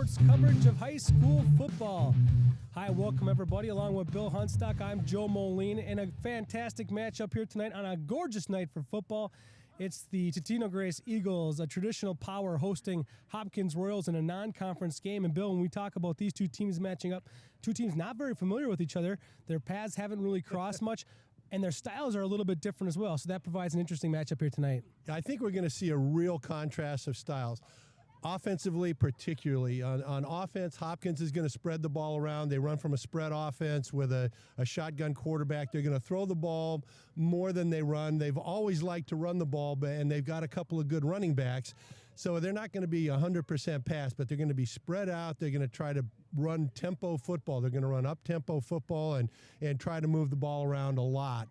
Sports, coverage of high school football. Hi, welcome everybody. Along with Bill Hunstock, I'm Joe Moline, and a fantastic matchup here tonight on a gorgeous night for football. It's the Totino Grace Eagles, a traditional power, hosting Hopkins Royals in a non-conference game. And Bill, when we talk about these two teams matching up, two teams not very familiar with each other, their paths haven't really crossed much, and their styles are a little bit different as well. So that provides an interesting matchup here tonight. I think we're going to see a real contrast of styles. Offensively, particularly. On offense, Hopkins is going to spread the ball around. They run from a spread offense with a shotgun quarterback. They're going to throw the ball more than they run. They've always liked to run the ball, and they've got a couple of good running backs. So they're not going to be 100% pass, but they're going to be spread out. They're going to try to run tempo football. They're going to run up-tempo football and try to move the ball around a lot.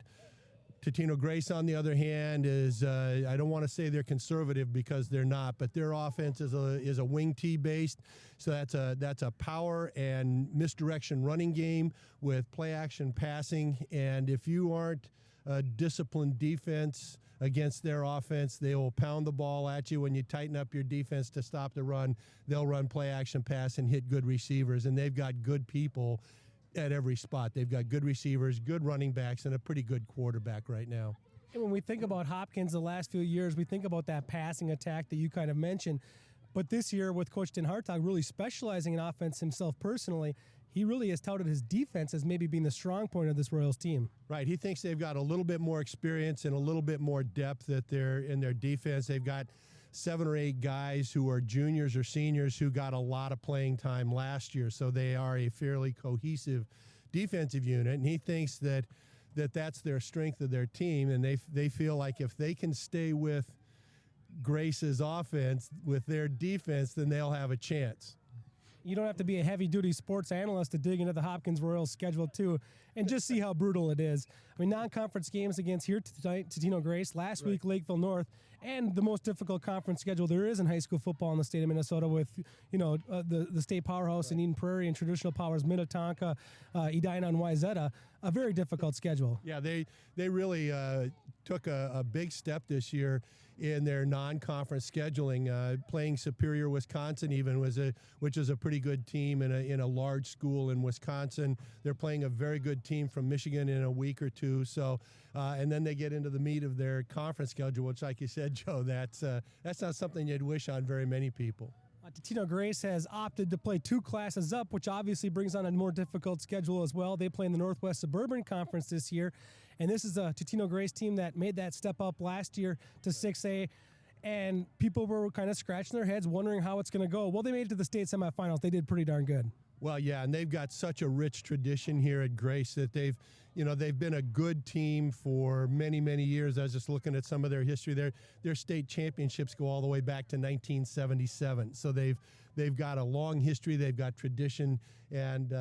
Totino Grace, on the other hand, is I don't want to say they're conservative because they're not, but their offense is a wing T based, so that's a power and misdirection running game with play action passing. And if you aren't a disciplined defense against their offense, they will pound the ball at you. When you tighten up your defense to stop the run, they'll run play action pass and hit good receivers, and they've got good people at every spot. They've got good receivers, good running backs, and a pretty good quarterback right now. And when we think about Hopkins the last few years, we think about that passing attack that you kind of mentioned. But this year, with Coach Den Hartog really specializing in offense himself personally, he really has touted his defense as maybe being the strong point of this Royals team. Right. He thinks they've got a little bit more experience and a little bit more depth in their defense. They've got 7 or 8 guys who are juniors or seniors who got a lot of playing time last year, so they are a fairly cohesive defensive unit, and he thinks that's their strength of their team, and they feel like if they can stay with Grace's offense with their defense, then they'll have a chance. You don't have to be a heavy-duty sports analyst to dig into the Hopkins Royals schedule, too, and just see how brutal it is. I mean, non-conference games against here tonight, Totino Grace, last week, Lakeville North, and the most difficult conference schedule there is in high school football in the state of Minnesota with, the state powerhouse in Eden Prairie and traditional powers, Minnetonka, Edina, and Wayzata, a very difficult schedule. Yeah, they really took a big step this year in their non-conference scheduling, playing Superior, Wisconsin which is a pretty good team in a large school in Wisconsin. They're playing a very good team from Michigan in a week or two. So, and then they get into the meat of their conference schedule, which, like you said, Joe, that's not something you'd wish on very many people. Totino Grace has opted to play 2 classes up, which obviously brings on a more difficult schedule as well. They play in the Northwest Suburban Conference this year, and this is a Totino Grace team that made that step up last year to 6A, and people were kind of scratching their heads wondering how it's going to go. Well, they made it to the state semifinals. They did pretty darn good. Well, yeah, and they've got such a rich tradition here at Grace that they've been a good team for many, many years. I was just looking at some of their history. Their state championships go all the way back to 1977. So they've got a long history. They've got tradition, and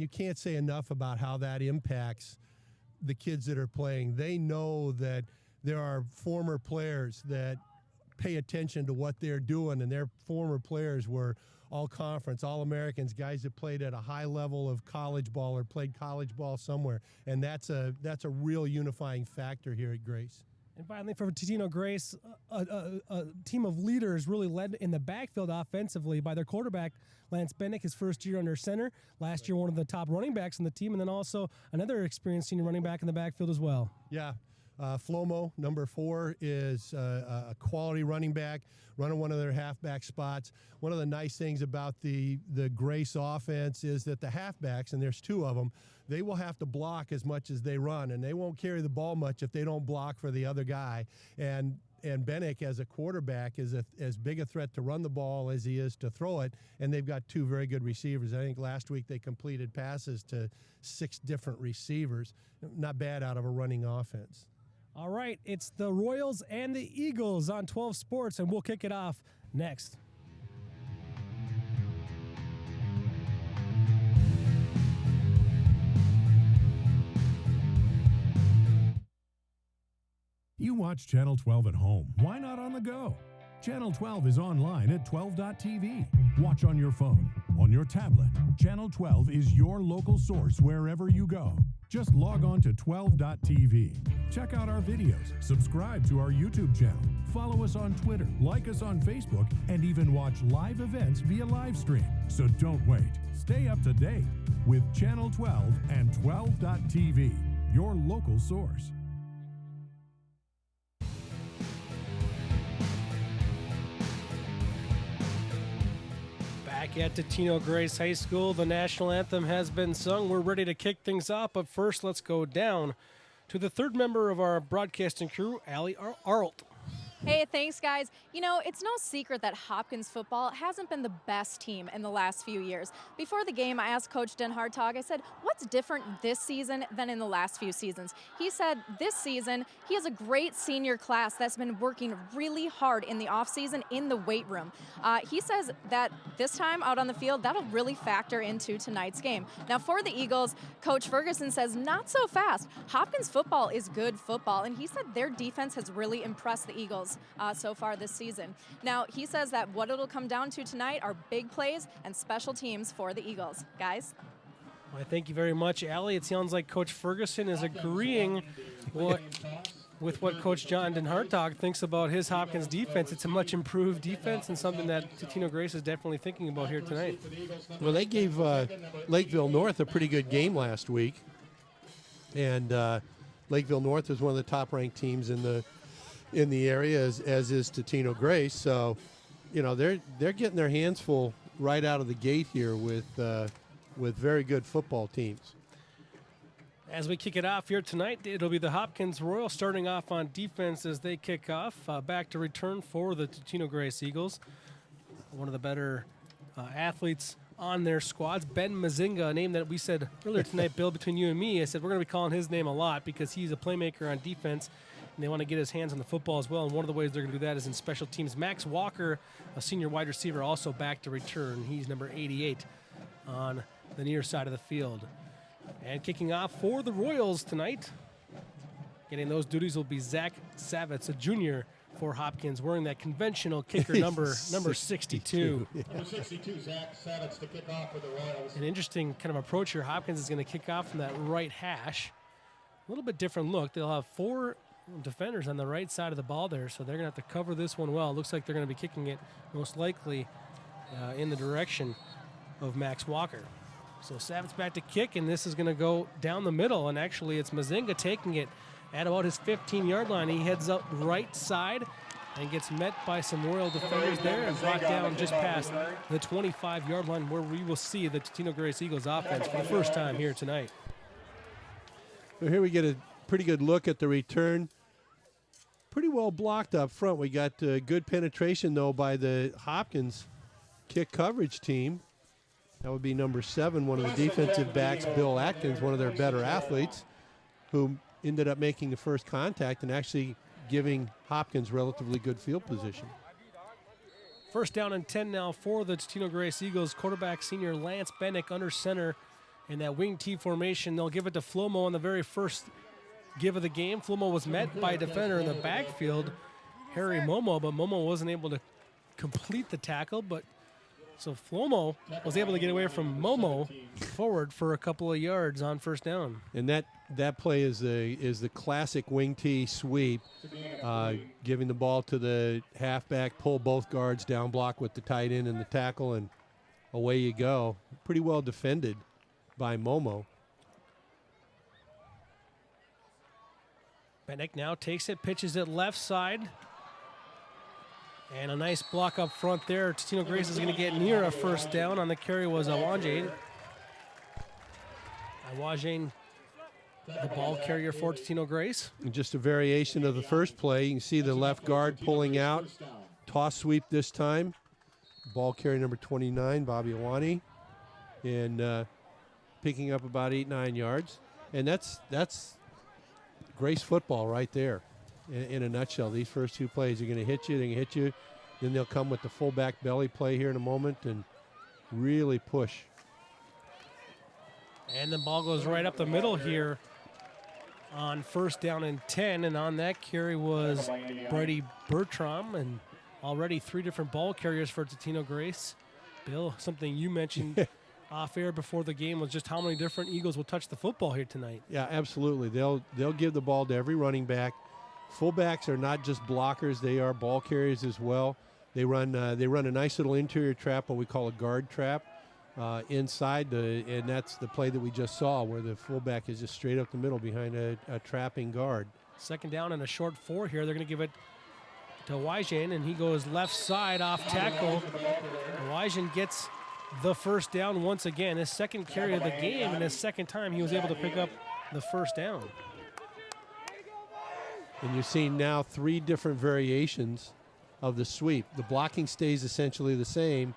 you can't say enough about how that impacts the kids that are playing. They know that there are former players that pay attention to what they're doing, and their former players were all-conference, all-Americans, guys that played at a high level of college ball or played college ball somewhere, and that's a real unifying factor here at Grace. And finally, for Totino Grace, a team of leaders really led in the backfield offensively by their quarterback, Lance Bennick, his first year under center. Last year, one of the top running backs in the team, and then also another experienced senior running back in the backfield as well. Yeah. Flomo, number 4, is a quality running back, running one of their halfback spots. One of the nice things about the Grace offense is that the halfbacks, and there's 2 of them, they will have to block as much as they run, and they won't carry the ball much if they don't block for the other guy. And Bennick, as a quarterback, is as big a threat to run the ball as he is to throw it, and they've got 2 very good receivers. I think last week they completed passes to 6 different receivers. Not bad out of a running offense. All right, it's the Royals and the Eagles on 12 Sports, and we'll kick it off next. You watch Channel 12 at home. Why not on the go? Channel 12 is online at 12.tv. Watch on your phone, on your tablet. Channel 12 is your local source wherever you go. Just log on to 12.tv. Check out our videos, subscribe to our YouTube channel, follow us on Twitter, like us on Facebook, and even watch live events via live stream. So don't wait. Stay up to date with Channel 12 and 12.tv, your local source. Back at Totino Grace High School, the national anthem has been sung. We're ready to kick things off, but first let's go down to the third member of our broadcasting crew, Allie Arlt. Hey, thanks, guys. You know, it's no secret that Hopkins football hasn't been the best team in the last few years. Before the game, I asked Coach Den Hartog, I said, what's different this season than in the last few seasons? He said this season, he has a great senior class that's been working really hard in the offseason in the weight room. He says that this time out on the field, that'll really factor into tonight's game. Now, for the Eagles, Coach Ferguson says not so fast. Hopkins football is good football, and he said their defense has really impressed the Eagles so far this season. Now, he says that what it'll come down to tonight are big plays and special teams for the Eagles. Guys? Well, thank you very much, Allie. It sounds like Coach Ferguson is agreeing with what Coach John Den Hartog thinks about his Hopkins defense. It's a much improved defense and something that Totino Grace is definitely thinking about here tonight. Well, they gave Lakeville North a pretty good game last week, and Lakeville North is one of the top-ranked teams in the area, as is Totino Grace. So, you know, they're getting their hands full right out of the gate here with very good football teams. As we kick it off here tonight, it'll be the Hopkins Royals starting off on defense as they kick off. Back to return for the Totino Grace Eagles. One of the better athletes on their squads, Ben Mazinga, a name that we said earlier tonight, Bill, between you and me. I said we're going to be calling his name a lot because he's a playmaker on defense, and they want to get his hands on the football as well. And one of the ways they're going to do that is in special teams. Max Walker, a senior wide receiver, also back to return. He's number 88 on the near side of the field. And kicking off for the Royals tonight, getting those duties will be Zach Savitz, a junior for Hopkins, wearing that conventional kicker number 62. Yeah. Number 62, Zach Savitz to kick off for the Royals. An interesting kind of approach here. Hopkins is going to kick off from that right hash. A little bit different look. They'll have four defenders on the right side of the ball there, so they're going to have to cover this one well. It looks like they're going to be kicking it most likely in the direction of Max Walker. So Savitz back to kick, and this is going to go down the middle, and actually it's Mazinga taking it at about his 15-yard line. He heads up right side and gets met by some Royal defenders there and brought down just past the 25-yard line, where we will see the Totino Grace Eagles offense for the first time here tonight. So here we get a pretty good look at the return. Pretty well blocked up front. We got good penetration, though, by the Hopkins kick coverage team. That would be number 7, one of the defensive backs, Bill Atkins, one of their better athletes, who ended up making the first contact and actually giving Hopkins relatively good field position. First down and 10 now for the Totino Grace Eagles. Quarterback senior Lance Bennick under center in that wing T formation. They'll give it to Flomo on the very first give of the game. Flomo was met by a defender in the backfield, Harry Momo, but Momo wasn't able to complete the tackle, so Flomo was able to get away from Momo forward for a couple of yards on first down. And that play is the classic wing T sweep, giving the ball to the halfback, pull both guards down, block with the tight end and the tackle, and away you go. Pretty well defended by Momo. Bennick now takes it, pitches it left side. And a nice block up front there. Totino Grace is going to get near a first down. On the carry was Awajane. Awajane, the ball carrier for Totino Grace. And just a variation of the first play. You can see the left guard pulling out. Toss sweep this time. Ball carrier number 29, Bobby Awani. And picking up about 8-9 yards. And that's Grace football right there. In a nutshell, these first two plays are going to hit you, then they'll come with the fullback belly play here in a moment and really push. And the ball goes right up the middle here on first down and 10, and on that carry was Brady Bertram, and Already 3 different ball carriers for Totino Grace. Bill, something you mentioned off air before the game was just how many different Eagles will touch the football here tonight. Yeah, absolutely. They'll give the ball to every running back. Fullbacks are not just blockers; they are ball carriers as well. They run a nice little interior trap, what we call a guard trap, inside and that's the play that we just saw, where the fullback is just straight up the middle behind a trapping guard. Second down and a short 4 here. They're going to give it to Wyjan, and he goes left side off tackle. Wyjan gets the first down once again. His second carry of the game, and his second time he was able to pick up the first down. And you're seeing now 3 different variations of the sweep. The blocking stays essentially the same,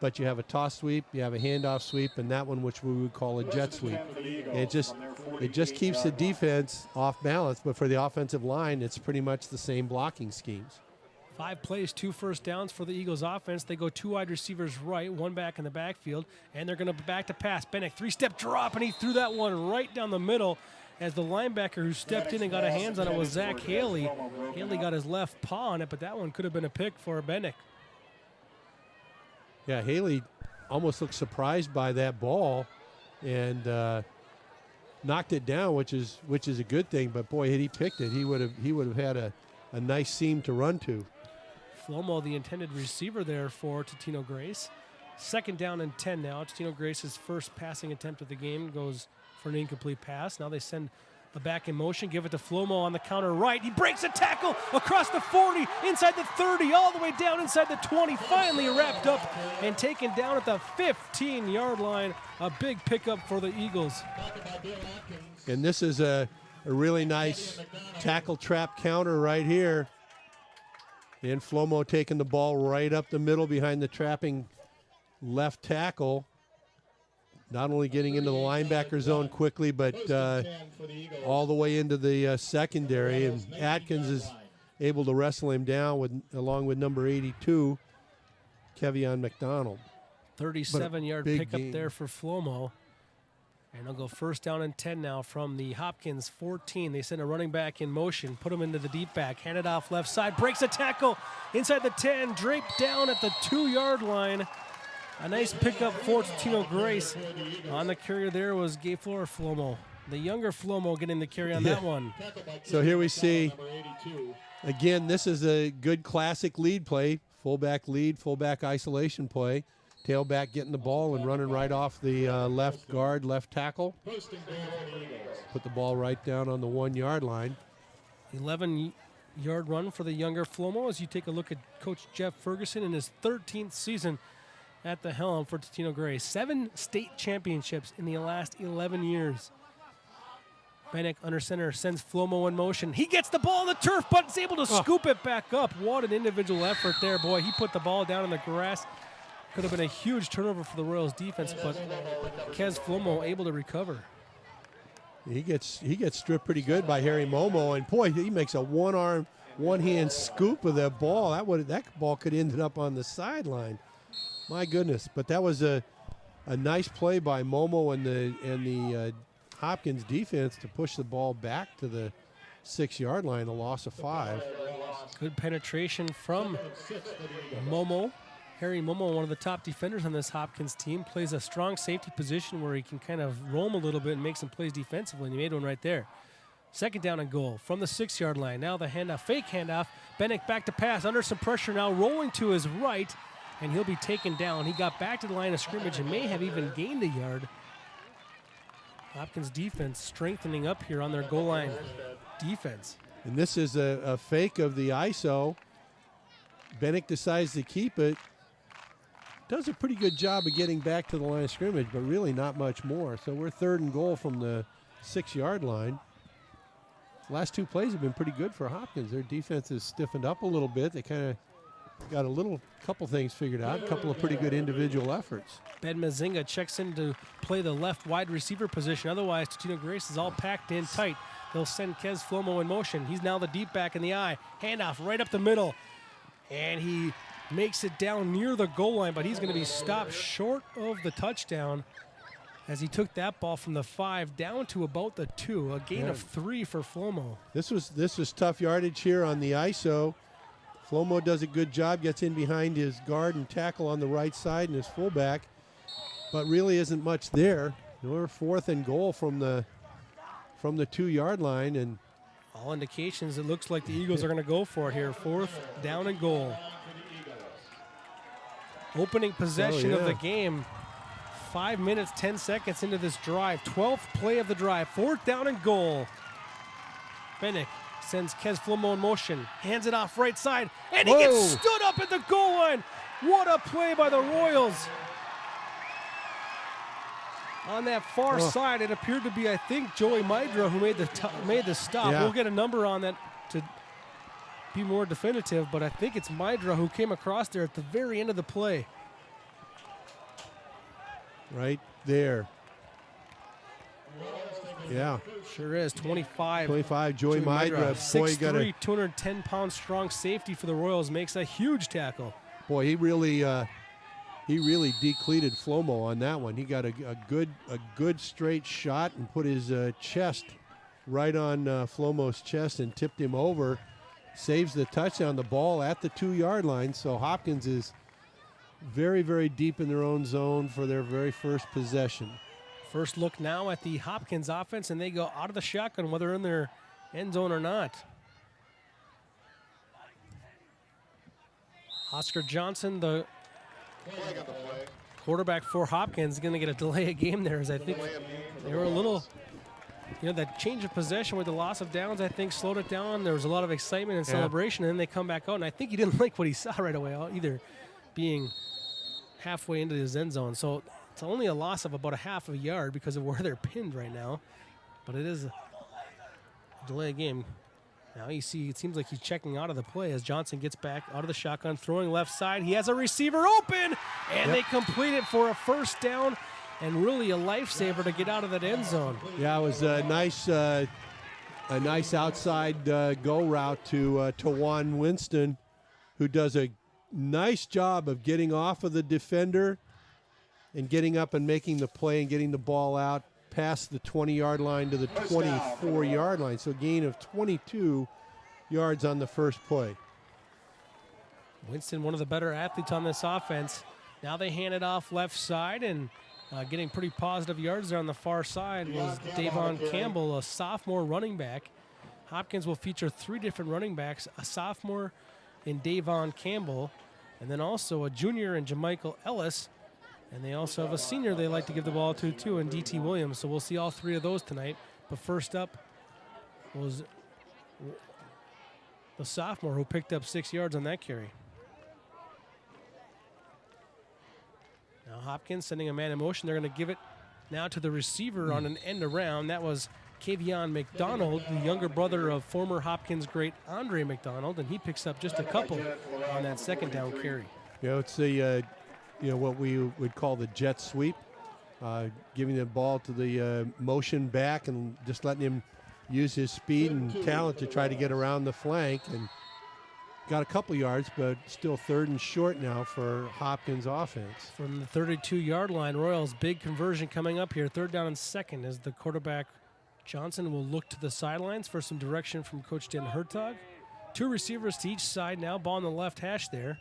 but you have a toss sweep, you have a handoff sweep, and that one which we would call a jet sweep. And it just keeps the defense off balance, but for the offensive line, it's pretty much the same blocking schemes. 5 plays, 2 first downs for the Eagles offense. They go 2 wide receivers right, 1 back in the backfield, and they're going to back to pass. Bennick, 3-step drop, and he threw that one right down the middle as the linebacker who stepped in and got a hands on it was Zach Haley. Haley got his left paw on it, but that one could have been a pick for Bennick. Yeah, Haley almost looked surprised by that ball and knocked it down, which is a good thing. But boy, had he picked it, he would have had a nice seam to run to. Flomo, the intended receiver there for Totino Grace. Second down and 10 now. Totino Grace's first passing attempt of the game goes for an incomplete pass. Now they send the back in motion, give it to Flomo on the counter right. He breaks a tackle across the 40, inside the 30, all the way down inside the 20. Finally wrapped up and taken down at the 15-yard line. A big pickup for the Eagles. And this is a really nice tackle trap counter right here. And Flomo taking the ball right up the middle behind the trapping left tackle. Not only getting into the linebacker zone quickly, but all the way into the secondary. And Atkins is able to wrestle him down along with number 82, Kevion McDonald. 37-yard pickup there for Flomo. And they'll go first down and 10 now from the Hopkins 14. They send a running back in motion, put him into the deep back, hand it off left side, breaks a tackle inside the 10, draped down at the 2-yard line. A nice pickup for Totino Grace. On the carrier there was Gayflor Flomo. The younger Flomo getting the carry on that one. So here we see, again, this is a good classic lead play. Fullback lead, fullback isolation play. Tailback getting the ball and running right off the left guard, left tackle. Put the ball right down on the 1-yard line. 11-yard run for the younger Flomo as you take a look at Coach Jeff Ferguson in his 13th season at the helm for Totino Grace. 7 state championships in the last 11 years. Bennick under center sends Flomo in motion. He gets the ball on the turf, but is able to scoop it back up. What an individual effort there, boy. He put the ball down in the grass. Could have been a huge turnover for the Royals defense, but Kez Flomo able to recover. He gets stripped pretty good by Harry Momo, and boy, he makes a one-arm, one-hand scoop of that ball. That ball could have ended up on the sideline. My goodness, but that was a nice play by Momo and the Hopkins defense to push the ball back to the 6-yard line, a loss of 5. Good penetration from Momo. Harry Momo, one of the top defenders on this Hopkins team, plays a strong safety position where he can kind of roam a little bit and make some plays defensively, and he made one right there. Second down and goal from the 6-yard line. Now the handoff, fake handoff. Bennick back to pass, under some pressure now, rolling to his right, and he'll be taken down. He got back to the line of scrimmage and may have even gained a yard. Hopkins defense strengthening up here on their goal line defense. And this is a fake of the ISO. Bennick decides to keep it. Does a pretty good job of getting back to the line of scrimmage, but really not much more. So we're 3rd and goal from the 6-yard line. Last 2 plays have been pretty good for Hopkins. Their defense has stiffened up a little bit. They kind of got a couple things figured out, a couple of pretty good individual efforts. Ben Mazinga checks in to play the left wide receiver position. Otherwise, Totino Grace is all packed in tight. They'll send Kez Flomo in motion. He's now the deep back in the eye. Handoff right up the middle. And he makes it down near the goal line, but he's going to be stopped short of the touchdown as he took that ball from the 5 down to about the 2. A gain of 3 for Flomo. This was tough yardage here on the ISO. Flomo does a good job, gets in behind his guard and tackle on the right side and his fullback, but really isn't much there. We're 4th and goal from the 2-yard line, and all indications it looks like the Eagles are going to go for it here. 4th down and goal. Opening possession of the game. 5 minutes, 10 seconds into this drive. 12th play of the drive. 4th down and goal. Bennick sends Kez Flomo in motion. Hands it off right side. And he gets stood up at the goal line. What a play by the Royals. On that far side, it appeared to be, I think, Joey Mydra who made the stop. Yeah. We'll get a number on that to be more definitive, but I think it's Mydra who came across there at the very end of the play. right there. Yeah. Sure is. 25. 25, Joey Mydra. Boy, 6'3", 210-pound strong safety for the Royals makes a huge tackle. Boy, he really decleated Flomo on that one. He got a good straight shot and put his chest right on Flomo's chest and tipped him over. Saves the touchdown, the ball at the 2-yard line. So Hopkins is very, very deep in their own zone for their very first possession. First look now at the Hopkins offense, and they go out of the shotgun, whether in their end zone or not. Oscar Johnson, the quarterback for Hopkins, is going to get a delay of game there, as I think they were a little, that change of possession with the loss of downs, I think, slowed it down. There was a lot of excitement and celebration, and then they come back out, and I think he didn't like what he saw right away, either being halfway into his end zone. So it's only a loss of about a half a yard because of where they're pinned right now, but it is a delay of game. Now you see, it seems like he's checking out of the play as Johnson gets back out of the shotgun, throwing left side. He has a receiver open, and they complete it for a first down and really a lifesaver to get out of that end zone. Yeah, it was a nice outside go route to Tawan Winston, who does a nice job of getting off of the defender and getting up and making the play and getting the ball out past the 20-yard line to the 24-yard line. So a gain of 22 yards on the first play. Winston, one of the better athletes on this offense. Now they hand it off left side, and getting pretty positive yards there on the far side was Davon Campbell, a sophomore running back. Hopkins will feature 3 different running backs, a sophomore in Davon Campbell, and then also a junior in Jamichael Ellis. And they also have a senior they like to give the ball to, too, in D.T. Williams. So we'll see all 3 of those tonight. But first up was the sophomore who picked up 6 yards on that carry. Now Hopkins sending a man in motion. They're going to give it now to the receiver on an end around. That was Kavion McDonald, the younger brother of former Hopkins great Andre McDonald, and he picks up just a couple on that second down carry. It's the what we would call the jet sweep, giving the ball to the motion back and just letting him use his speed and talent to try to get around the flank, and got a couple yards, but still 3rd and short now for Hopkins offense. From the 32-yard line, Royals big conversion coming up here. 3rd down and 2nd as the quarterback Johnson will look to the sidelines for some direction from Coach Dan Hertog. 2 receivers to each side now, ball on the left hash there.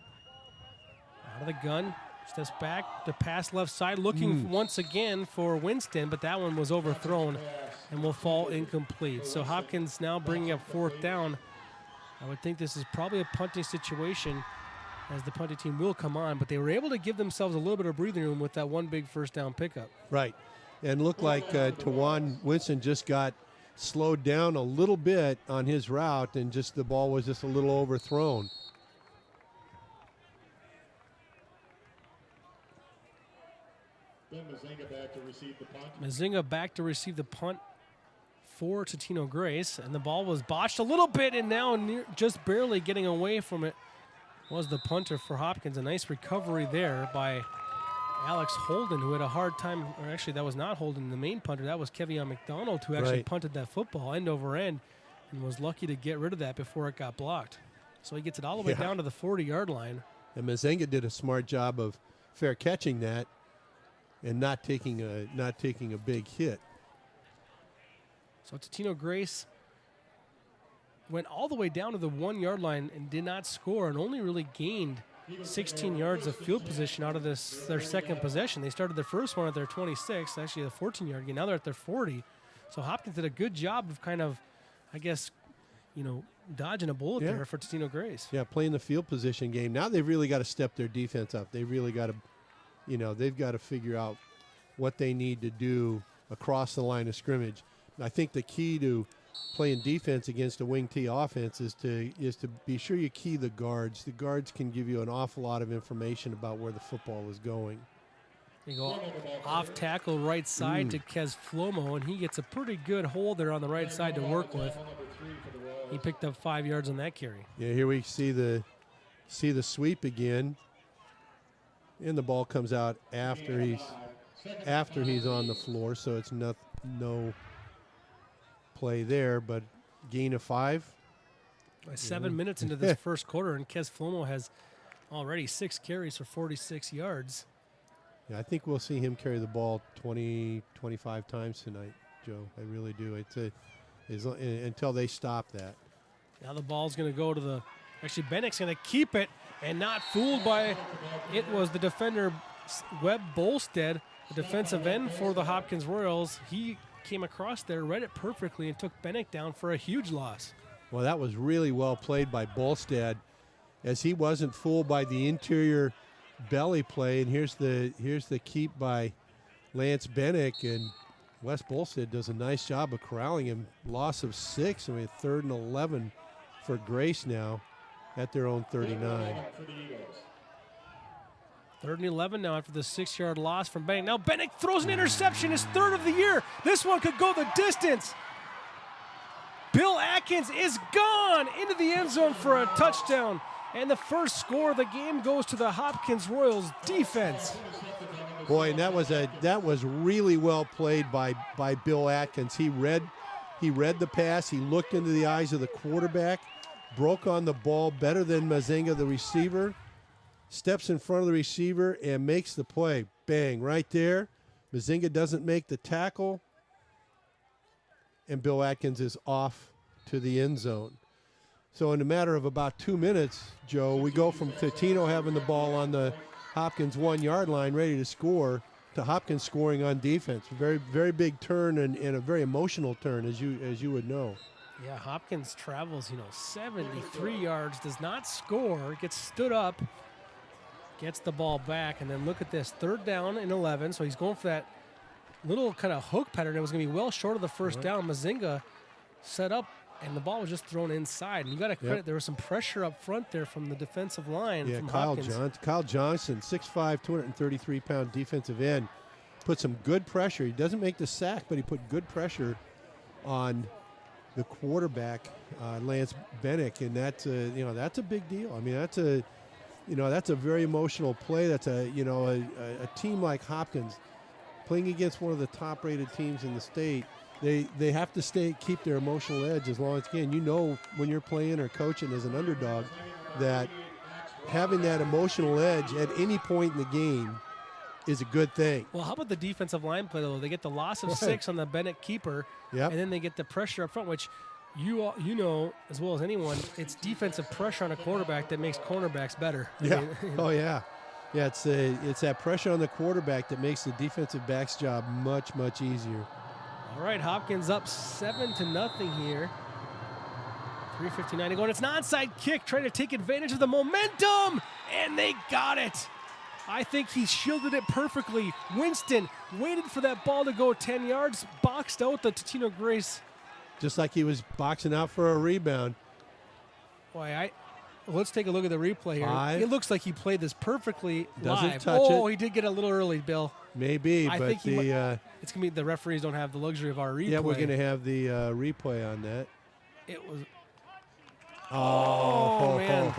Out of the gun. Steps back to pass left side, looking once again for Winston, but that one was overthrown and will fall incomplete. So Hopkins now bringing up 4th down. I would think this is probably a punting situation as the punting team will come on, but they were able to give themselves a little bit of breathing room with that one big first down pickup. Right. And looked like Tawan Winston just got slowed down a little bit on his route, and just the ball was just a little overthrown. Mazinga back to receive the punt for Totino Grace, and the ball was botched a little bit, and now just barely getting away from it was the punter for Hopkins. A nice recovery there by Alex Holden, who had a hard time, or actually that was not Holden, the main punter. That was Kevion McDonald, who actually punted that football end over end and was lucky to get rid of that before it got blocked. So he gets it all the way down to the 40-yard line. And Mazinga did a smart job of fair catching that and not taking a big hit. So Totino Grace went all the way down to the 1-yard line and did not score, and only really gained 16 yards of field position out of their second possession. They started their first one at their 26, actually a 14-yard gain. Now they're at their 40. So Hopkins did a good job of kind of, I guess, dodging a bullet there for Totino Grace. Yeah, playing the field position game. Now they've really got to step their defense up. They've really got to, they've got to figure out what they need to do across the line of scrimmage. And I think the key to playing defense against a wing T offense is to be sure you key the guards. The guards can give you an awful lot of information about where the football is going. You go off tackle right side to Kez Flomo, and he gets a pretty good hole there on the right side to work with. He picked up 5 yards on that carry. Yeah, here we see the sweep again, and the ball comes out after he's on the floor, so it's no play there, but gain of 5. 7 minutes into this first quarter, and Kez Flomo has already 6 carries for 46 yards. Yeah, I think we'll see him carry the ball 20, 25 times tonight, Joe. I really do. Until they stop that. Now the ball's going to go to actually Bennick's going to keep it and not fooled by, it was the defender Webb Bolstead, the defensive end for the Hopkins Royals. He came across there, read it perfectly, and took Bennick down for a huge loss. Well, that was really well played by Bolstead, as he wasn't fooled by the interior belly play. And here's the keep by Lance Bennick, and Wes Bolstead does a nice job of corralling him. Loss of 6, and we have 3rd and 11 for Grace now at their own 39. 3rd and 11 now after the 6-yard loss from Bennick. Now Bennick throws an interception, his 3rd of the year. This one could go the distance. Bill Atkins is gone into the end zone for a touchdown. And the first score of the game goes to the Hopkins Royals defense. Boy, and that was really well played by Bill Atkins. He read the pass. He looked into the eyes of the quarterback, broke on the ball better than Mazinga, the receiver, steps in front of the receiver and makes the play. Bang, right there. Mazinga doesn't make the tackle, and Bill Atkins is off to the end zone. So in a matter of about 2 minutes, Joe, we go from Totino having the ball on the Hopkins 1-yard line ready to score to Hopkins scoring on defense. Very, very big turn and a very emotional turn, as you would know. Yeah, Hopkins travels, 73 yards, does not score, gets stood up, gets the ball back, and then look at this, 3rd down and 11. So he's going for that little kind of hook pattern. It was going to be well short of the first down. Mazinga set up, and the ball was just thrown inside. And you got to credit, there was some pressure up front there from the defensive line. Yeah, from Kyle Johnson, 6'5", 233-pound defensive end, put some good pressure. He doesn't make the sack, but he put good pressure on the quarterback, Lance Bennick, and that's a big deal. I mean, that's a very emotional play. That's a team like Hopkins playing against one of the top-rated teams in the state. They have to keep their emotional edge as long as they can. When you're playing or coaching as an underdog, that having that emotional edge at any point in the game is a good thing. Well, how about the defensive line play, though? They get the loss of 6 on the Bennett keeper, and then they get the pressure up front, which you know as well as anyone, it's defensive pressure on a quarterback that makes cornerbacks better. Yeah. Oh, yeah. Yeah, it's that pressure on the quarterback that makes the defensive back's job much, much easier. All right, Hopkins up 7-0 here. 3:59 to go, and it's an onside kick, trying to take advantage of the momentum, and they got it. I think he shielded it perfectly. Winston waited for that ball to go 10 yards, boxed out the Totino Grace. Just like he was boxing out for a rebound. Boy, let's take a look at the replay here. 5. It looks like he played this perfectly Doesn't live. touch it. He did get a little early, Bill. Maybe, I but think it's going to be the referees don't have the luxury of our replay. Yeah, we're going to have the replay on that. It was... Oh, man.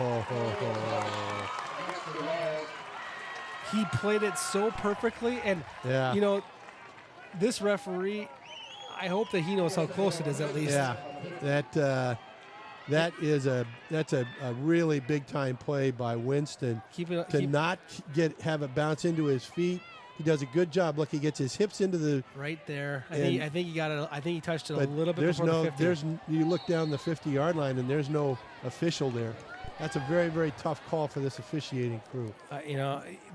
He played it so perfectly, and this referee, I hope that he knows how close it is at least. Yeah, that's a really big time play by Winston to not have it bounce into his feet He does a good job. Look, he gets his hips into the right there. I think he got it. I think he touched it a little bit there's before no, the 50. You look down the 50-yard line, and there's no official there. That's a very, very tough call for this officiating crew.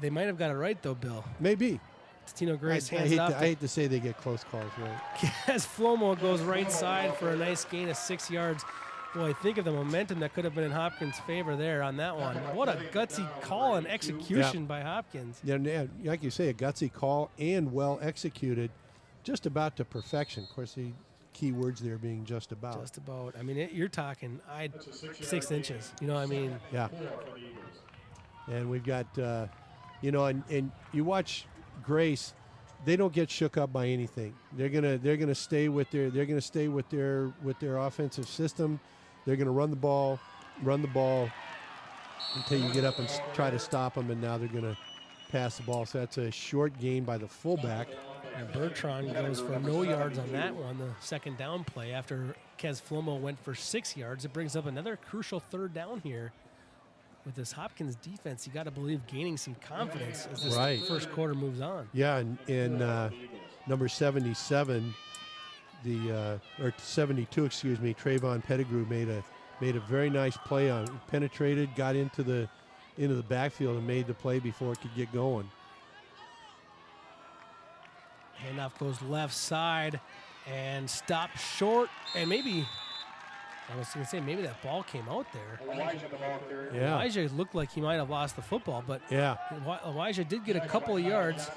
They might have got it right though, Bill. Maybe. Totino Grace I hate to say they get close calls, right? As Flomo goes right side for a nice gain of 6 yards. Boy, think of the momentum that could have been in Hopkins' favor there on that one. What a gutsy call and execution by Hopkins. Yeah, like you say, a gutsy call and well executed, just about to perfection. Of course, the key words there being just about. Just about. I mean, you're talking 6 inches. You know what I mean? Yeah. And we've got, and you watch Grace. They don't get shook up by anything. They're gonna stay with their offensive system. They're gonna run the ball until you get up and try to stop them. And now they're gonna pass the ball. So that's a short gain by the fullback. And Bertrand goes for no yards on that one, the second down play after Kez Flomo went for 6 yards. It brings up another crucial third down here. With this Hopkins defense, you got to believe gaining some confidence as this first quarter moves on. Yeah, and number 77, or 72, excuse me, Trayvon Pettigrew made a very nice play on. Penetrated, got into the backfield and made the play before it could get going. Handoff goes left side and stopped short, and maybe. I was going to say, maybe that ball came out there. Yeah. Elijah looked like he might have lost the football, but Elijah did get a couple of yards.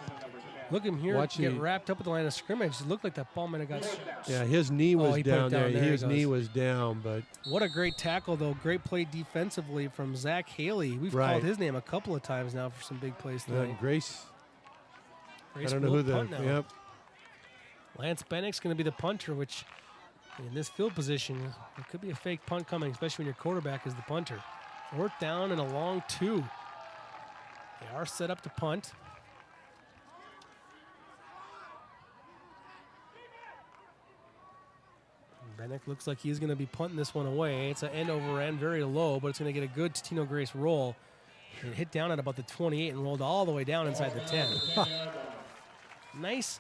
Look at him here get wrapped up at the line of scrimmage. It looked like that ball might have got... Yeah, his knee was down there. His knee was down, but... What a great tackle, though. Great play defensively from Zach Haley. We've called his name a couple of times now for some big plays today. Grace I don't know who the... Yep. Lance Bennick's going to be the punter, which... In this field position, it could be a fake punt coming, especially when your quarterback is the punter. 4th down and a long 2. They are set up to punt. Bennick looks like he's going to be punting this one away. It's an end over end, very low, but it's going to get a good Totino Grace roll. It hit down at about the 28 and rolled all the way down inside the 10. Nice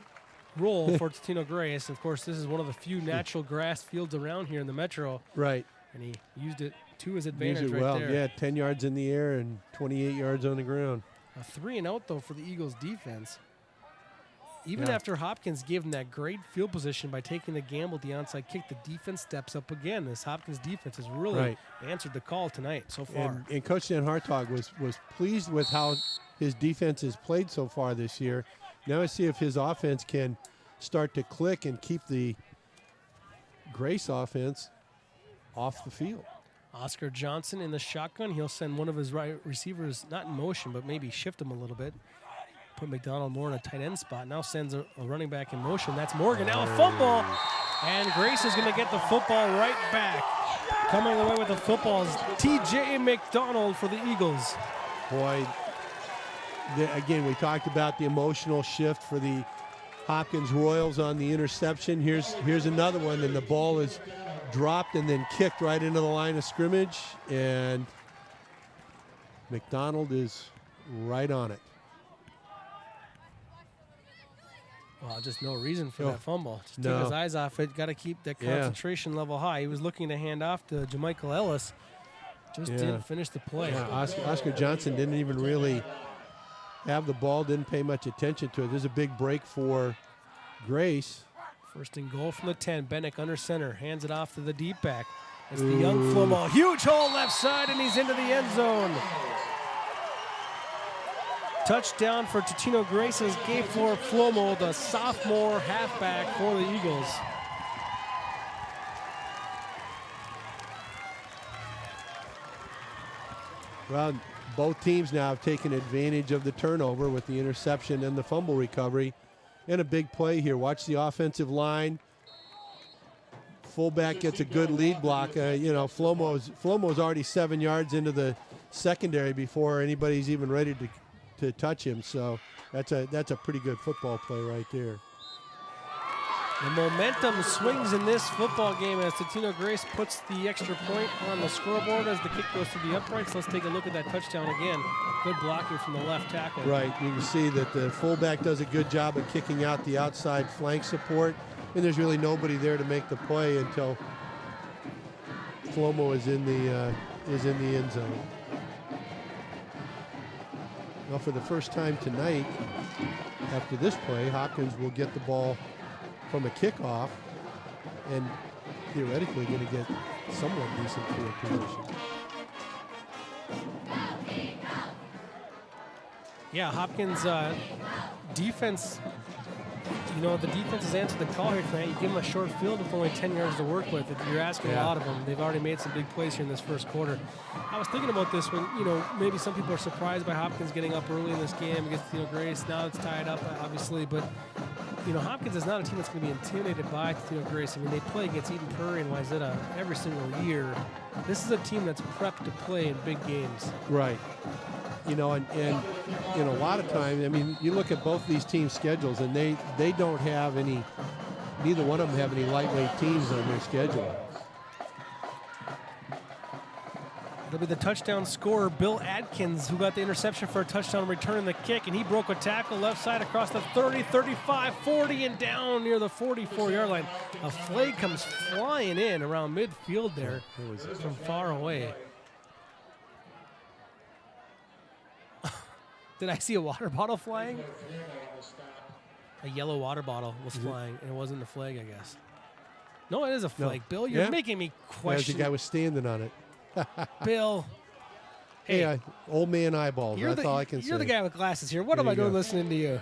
roll for Totino Grace. Of course, this is one of the few natural grass fields around here in the metro. Right. And he used it to his advantage there. Yeah, 10 yards in the air and 28 yards on the ground. A 3 and out, though, for the Eagles defense. Even after Hopkins gave him that great field position by taking the gamble at the onside kick, the defense steps up again. This Hopkins defense has really answered the call tonight so far. And Coach Dan Hartog was pleased with how his defense has played so far this year. Now I see if his offense can start to click and keep the Grace offense off the field. Oscar Johnson in the shotgun. He'll send one of his right receivers, not in motion, but maybe shift him a little bit. Put McDonald more in a tight end spot. Now sends a running back in motion. That's Morgan. Now a fumble. And Grace is going to get the football right back. Coming away with the football is T.J. McDonald for the Eagles. Boy, again, we talked about the emotional shift for the Hopkins Royals on the interception. Here's another one, and the ball is dropped and then kicked right into the line of scrimmage, and McDonald is right on it. Well, just no reason for that fumble. Just took his eyes off it. Got to keep that concentration level high. He was looking to hand off to Jamichael Ellis. Just didn't finish the play. Yeah, Oscar Johnson didn't even really have the ball, didn't pay much attention to it. There's a big break for Grace. 1st and goal from the 10. Bennick under center. Hands it off to the deep back. It's the young Flomo. Huge hole left side, and he's into the end zone. Touchdown for Totino Grace's Gayflor Flomo, the sophomore halfback for the Eagles. Well, both teams now have taken advantage of the turnover with the interception and the fumble recovery. And a big play here. Watch the offensive line. Fullback gets a good lead block. Flomo's already 7 yards into the secondary before anybody's even ready to touch him. So that's a pretty good football play right there. The momentum swings in this football game as Totino Grace puts the extra point on the scoreboard as the kick goes to the uprights. Let's take a look at that touchdown again. Good blocking from the left tackle. Right, you can see that the fullback does a good job of kicking out the outside flank support, and there's really nobody there to make the play until Flomo is in the end zone. Well, for the first time tonight, after this play, Hopkins will get the ball from a kickoff and theoretically going to get somewhat decent field position. Yeah, Hopkins defense, the defense has answered the call here tonight. You give them a short field with only 10 yards to work with. You're asking a lot of them. They've already made some big plays here in this first quarter. I was thinking about this when, maybe some people are surprised by Hopkins getting up early in this game against Totino Grace. Now it's tied up, obviously, but Hopkins is not a team that's going to be intimidated by Totino Grace. I mean, they play against Eden Prairie and Wayzata every single year. This is a team that's prepped to play in big games. Right. And a lot of times, I mean, you look at both these teams' schedules, and they don't have any, neither one of them have any lightweight teams on their schedule. It'll be the touchdown scorer, Bill Adkins, who got the interception for a touchdown return the kick, and he broke a tackle left side across the 30, 35, 40, and down near the 44-yard line. A flag comes flying in around midfield there from far away. Did I see a water bottle flying? A yellow water bottle was flying, and it wasn't the flag, I guess. No, it is a flag. No. Bill, you're making me question. The guy was standing on it. Bill. Hey, old man eyeballs. That's all I can say. You're the guy with glasses here. What am I doing listening to you?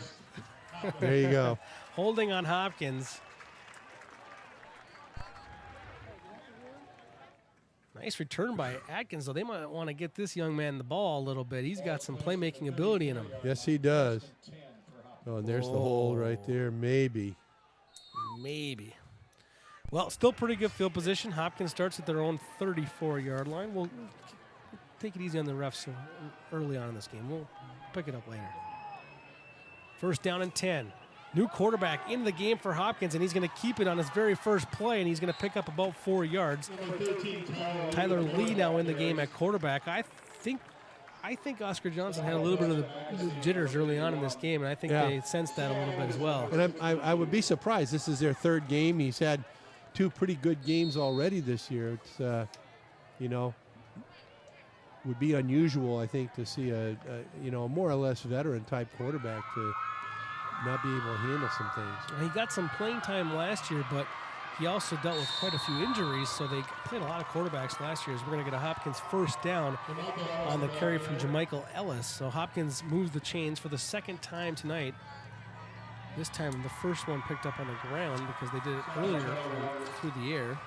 There you go. Holding on Hopkins. Nice return by Atkins, though. They might want to get this young man the ball a little bit. He's got some playmaking ability in him. Yes, he does. Oh, and there's the hole right there. Maybe. Well, still pretty good field position. Hopkins starts at their own 34-yard line. We'll take it easy on the refs early on in this game. We'll pick it up later. First down and 10. New quarterback in the game for Hopkins, and he's going to keep it on his very first play, and he's going to pick up about 4 yards. Tyler Lee now in the game at quarterback. I think Oscar Johnson had a little bit of the jitters early on in this game, and I think they sensed that a little bit as well. And I would be surprised. This is their third game. He's had 2 pretty good games already this year. It's, would be unusual, I think, to see a more or less veteran-type quarterback to not be able to handle some things. He got some playing time last year, but he also dealt with quite a few injuries, so they played a lot of quarterbacks last year. So we're going to get a Hopkins first down on the carry from Jamichael Ellis. So Hopkins moves the chains for the second time tonight. This time the first one picked up on the ground because they did it earlier through the air.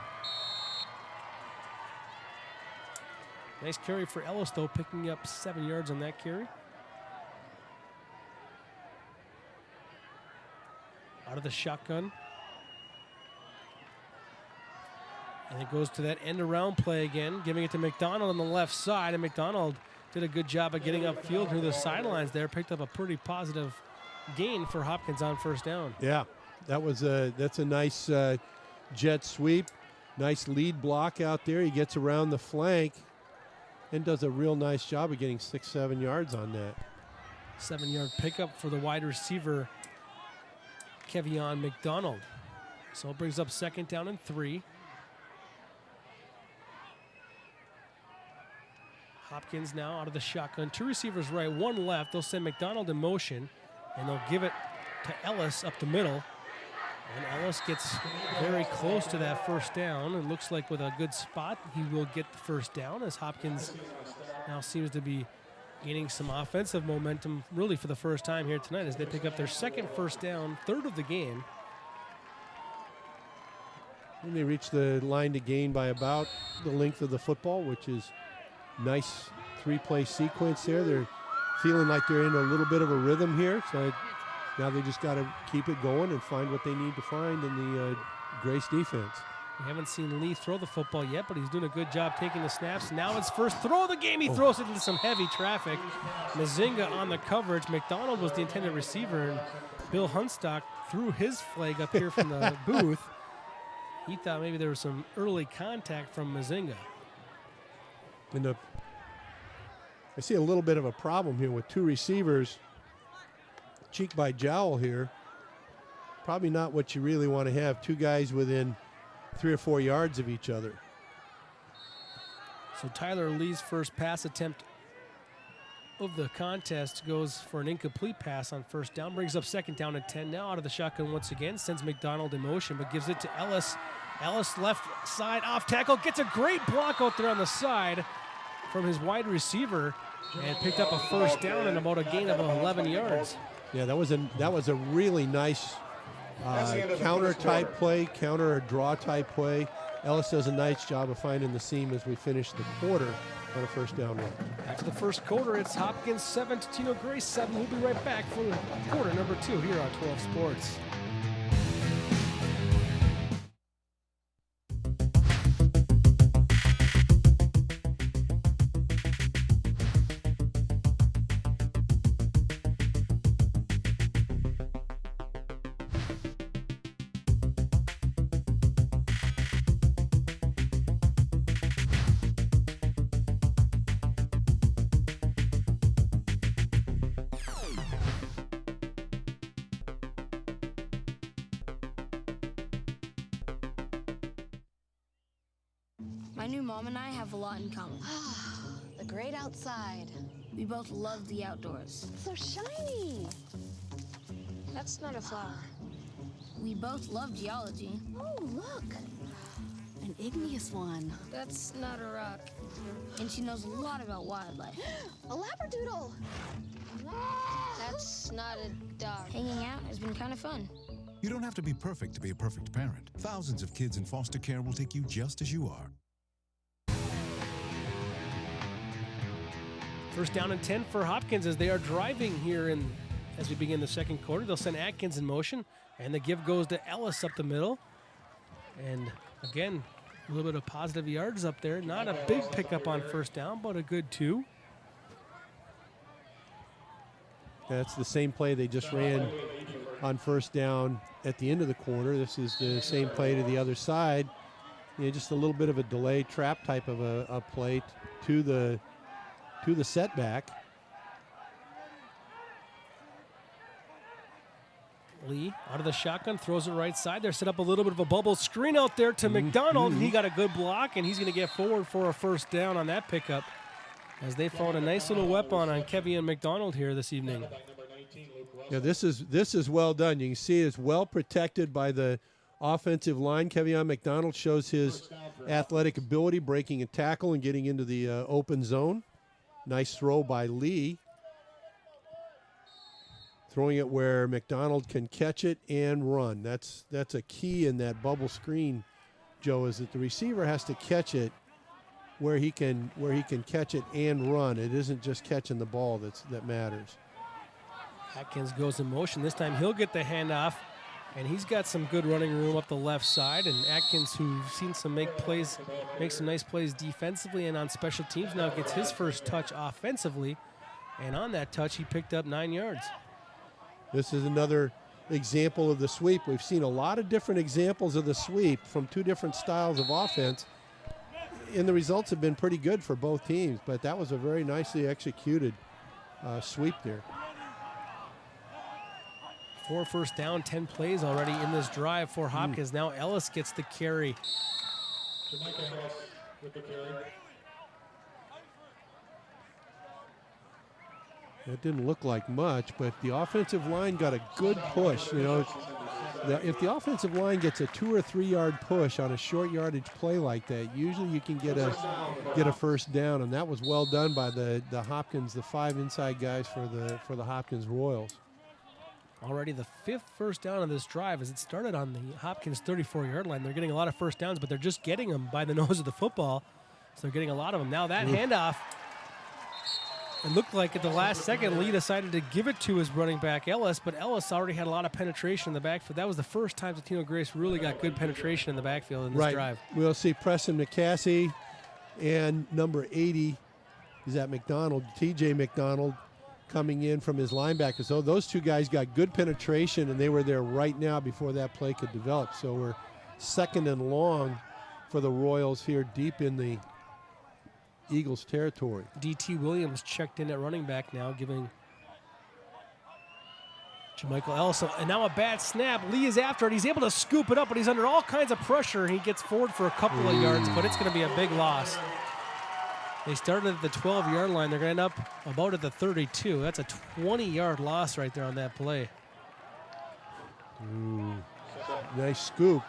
Nice carry for Ellis, though, picking up 7 yards on that carry. Out of the shotgun. And it goes to that end around play again, giving it to McDonald on the left side. And McDonald did a good job of getting upfield through the sidelines there. Picked up a pretty positive gain for Hopkins on first down. Yeah, that's a nice jet sweep. Nice lead block out there. He gets around the flank and does a real nice job of getting 6-7 yards on that. 7-yard pickup for the wide receiver, Kevion McDonald. So it brings up second down and 3. Hopkins now out of the shotgun. 2 receivers right, 1 left. They'll send McDonald in motion, and they'll give it to Ellis up the middle. And Ellis gets very close to that first down. It looks like with a good spot, he will get the first down as Hopkins now seems to be gaining some offensive momentum really for the first time here tonight as they pick up their second first down, 3rd of the game. And they reach the line to gain by about the length of the football, which is nice 3-play sequence there. They're feeling like they're in a little bit of a rhythm here. So now they just got to keep it going and find what they need to find in the Grace defense. We haven't seen Lee throw the football yet, but he's doing a good job taking the snaps. Now his first throw of the game. He throws it into some heavy traffic. Mazinga on the coverage. McDonald was the intended receiver, and Bill Hunstock threw his flag up here from the booth. He thought maybe there was some early contact from Mazinga. And I see a little bit of a problem here with two receivers, cheek by jowl here. Probably not what you really want to have, two guys within 3 or 4 yards of each other. So Tyler Lee's first pass attempt of the contest goes for an incomplete pass on first down, brings up second down and 10 now out of the shotgun once again, sends McDonald in motion, but gives it to Ellis. Ellis left side off tackle, gets a great block out there on the side from his wide receiver and picked up a first down and about a gain of 11 yards. Yeah, that was a really nice counter type play, counter or draw type play. Ellis does a nice job of finding the seam as we finish the quarter on a first down run. After the first quarter, it's Hopkins 7, Totino Grace 7. We'll be right back for quarter number 2 here on 12 Sports. My new mom and I have a lot in common. The great outside. We both love the outdoors. So shiny. That's not a flower. We both love geology. Oh, look. An igneous one. That's not a rock. And she knows a lot about wildlife. A labradoodle. That's not a dog. Hanging out has been kind of fun. You don't have to be perfect to be a perfect parent. Thousands of kids in foster care will take you just as you are. First down and 10 for Hopkins as they are driving here as we begin the second quarter. They'll send Atkins in motion, and the give goes to Ellis up the middle. And again, a little bit of positive yards up there. Not a big pickup on first down, but a good 2. That's the same play they just ran on first down at the end of the quarter. This is the same play to the other side. You know, just a little bit of a delay trap type of a play to the setback. Lee out of the shotgun, throws it right side. They're set up a little bit of a bubble screen out there to McDonald, and he got a good block, and he's going to get forward for a first down on that pickup as they found a nice little weapon on Kevion McDonald here this evening. Yeah, this is well done. You can see it's well protected by the offensive line. Kevion McDonald shows his athletic ability, breaking a tackle and getting into the open zone. Nice throw by Lee. Throwing it where McDonald can catch it and run. That's a key in that bubble screen, Joe, is that the receiver has to catch it where he can catch it and run. It isn't just catching the ball that matters. Atkins goes in motion. This time he'll get the handoff, and he's got some good running room up the left side. And Atkins, who's seen some make some nice plays defensively and on special teams, now gets his first touch offensively. And on that touch, he picked up 9 yards. This is another example of the sweep. We've seen a lot of different examples of the sweep from two different styles of offense, and the results have been pretty good for both teams, but that was a very nicely executed sweep there. 4 first down, 10 plays already in this drive for Hopkins. Now Ellis gets the carry. That didn't look like much, but the offensive line got a good push. You know, if the offensive line gets a 2 or 3 yard push on a short yardage play like that, usually you can get a first down, and that was well done by the Hopkins, the 5 inside guys for the Hopkins Royals. Already the 5th first down of this drive as it started on the Hopkins 34-yard line. They're getting a lot of first downs, but they're just getting them by the nose of the football. So they're getting a lot of them. Now that handoff, it looked like at the last second, Lee decided to give it to his running back, Ellis, but Ellis already had a lot of penetration in the backfield. That was the first time Totino Grace really got good penetration in the backfield in this drive. We'll see Preston McCaskey and number 80 is at McDonald, TJ McDonald, coming in from his linebackers. So those two guys got good penetration, and they were there right now before that play could develop. So we're 2nd and long for the Royals here deep in the Eagles territory. D.T. Williams checked in at running back now, giving Jermichael Ellis. And now a bad snap. Lee is after it. He's able to scoop it up, but he's under all kinds of pressure, and he gets forward for a couple of yards, but it's going to be a big loss. They started at the 12-yard line. They're going to end up about at the 32. That's a 20-yard loss right there on that play. Nice scoop.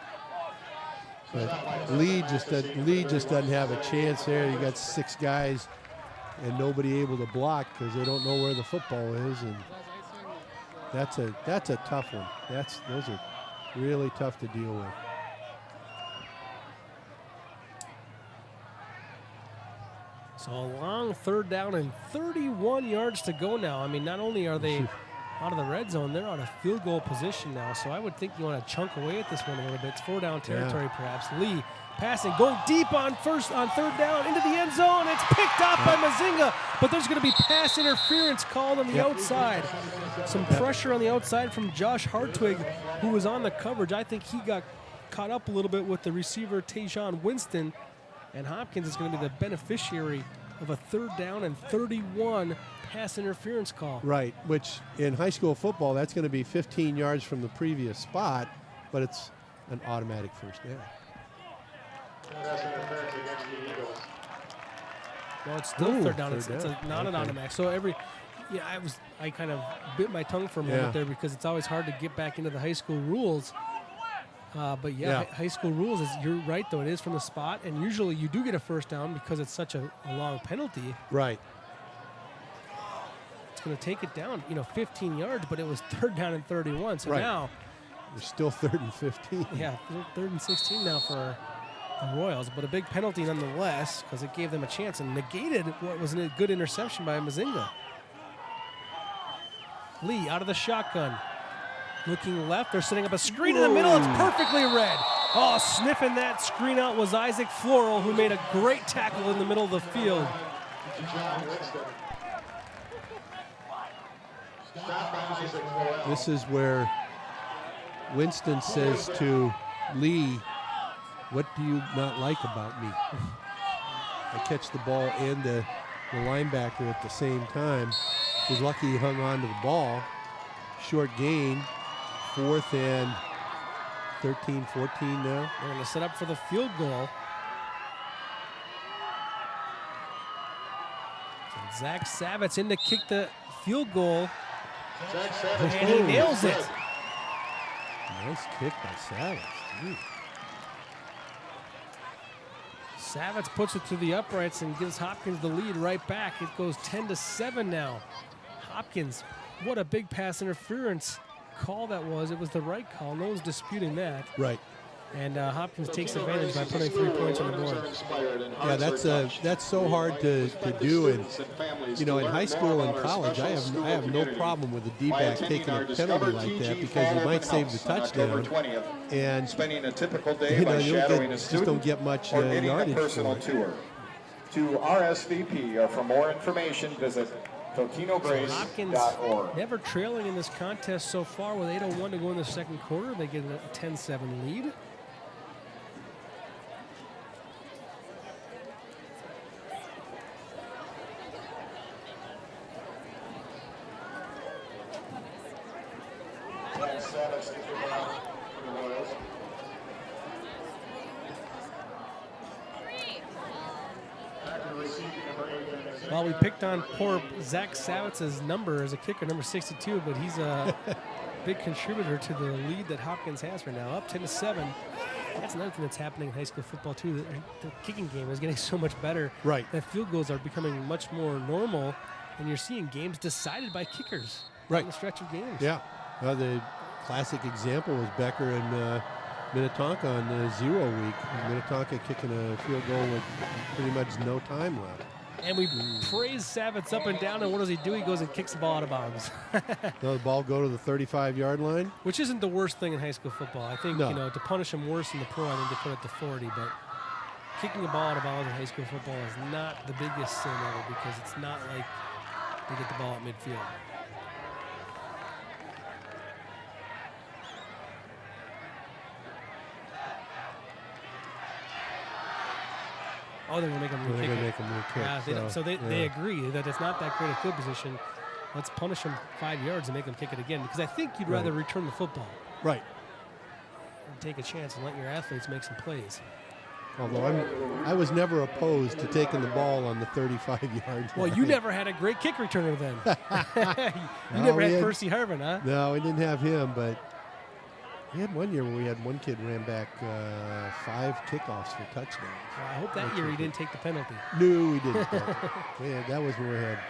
But Lee just doesn't have a chance there. You got 6 guys and nobody able to block because they don't know where the football is, and that's a tough one. Those are really tough to deal with. So a long 3rd down and 31 yards to go now. I mean, not only are they out of the red zone, they're out of field goal position now. So I would think you want to chunk away at this one a little bit. It's 4-down territory perhaps. Lee passing, going deep on 3rd down into the end zone. It's picked off by Mazinga, but there's going to be pass interference called on the outside. Some pressure on the outside from Josh Hartwig, who was on the coverage. I think he got caught up a little bit with the receiver Tajon Winston, and Hopkins is going to be the beneficiary of a 3rd down and 31 pass interference call. Right, which in high school football, that's going to be 15 yards from the previous spot, but it's an automatic 1st down. No, it's still 3rd down. It's not an automatic. So I kind of bit my tongue for a moment there because it's always hard to get back into the high school rules. But high school rules is, you're right though, it is from the spot, and usually you do get a 1st down because it's such a long penalty. Right. It's going to take it down, 15 yards, but it was 3rd down and 31. So now we're still 3rd and 15. Yeah, 3rd and 16 now for the Royals, but a big penalty nonetheless because it gave them a chance and negated what was a good interception by Mazinga. Lee out of the shotgun. Looking left, they're setting up a screen in the middle. It's perfectly read. Oh, sniffing that screen out was Isaac Floral, who made a great tackle in the middle of the field. This is where Winston says to Lee, "What do you not like about me?" I catch the ball and the linebacker at the same time. He's lucky he hung on to the ball. Short gain. 4th and 13, 14 now. They're going to set up for the field goal. So Zach Savitz in to kick the field goal. And he nails it. Nice kick by Savitz. Savitz puts it to the uprights and gives Hopkins the lead right back. It goes 10-7 now. Hopkins, what a big pass interference call that was. It was the right call. No one's disputing that. Right. And Hopkins takes advantage by putting 3 points on the board. Yeah, that's so hard to do. And in high school and college, I have no problem with a D-back taking a penalty like that because you might save the touchdown. And spending a typical day by shadowing a student don't get much or getting a yardage personal tour. To RSVP or for more information, visit TotinoGrace.org. Never trailing in this contest so far with 8:01 to go in the 2nd quarter. They get a 10-7 lead. Well, we picked on poor Zach Savitz's number as a kicker, number 62, but he's a big contributor to the lead that Hopkins has right now, up 10-7. That's another thing that's happening in high school football, too. The kicking game is getting so much better. Right. That field goals are becoming much more normal, and you're seeing games decided by kickers in the stretch of games. Yeah. The classic example was Becker and Minnetonka on the 0 week. Minnetonka kicking a field goal with pretty much no time left. And we praise Savitz up and down, and what does he do? He goes and kicks the ball out of bounds. The ball go to the 35-yard line? Which isn't the worst thing in high school football. I think, to punish him worse in the pro, I think they put it to 40. But kicking a ball out of bounds in high school football is not the biggest sin ever because it's not like They get the ball at midfield. Oh, they're going to make them They're going to make them kick. Yeah, they agree that it's not that great a field position. Let's punish them 5 yards and make them kick it again, because I think you'd rather return the football. Right. And take a chance and let your athletes make some plays. Although I was never opposed to taking the ball on the 35-yard line. Well, you never had a great kick returner then. You never had Percy Harvin, huh? No, we didn't have him, but we had one year where we had one kid ran back 5 kickoffs for touchdowns. Well, I hope that year he didn't take the penalty. No, we didn't. That was when we had a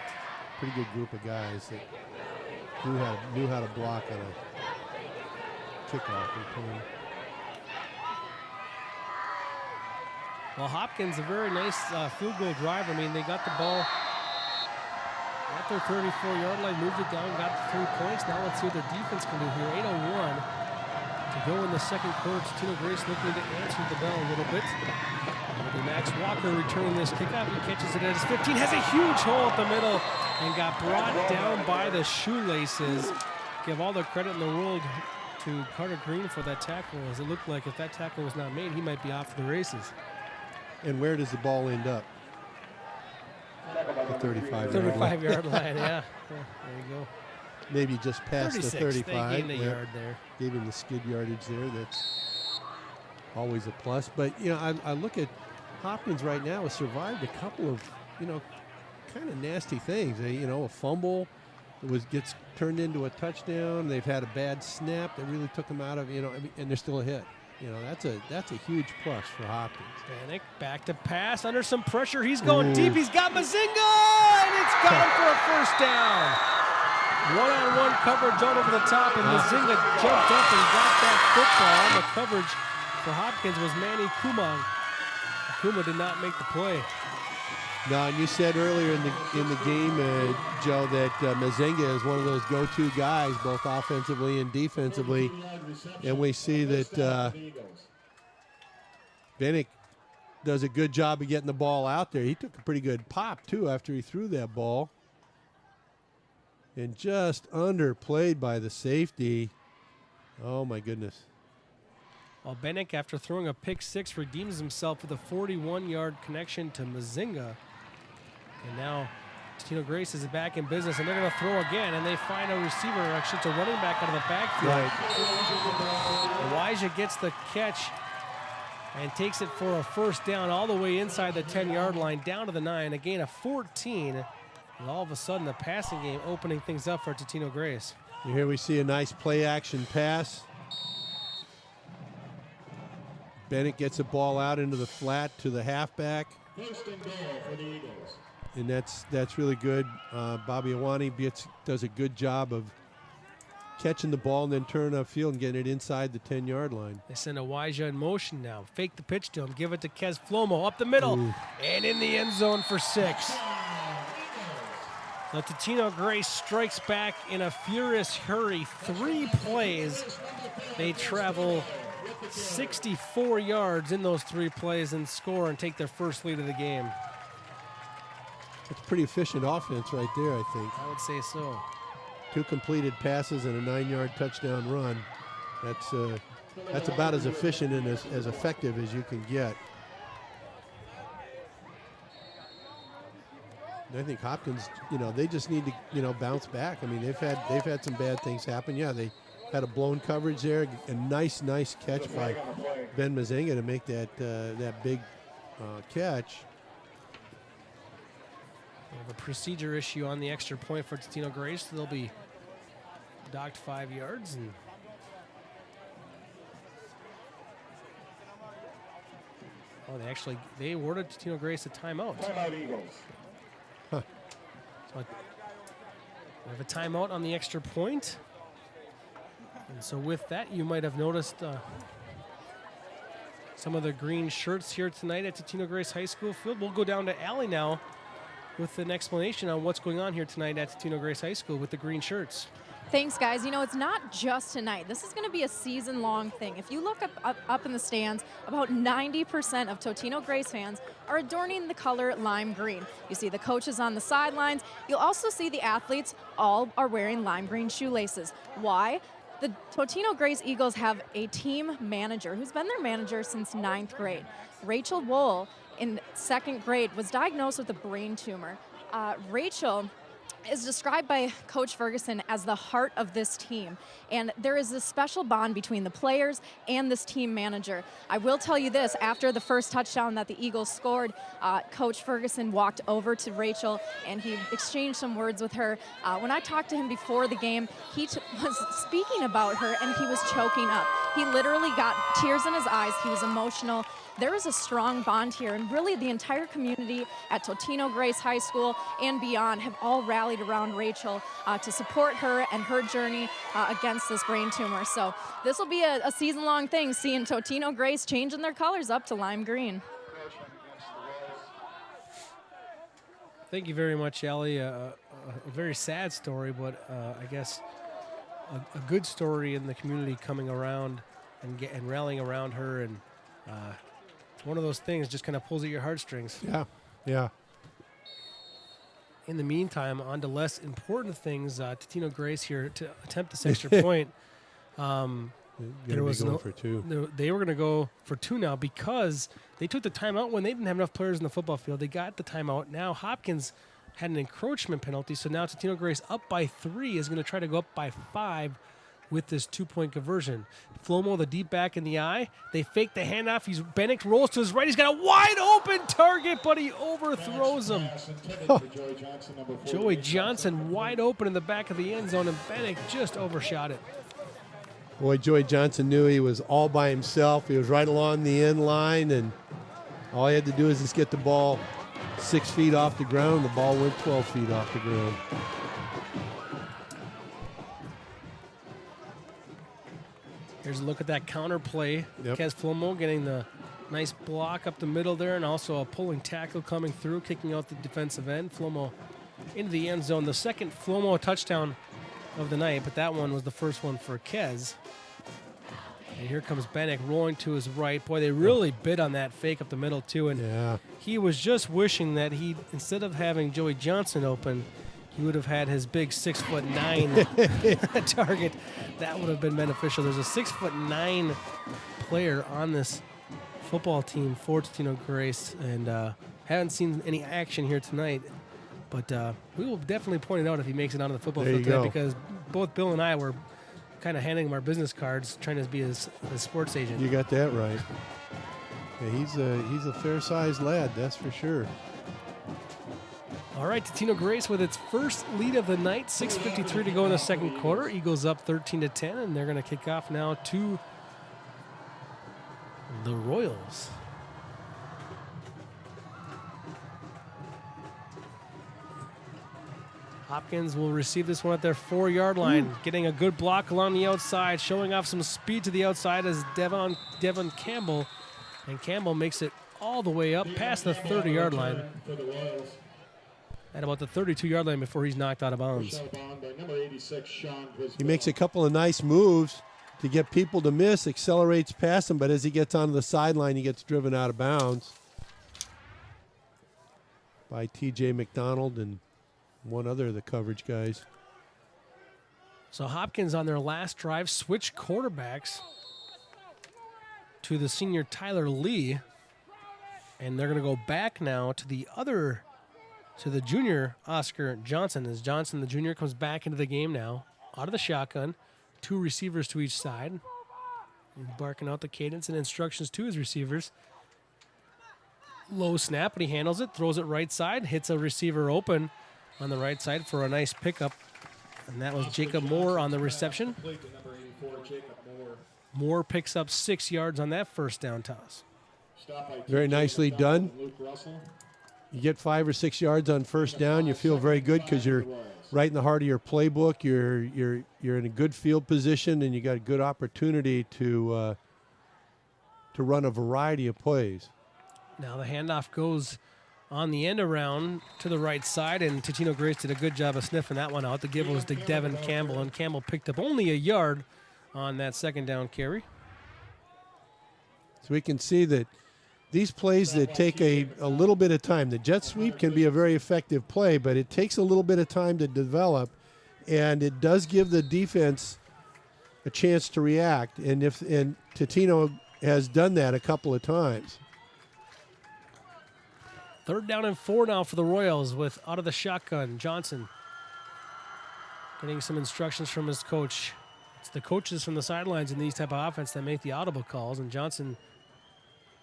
pretty good group of guys that knew how to block on a kickoff return. Well, Hopkins, a very nice field goal drive. I mean, they got the ball at their 34-yard line, moved it down, got 3 points. Now let's see what their defense can do here. 8:01 to go in the second quarter. Totino Grace looking to answer the bell a little bit. It'll be Max Walker returning this kickoff. He catches it at his 15, has a huge hole at the middle, and got brought down by the shoelaces. Give all the credit in the world to Carter Green for that tackle, as it looked like if that tackle was not made, he might be off for the races. And where does the ball end up? The 35-yard line, yeah. There you go. Maybe just past 36, the 35. They gained a yard there. Gave him the skid yardage there. That's always a plus. But, you know, I look at Hopkins right now has survived a couple of, you know, kind of nasty things. A fumble that gets turned into a touchdown. They've had a bad snap that really took them out of, and they're still a hit. That's a huge plus for Hopkins. Panic, back to pass, under some pressure. He's going deep. He's got Mazinga, and it's got him for a first down. One-on-one coverage on over the top, and Mazinga jumped up and got that football. The coverage for Hopkins was Manny Kumang. Kuma did not make the play. No, and you said earlier in the game, Joe, that Mazinga is one of those go-to guys, both offensively and defensively. And we see that Bennick does a good job of getting the ball out there. He took a pretty good pop, too, after he threw that ball. And just underplayed by the safety. Oh, my goodness. Well, Bennick, after throwing a pick six, redeems himself with a 41-yard connection to Mazinga. And now Totino Grace is back in business, and they're going to throw again, and they find a receiver. Actually, it's a running back out of the backfield. Right. Elijah gets the catch and takes it for a first down all the way inside the 10-yard line, down to the 9, a gain of 14. And all of a sudden, the passing game opening things up for Totino Grace. Here we see a nice play-action pass. Bennett gets the ball out into the flat to the halfback. First and goal for the Eagles. And that's really good. Bobby Awani does a good job of catching the ball and then turning upfield and getting it inside the 10-yard line. They send Elijah in motion now. Fake the pitch to him. Give it to Kez Flomo up the middle. Ooh. And in the end zone for 6. The Totino Grace strikes back in a furious hurry. 3 plays. They travel 64 yards in those 3 plays and score and take their first lead of the game. It's pretty efficient offense right there, I think. I would say so. 2 completed passes and a 9-yard touchdown run. That's about as efficient and as effective as you can get. And I think Hopkins, they just need to, bounce back. I mean, they've had some bad things happen. Yeah, they had a blown coverage there. A nice catch by Ben Mazinga to make that big catch. We have a procedure issue on the extra point for Totino Grace. They'll be docked 5 yards. And they awarded Totino Grace a timeout. Timeout, Eagles. Huh. So we have a timeout on the extra point. And so with that, you might have noticed some of the green shirts here tonight at Totino Grace High School field. We'll go down to Allie now with an explanation on what's going on here tonight at Totino Grace High School with the green shirts. Thanks, guys. You know, it's not just tonight. This is going to be a season-long thing. If you look up in the stands, about 90% of Totino Grace fans are adorning the color lime green. You see the coaches on the sidelines. You'll also see the athletes all are wearing lime green shoelaces. Why? The Totino Grace Eagles have a team manager who's been their manager since 9th grade. Rachel Wohl, in 2nd grade, was diagnosed with a brain tumor. Rachel is described by Coach Ferguson as the heart of this team. And there is a special bond between the players and this team manager. I will tell you this, after the first touchdown that the Eagles scored, Coach Ferguson walked over to Rachel and he exchanged some words with her. When I talked to him before the game, he was speaking about her and he was choking up. He literally got tears in his eyes. He was emotional. There is a strong bond here, and really the entire community at Totino Grace High School and beyond have all rallied around Rachel to support her and her journey against this brain tumor. So this will be a season-long thing, seeing Totino Grace changing their colors up to lime green. Thank you very much, Allie. A very sad story, but I guess a good story in the community coming around and rallying around her, and one of those things just kind of pulls at your heartstrings. Yeah, yeah. In the meantime, on to less important things. Totino Grace here to attempt this extra point. There was for two. They were going to go for two now because they took the timeout when they didn't have enough players in the football field. They got the timeout. Now Hopkins had an encroachment penalty, so now Totino Grace up by 3 is going to try to go up by 5 with this 2-point conversion. Flomo, the deep back in the eye. They fake the handoff. Bennick rolls to his right. He's got a wide open target, but he overthrows him. Joey Johnson wide open in the back of the end zone, and Bennick just overshot it. Boy, Joey Johnson knew he was all by himself. He was right along the end line, and all he had to do is just get the ball 6 feet off the ground. The ball went 12 feet off the ground. Here's a look at that counter play. Yep. Kez Flomo getting the nice block up the middle there, and also a pulling tackle coming through, kicking out the defensive end. Flomo into the end zone. The second Flomo touchdown of the night, but that one was the first one for Kez. And here comes Bennick rolling to his right. Boy, they really bid on that fake up the middle, too. And he was just wishing that he, instead of having Joey Johnson open, he would have had his big 6'9" target. That would have been beneficial. There's a 6'9" player on this football team for Totino Grace, and haven't seen any action here tonight. But we will definitely point it out if he makes it onto the football field tonight, because both Bill and I were kind of handing him our business cards, trying to be his sports agent. You got that right. Yeah, he's a fair-sized lad, that's for sure. All right, Totino Grace with its first lead of the night, 6:53 to go in the second quarter. Eagles up 13-10, and they're going to kick off now to the Royals. Hopkins will receive this one at their 4-yard line, getting a good block along the outside, showing off some speed to the outside as Devon Campbell, and Campbell makes it all the way up past the 30-yard line. At about the 32-yard line before he's knocked out of bounds. He makes a couple of nice moves to get people to miss, accelerates past him, but as he gets onto the sideline, he gets driven out of bounds by T.J. McDonald and one other of the coverage guys. So Hopkins on their last drive switched quarterbacks to the senior Tyler Lee, and they're going to go back now to the junior Oscar Johnson, as Johnson, the junior, comes back into the game now, out of the shotgun, 2 receivers to each side. He's barking out the cadence and instructions to his receivers. Low snap, but he handles it, throws it right side, hits a receiver open on the right side for a nice pickup. And that was Jacob Moore on the reception. Moore picks up 6 yards on that first down toss. Very nicely done. You get 5 or 6 yards on first down, you feel very good because you're right in the heart of your playbook. You're in a good field position, and you got a good opportunity to run a variety of plays. Now the handoff goes on the end around to the right side, and Totino Grace did a good job of sniffing that one out. The give was to Devin Campbell, and Campbell picked up only a yard on that second down carry. So we can see that these plays that take a little bit of time, the jet sweep can be a very effective play, but it takes a little bit of time to develop, and it does give the defense a chance to react. And Totino has done that a couple of times. 3rd down and 4 now for the Royals with out of the shotgun, Johnson getting some instructions from his coach. It's the coaches from the sidelines in these type of offense that make the audible calls, and Johnson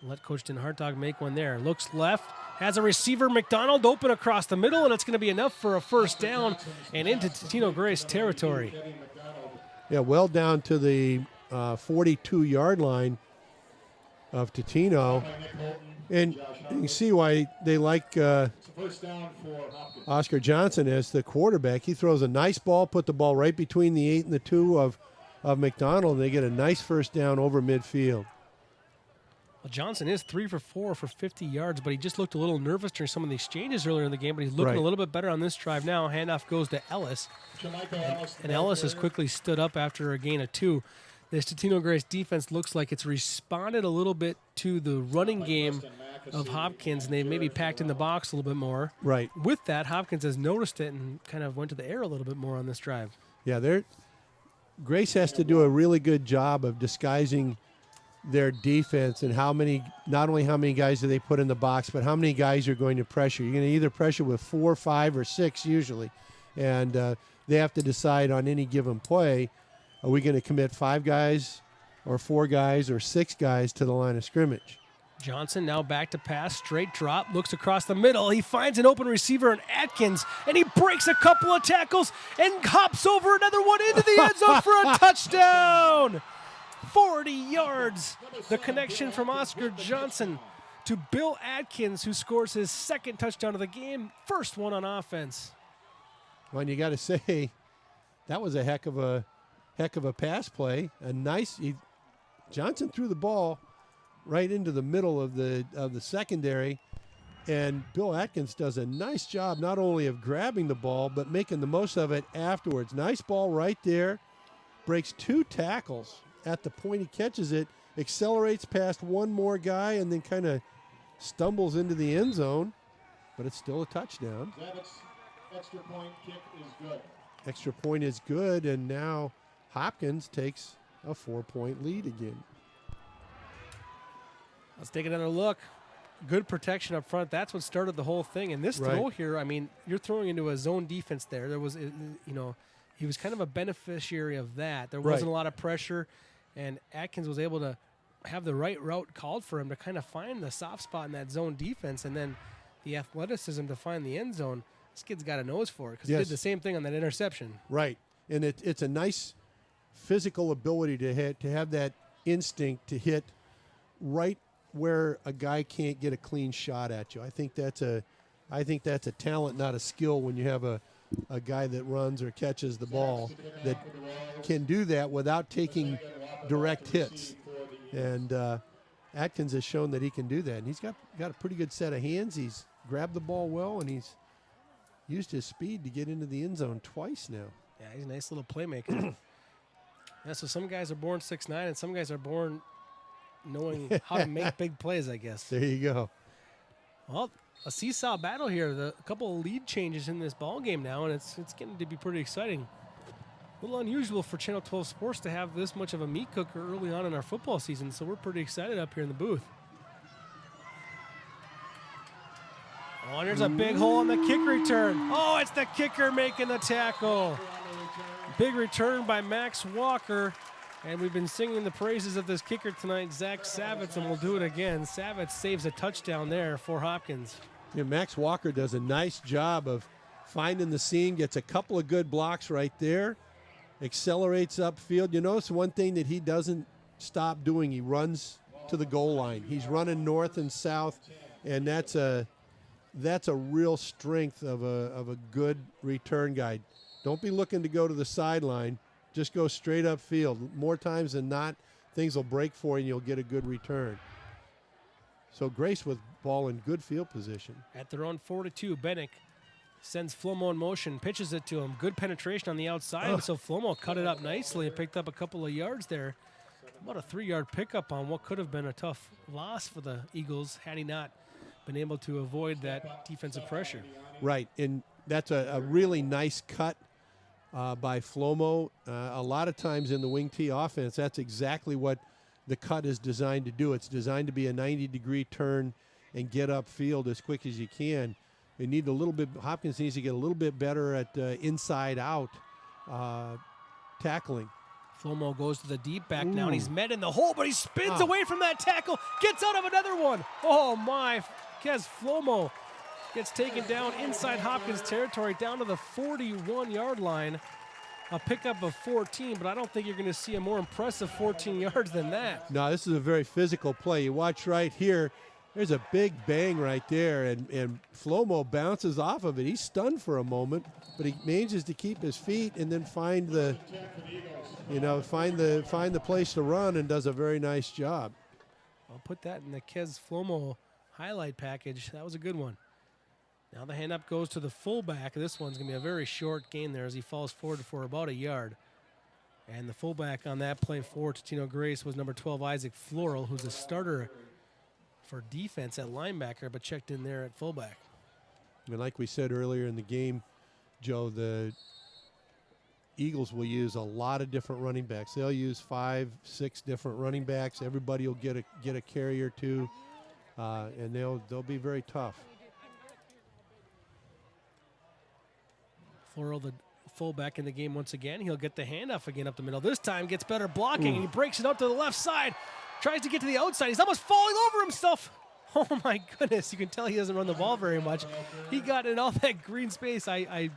let Coach Den Hartog make one there. Looks left, has a receiver, McDonald, open across the middle, and it's going to be enough for a first down and into Totino Grace territory. Yeah, well down to the 42-yard line of Totino. And you can see why they like Oscar Johnson as the quarterback. He throws a nice ball, put the ball right between the 8 and the 2 of McDonald, and they get a nice first down over midfield. Well, Johnson is 3 for 4 for 50 yards, but he just looked a little nervous during some of the exchanges earlier in the game, but he's looking a little bit better on this drive now. Handoff goes to Ellis, and Ellis has quickly stood up after a gain of 2. This Totino Grace defense looks like it's responded a little bit to the running game of Hopkins, and they maybe packed in the box a little bit more. Right. With that, Hopkins has noticed it and kind of went to the air a little bit more on this drive. Yeah, Grace has to do a really good job of disguising their defense and not only how many guys do they put in the box, but how many guys are going to pressure. You're going to either pressure with 4, 5, or 6 usually, and they have to decide on any given play, are we going to commit 5 guys or 4 guys or 6 guys to the line of scrimmage? Johnson now back to pass, straight drop, looks across the middle. He finds an open receiver in Atkins, and he breaks a couple of tackles and hops over another one into the end zone for a touchdown. 40 yards. The connection from Oscar Johnson to Bill Atkins, who scores his 2nd touchdown of the game, first one on offense. Well, and you got to say, that was a heck of a pass play. Johnson threw the ball right into the middle of the secondary, and Bill Atkins does a nice job not only of grabbing the ball but making the most of it afterwards. Nice ball right there. Breaks 2 tackles at the point he catches it, accelerates past one more guy, and then kind of stumbles into the end zone, but it's still a touchdown. Extra point kick is good. Extra point is good, and now Hopkins takes a 4-point lead again. Let's take another look. Good protection up front. That's what started the whole thing. And this throw here, I mean, you're throwing into a zone defense there. There was, he was kind of a beneficiary of that. There wasn't a lot of pressure, and Atkins was able to have the right route called for him to kind of find the soft spot in that zone defense, and then the athleticism to find the end zone. This kid's got a nose for it because he did the same thing on that interception. Right, and it's a nice physical ability to hit, to have that instinct to hit right where a guy can't get a clean shot at you. I think that's a talent, not a skill, when you have a guy that runs or catches the ball that can do that without taking direct hits. And Atkins has shown that he can do that. And he's got a pretty good set of hands. He's grabbed the ball well, and he's used his speed to get into the end zone twice now. Yeah, he's a nice little playmaker. So some guys are born 6'9", and some guys are born knowing how to make big plays, I guess. There you go. Well, a seesaw battle here. A couple of lead changes in this ball game now, and it's getting to be pretty exciting. A little unusual for Channel 12 Sports to have this much of a meat cooker early on in our football season, so we're pretty excited up here in the booth. Oh, and there's a big hole on the kick return. Oh, it's the kicker making the tackle. Big return by Max Walker. And we've been singing the praises of this kicker tonight, Zach Savitz, and we'll do it again. Savitz saves a touchdown there for Hopkins. Yeah, Max Walker does a nice job of finding the seam, gets a couple of good blocks right there, accelerates upfield. You notice one thing that he doesn't stop doing, he runs to the goal line. He's running north and south, and that's a real strength of a good return guy. Don't be looking to go to the sideline. Just go straight upfield. More times than not, things will break for you and you'll get a good return. So Grace with ball in good field position. At their own 42, Bennick sends Flomo in motion, pitches it to him. Good penetration on the outside, so Flomo cut it up nicely and picked up a couple of yards there. About a 3-yard pickup on what could have been a tough loss for the Eagles had he not been able to avoid that defensive pressure. Right, and that's a really nice cut by Flomo. A lot of times in the wing T offense, that's exactly what the cut is designed to do. It's designed to be a 90-degree turn and get upfield as quick as you can. They need a little bit. Hopkins needs to get a little bit better at inside-out tackling. Flomo goes to the deep back now, and he's met in the hole, but he spins away from that tackle, gets out of another one. Oh, my. Kez Flomo gets taken down inside Hopkins territory, down to the 41-yard line. A pickup of 14, but I don't think you're going to see a more impressive 14 yards than that. No, this is a very physical play. You watch right here. There's a big bang right there, and Flomo bounces off of it. He's stunned for a moment, but he manages to keep his feet and then find the place to run and does a very nice job. I'll put that in the Kez Flomo highlight package. That was a good one. Now the hand-up goes to the fullback. This one's going to be a very short gain there as he falls forward for about a yard. And the fullback on that play for Totino Grace was number 12, Isaac Floral, who's a starter for defense at linebacker, but checked in there at fullback. And like we said earlier in the game, Joe, the Eagles will use a lot of different running backs. They'll use 5, 6 different running backs. Everybody will get a carry or two, and they'll be very tough. Floral, the fullback in the game once again. He'll get the handoff again up the middle. This time gets better blocking, and he breaks it out to the left side. Tries to get to the outside. He's almost falling over himself. Oh, my goodness. You can tell he doesn't run the ball very much. He got in all that green space. I'm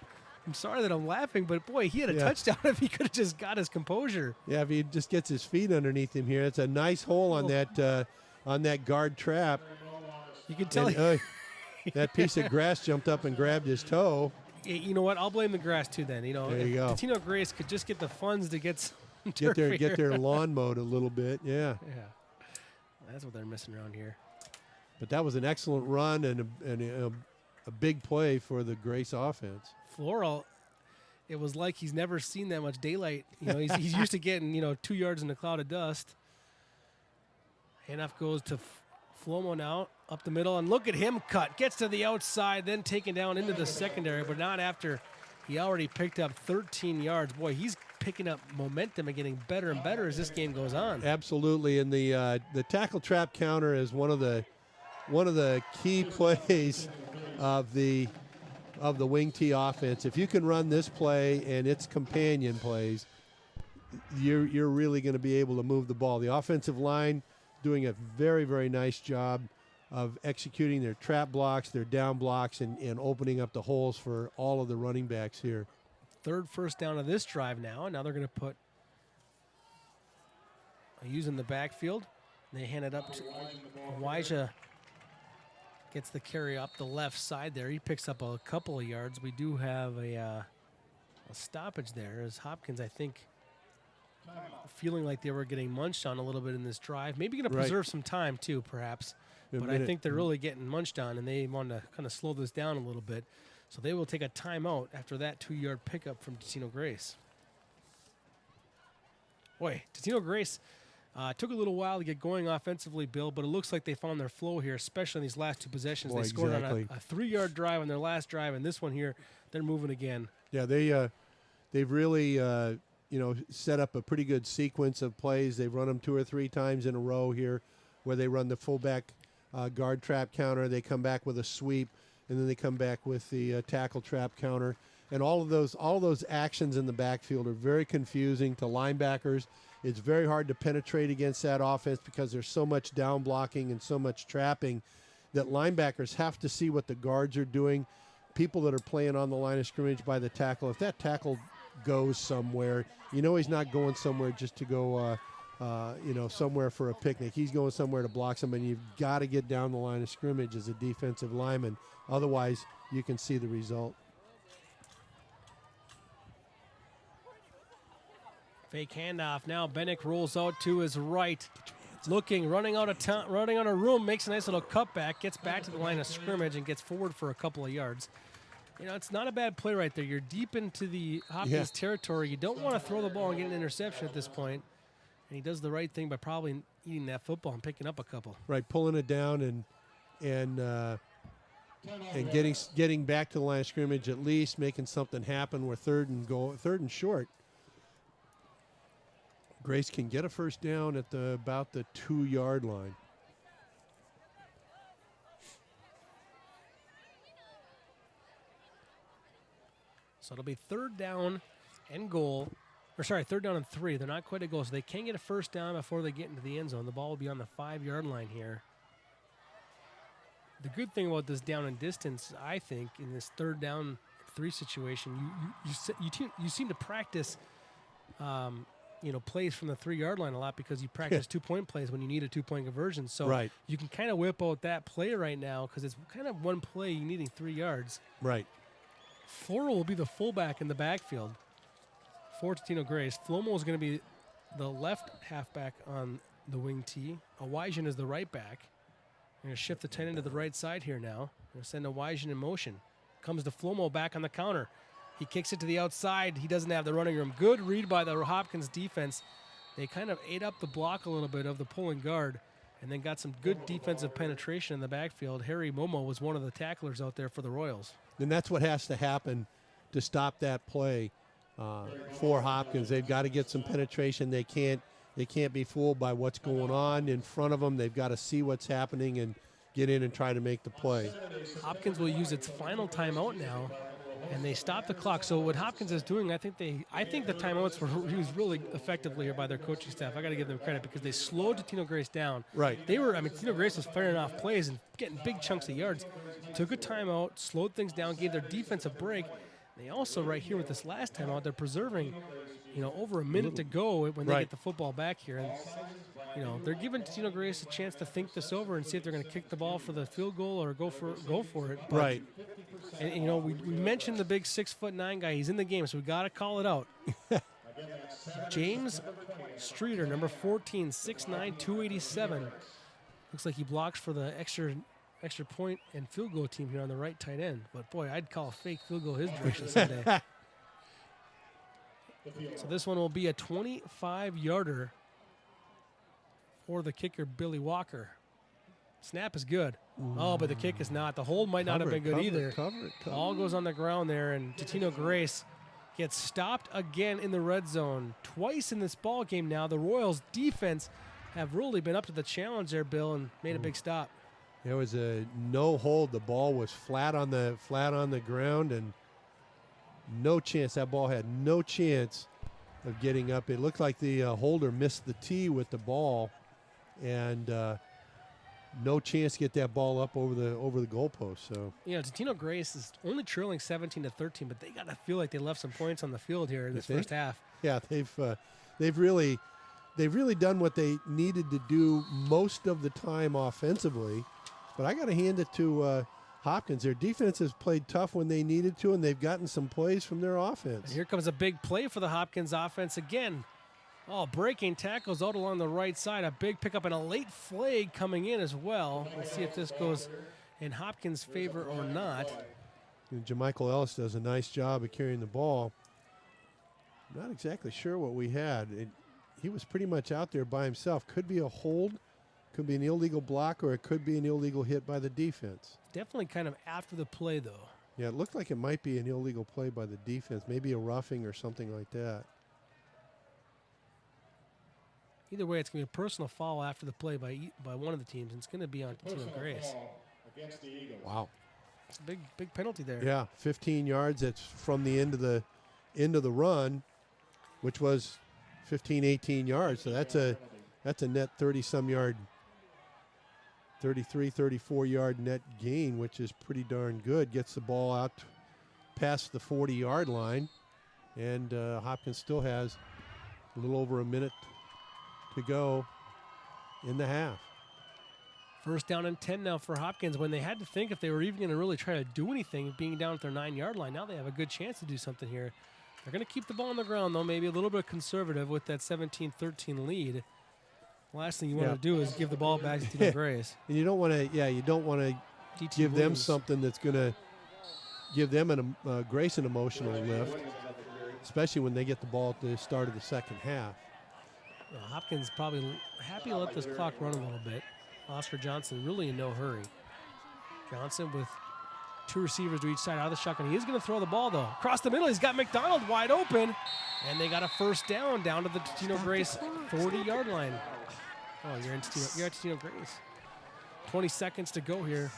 sorry that I'm laughing, but, boy, he had a touchdown if he could have just got his composure. Yeah, if he just gets his feet underneath him here. It's a nice hole on that guard trap. You can tell that piece of grass jumped up and grabbed his toe. You know what? I'll blame the grass, too, then. There you go. Totino Grace could just get the funds to get some get their lawn mowed a little bit, yeah. Yeah. That's what they're missing around here. But that was an excellent run and a big play for the Grace offense. Floral, it was like he's never seen that much daylight. You know, he's used to getting 2 yards in a cloud of dust. Handoff goes to Flomo now up the middle, and look at him cut. Gets to the outside, then taken down into the secondary, but not after he already picked up 13 yards. Boy, he's picking up momentum and getting better and better as this game goes on. Absolutely, and the tackle trap counter is one of the key plays of the wing T offense. If you can run this play and its companion plays, you're really going to be able to move the ball. The offensive line doing a very, very nice job of executing their trap blocks, their down blocks, and opening up the holes for all of the running backs here. Third first down of this drive now, and now they're going to put using the backfield. They hand it up to Elijah. Gets the carry up the left side there. He picks up a couple of yards. We do have a stoppage there as Hopkins, I think, feeling like they were getting munched on a little bit in this drive. Maybe going to preserve some time too, perhaps. But I think they're really getting munched on, and they want to kind of slow this down a little bit. So they will take a timeout after that 2-yard pickup from Totino Grace. Boy, Totino Grace took a little while to get going offensively, Bill, but it looks like they found their flow here, especially in these last two possessions. They scored on a 3-yard drive on their last drive, and this one here, they're moving again. Yeah, they've really set up a pretty good sequence of plays. They've run them 2 or 3 times in a row here, where they run the fullback guard trap counter. They come back with a sweep, and then they come back with the tackle trap counter. And all of those actions in the backfield are very confusing to linebackers. It's very hard to penetrate against that offense because there's so much down blocking and so much trapping that linebackers have to see what the guards are doing. People that are playing on the line of scrimmage by the tackle, if that tackle goes somewhere, he's not going somewhere just to go somewhere for a picnic. He's going somewhere to block somebody. You've got to get down the line of scrimmage as a defensive lineman. Otherwise, you can see the result. Fake handoff. Now Bennick rolls out to his right. looking, running out of time, running out of room, makes a nice little cutback, gets back to the line of scrimmage and gets forward for a couple of yards. You know, it's not a bad play right there. You're deep into the Hopkins territory. You don't want to throw the ball and get an interception at this point. And he does the right thing by probably eating that football and picking up a couple. Right, pulling it down and getting back to the line of scrimmage at least, making something happen. We're third and short. Grace can get a first down at about the 2-yard line. So it'll be third down and goal. Or sorry, third down and 3. They're not quite a goal, so they can get a first down before they get into the end zone. The ball will be on the 5-yard line here. The good thing about this down and distance, I think, in this third down 3 situation, you seem to practice plays from the 3-yard line a lot because you practice 2-point plays when you need a 2-point conversion. So you can kind of whip out that play right now because it's kind of one play you needing 3 yards. Right. Floral will be the fullback in the backfield for Totino Grace. Flomo is going to be the left halfback on the wing T. Awajian is the right back. We're going to shift the tight end to the right side here now. We're going to send Awajian in motion. Comes to Flomo back on the counter. He kicks it to the outside. He doesn't have the running room. Good read by the Hopkins defense. They kind of ate up the block a little bit of the pulling guard and then got some good defensive penetration in the backfield. Harry Momo was one of the tacklers out there for the Royals. And that's what has to happen to stop that play for Hopkins. They've got to get some penetration. They can't be fooled by what's going on in front of them. They've got to see what's happening and get in and try to make the play. Hopkins will use its final timeout now, and they stop the clock. So what Hopkins is doing, I think the timeouts were used really effectively here by their coaching staff. I got to give them credit because they slowed Totino Grace down. Right. Totino Grace was firing off plays and getting big chunks of yards. Took a timeout, slowed things down, gave their defense a break. They also, right here with this last timeout, they're preserving, over a minute to go when they get the football back here. And, they're giving Totino Grace a chance to think this over and see if they're going to kick the ball for the field goal or go for it. But, right. And, we mentioned the big 6'9" guy. He's in the game, so we got to call it out. James Streeter, number 14, 6'9", 287. Looks like he blocks for the extra point and field goal team here on the right tight end. But, boy, I'd call a fake field goal his direction someday. So this one will be a 25-yarder for the kicker, Billy Walker. Snap is good. Oh, but the kick is not. The hold might not have been good either. Cover it. All goes on the ground there, and Totino Grace gets stopped again in the red zone. Twice in this ball game now. The Royals' defense have really been up to the challenge there, Bill, and made a big stop. There was a no hold. The ball was flat on the ground, and no chance. That ball had no chance of getting up. It looked like the holder missed the tee with the ball, and no chance to get that ball up over the goalpost. So Totino Grace is only trailing 17-13, but they got to feel like they left some points on the field here in this first half. Yeah, they've really done what they needed to do most of the time offensively. But I got to hand it to Hopkins. Their defense has played tough when they needed to, and they've gotten some plays from their offense. And here comes a big play for the Hopkins offense again. Oh, breaking tackles out along the right side. A big pickup and a late flag coming in as well. Let's see if this goes in Hopkins' favor or not. Jamichael Ellis does a nice job of carrying the ball. Not exactly sure what we had. He was pretty much out there by himself. Could be a hold. Could be an illegal block, or it could be an illegal hit by the defense. Definitely kind of after the play, though. Yeah, it looked like it might be an illegal play by the defense, maybe a roughing or something like that. Either way, it's going to be a personal foul after the play by one of the teams, and it's going to be on Totino Grace. Wow. It's a big penalty there. Yeah, 15 yards. That's from the end of the run, which was 15, 18 yards. So that's a net 30-some yard, 33, 34-yard net gain, which is pretty darn good. Gets the ball out past the 40-yard line, and Hopkins still has a little over a minute to go in the half. First down and 10 now for Hopkins when they had to think if they were even going to really try to do anything being down at their 9-yard line. Now they have a good chance to do something here. They're going to keep the ball on the ground, though, maybe a little bit conservative with that 17-13 lead. Last thing you want to do is give the ball back to Totino Grace. And you don't want to, you don't want to give them something that's going to give them Grace an emotional lift, especially when they get the ball at the start of the second half. Well, Hopkins probably happy to let this clock run a little bit. Oscar Johnson really in no hurry. Johnson with 2 receivers to each side out of the shotgun. He is going to throw the ball, though. Across the middle, he's got McDonald wide open. And they got a first down to the Totino Grace 40-yard line. Oh, you're at Totino Grace. 20 seconds to go here.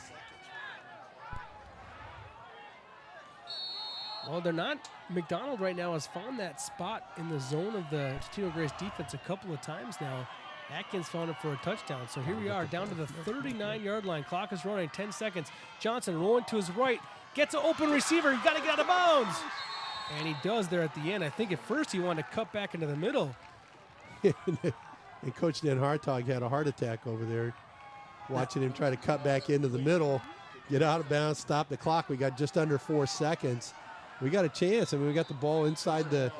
Well, they're not. McDonald right now has found that spot in the zone of the Totino Grace defense a couple of times now. Atkins found it for a touchdown. So here we are down to the 39-yard line. Clock is running, 10 seconds. Johnson rolling to his right. Gets an open receiver. He's got to get out of bounds. And he does there at the end. I think at first he wanted to cut back into the middle. And Coach Dan Hartog had a heart attack over there, watching him try to cut back into the middle, get out of bounds, stop the clock. We got just under 4 seconds. We got a chance. I mean, we got the ball inside the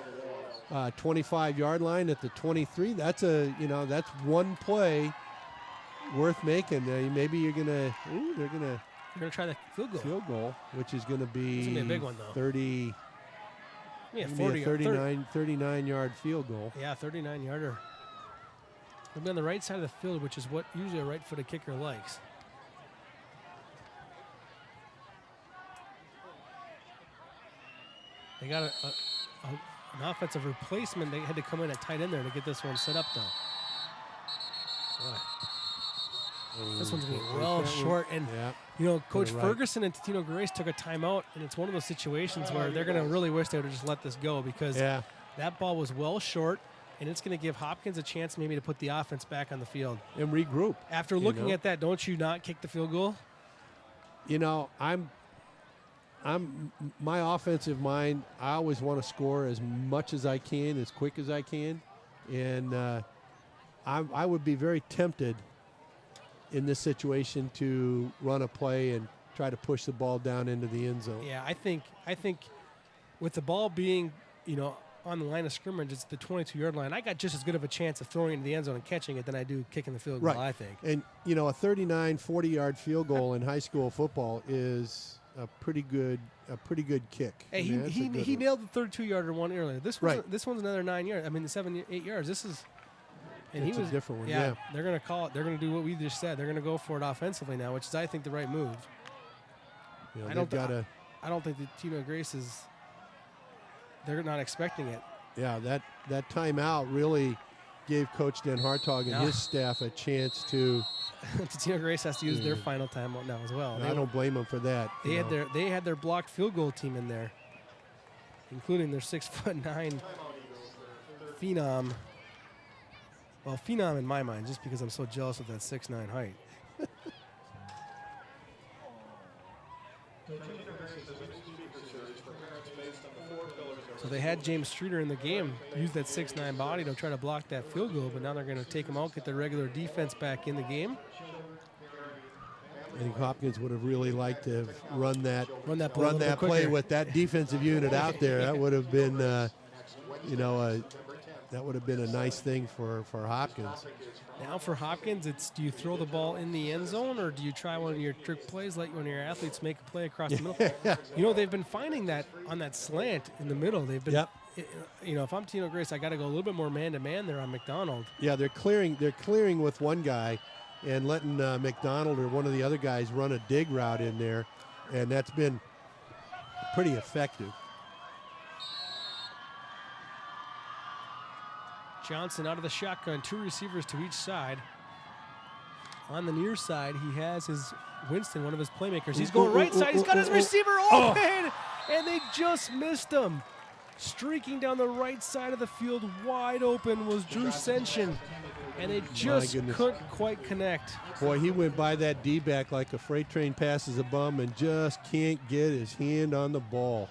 25-yard line at the 23. That's that's one play worth making. Maybe you're gonna try the field goal. Which is gonna be, it's gonna be a big one though. 30. Yeah, 39-yard field goal. Yeah, 39-yarder. It'll be on the right side of the field, which is what usually a right-footed kicker likes. They got an offensive replacement. They had to come in at tight end there to get this one set up, though. Boy. This one's going to be well short. And, Coach Ferguson and Totino Grace took a timeout, and it's one of those situations where they're going to really wish they would have just let this go because that ball was well short, and it's going to give Hopkins a chance maybe to put the offense back on the field. And regroup. After looking at that, don't you not kick the field goal? I'm my offensive mind. I always want to score as much as I can, as quick as I can, and I would be very tempted in this situation to run a play and try to push the ball down into the end zone. Yeah, I think with the ball being on the line of scrimmage, it's the 22-yard line. I got just as good of a chance of throwing it into the end zone and catching it than I do kicking the field goal. I think. And a 39, 40-yard field goal in high school football is a pretty good kick. Hey, he nailed the 32-yarder one earlier. This one's another 9 yards. I mean, 7, 8 yards. This is, and it's he was a different one. Yeah, they're going to call it. They're going to do what we just said. They're going to go for it offensively now, which is I think the right move. I don't think the Totino Grace is. They're not expecting it. Yeah, that timeout really gave Coach Dan Hartog and his staff a chance to. Totino Grace has to use their final timeout now as well. I don't blame them for that. They had their blocked field goal team in there, including their 6'9" phenom. Well, phenom in my mind, just because I'm so jealous of that 6'9" height. So they had James Streeter in the game, use that 6'9" body to try to block that field goal, but now they're going to take him out, get their regular defense back in the game. I think Hopkins would have really liked to have run that play with that defensive unit out there. That would have been, that would have been a nice thing for Hopkins. Now for Hopkins, it's do you throw the ball in the end zone or do you try one of your trick plays, let one of your athletes make a play across the middle? They've been finding that on that slant in the middle. They've been, if I'm Totino Grace, I got to go a little bit more man-to-man there on McDonald. Yeah, they're clearing with one guy and letting McDonald or one of the other guys run a dig route in there, and that's been pretty effective. Johnson out of the shotgun, 2 receivers to each side. On the near side, he has his Winston, one of his playmakers. He's going right side. He's got his receiver open, and they just missed him. Streaking down the right side of the field, wide open, was Drew Senshin, and they just couldn't quite connect. Boy, he went by that D-back like a freight train passes a bum and just can't get his hand on the ball.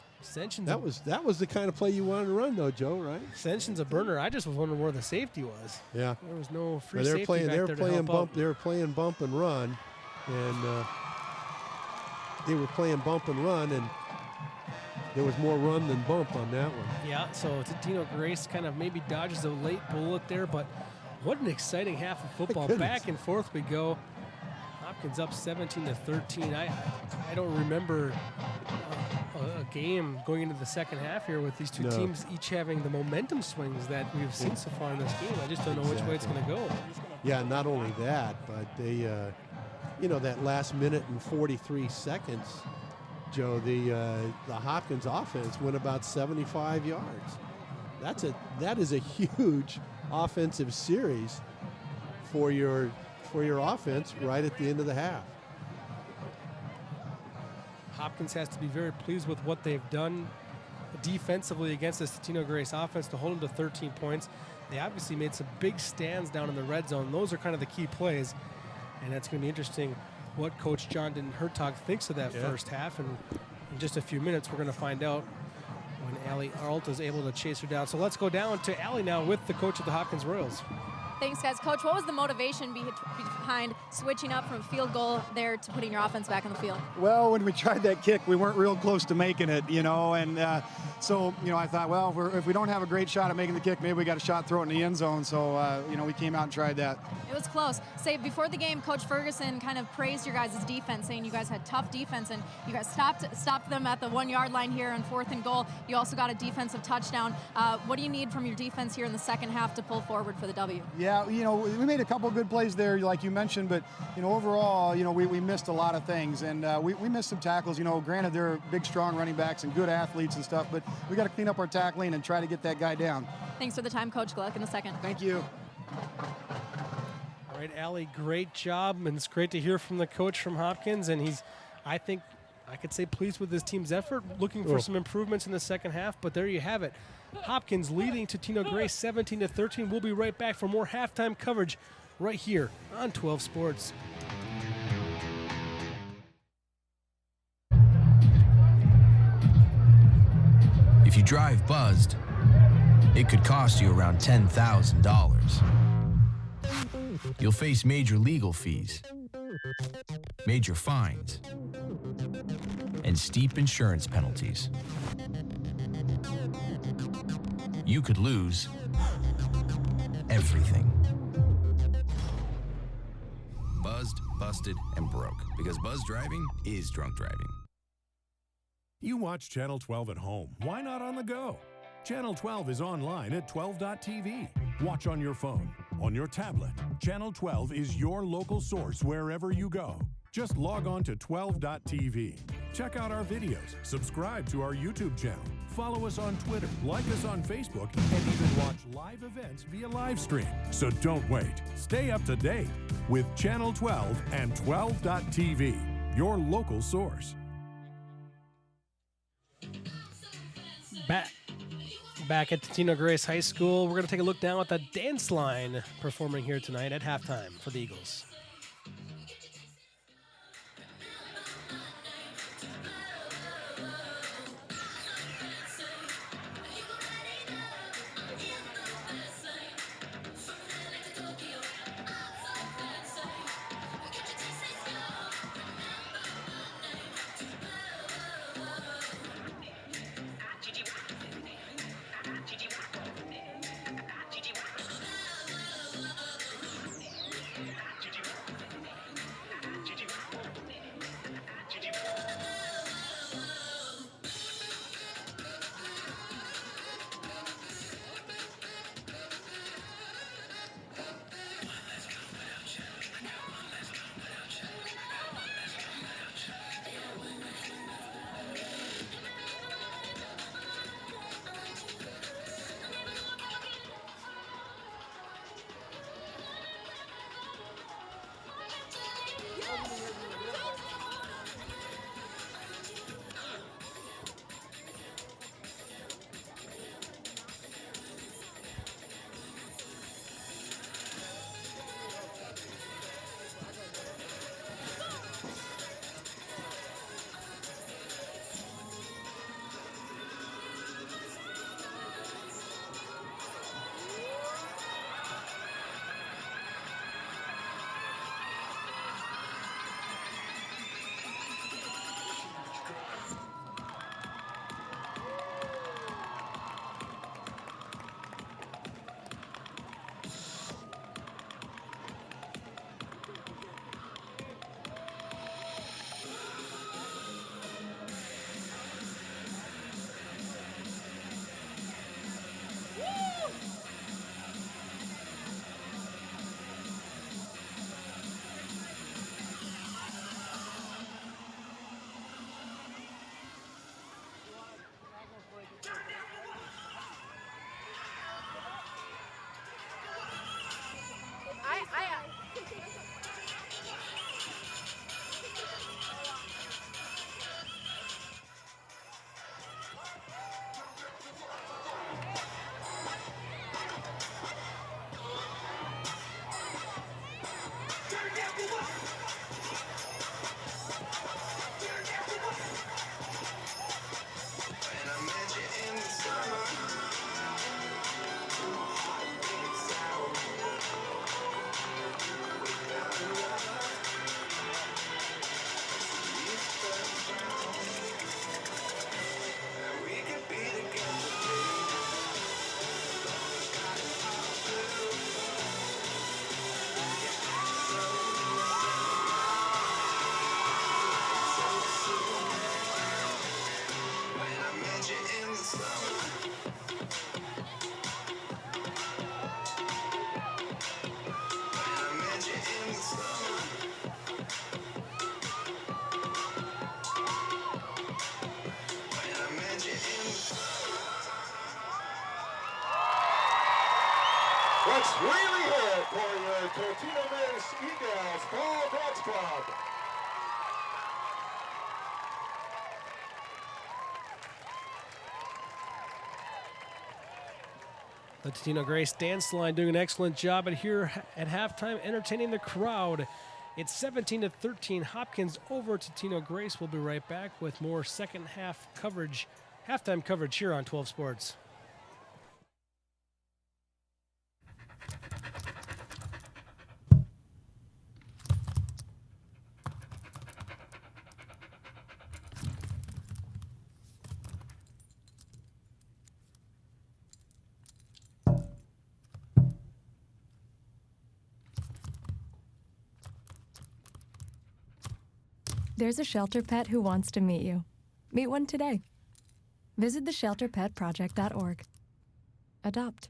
That was the kind of play you wanted to run, though, Joe, right? Senshin's a burner. I just was wondering where the safety was. Yeah. There was no free safety back there to help out. They were playing bump and run, and and there was more run than bump on that one. Yeah, so Totino Grace kind of maybe dodges a late bullet there, but What an exciting half of football. Back and forth we go. Hopkins up 17-13. I don't remember a game going into the second half here with these two teams each having the momentum swings that we've seen so far in this game. I just don't know which way it's going to go. Yeah, not only that, but they, that last minute and 43 seconds, Joe, the Hopkins offense went about 75 yards. That is a huge offensive series for your offense right at the end of the half. Hopkins has to be very pleased with what they've done defensively against this Totino Grace offense to hold them to 13 points. They obviously made some big stands down in the red zone. Those are kind of the key plays, and that's going to be interesting what Coach John Hertog thinks of that first half. And in just a few minutes, we're going to find out when Allie Arlt is able to chase her down. So let's go down to Allie now with the coach of the Hopkins Royals. Thanks, guys. Coach, what was the motivation behind switching up from field goal there to putting your offense back on the field? Well, when we tried that kick, we weren't real close to making it, and so I thought, well, if we don't have a great shot at making the kick, maybe we got a shot throw it in the end zone. So, we came out and tried that. It was close. Say, before the game, Coach Ferguson kind of praised your guys' defense, saying you guys had tough defense, and you guys stopped them at the 1 yard line here on 4th and goal. You also got a defensive touchdown. What do you need from your defense here in the second half to pull forward for the W? Yeah, we made a couple good plays there, like you mentioned, but, overall, we missed a lot of things, and we missed some tackles. Granted, they're big, strong running backs and good athletes and stuff, but we got to clean up our tackling and try to get that guy down. Thanks for the time, Coach. Good luck in the second. Thank you. All right, Allie, great job, and it's great to hear from the coach from Hopkins, and he's, I think, I could say pleased with his team's effort, looking for some improvements in the second half, but there you have it. Hopkins leading Totino Grace 17-13. We'll be right back for more halftime coverage right here on 12 Sports. If you drive buzzed, it could cost you around $10,000. You'll face major legal fees, major fines, and steep insurance penalties. You could lose everything. Buzzed, busted, and broke. Because buzz driving is drunk driving. You watch Channel 12 at home. Why not on the go? Channel 12 is online at 12.tv. Watch on your phone, on your tablet. Channel 12 is your local source wherever you go. Just log on to 12.tv. Check out our videos, subscribe to our YouTube channel, follow us on Twitter, like us on Facebook, and even watch live events via live stream. So don't wait. Stay up to date with Channel 12 and 12.tv, your local source. Back at Totino Grace High School, we're going to take a look down at the dance line performing here tonight at halftime for the Eagles. Let's really hit for your Totino Grace Eagles Ball Dance Club. The Totino Grace dance line doing an excellent job here at halftime, entertaining the crowd. It's 17-13. Hopkins over Totino Grace. We'll be right back with more second half coverage, halftime coverage here on 12 Sports. There's a shelter pet who wants to meet you. Meet one today. Visit theshelterpetproject.org. Adopt.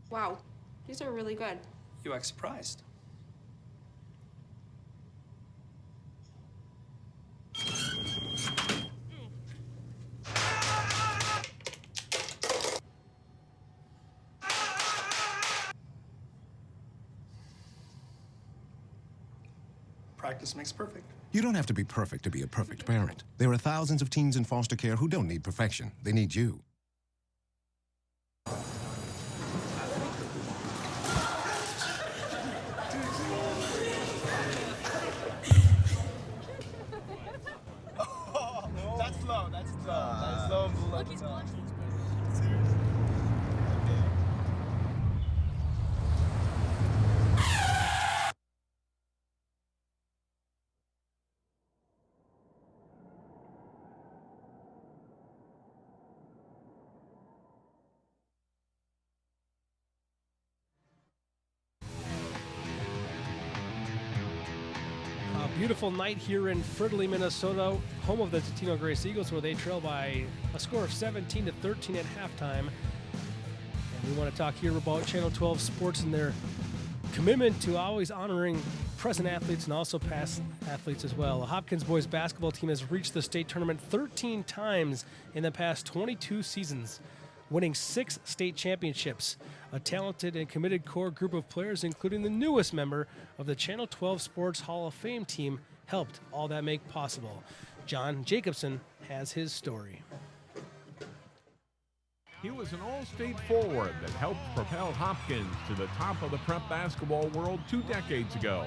Wow, these are really good. You act surprised. Practice makes perfect. You don't have to be perfect to be a perfect parent. There are thousands of teens in foster care who don't need perfection. They need you. That's low. That's low. Look, he's blushing. Beautiful night here in Fridley, Minnesota, home of the Totino Grace Eagles, where they trail by a score of 17-13 at halftime. And we want to talk here about Channel 12 Sports and their commitment to always honoring present athletes and also past athletes as well. The Hopkins boys basketball team has reached the state tournament 13 times in the past 22 seasons, winning 6 state championships. A talented and committed core group of players, including the newest member of the Channel 12 Sports Hall of Fame team, helped all that make possible. John Jacobson has his story. He was an all-state forward that helped propel Hopkins to the top of the prep basketball world 2 decades ago.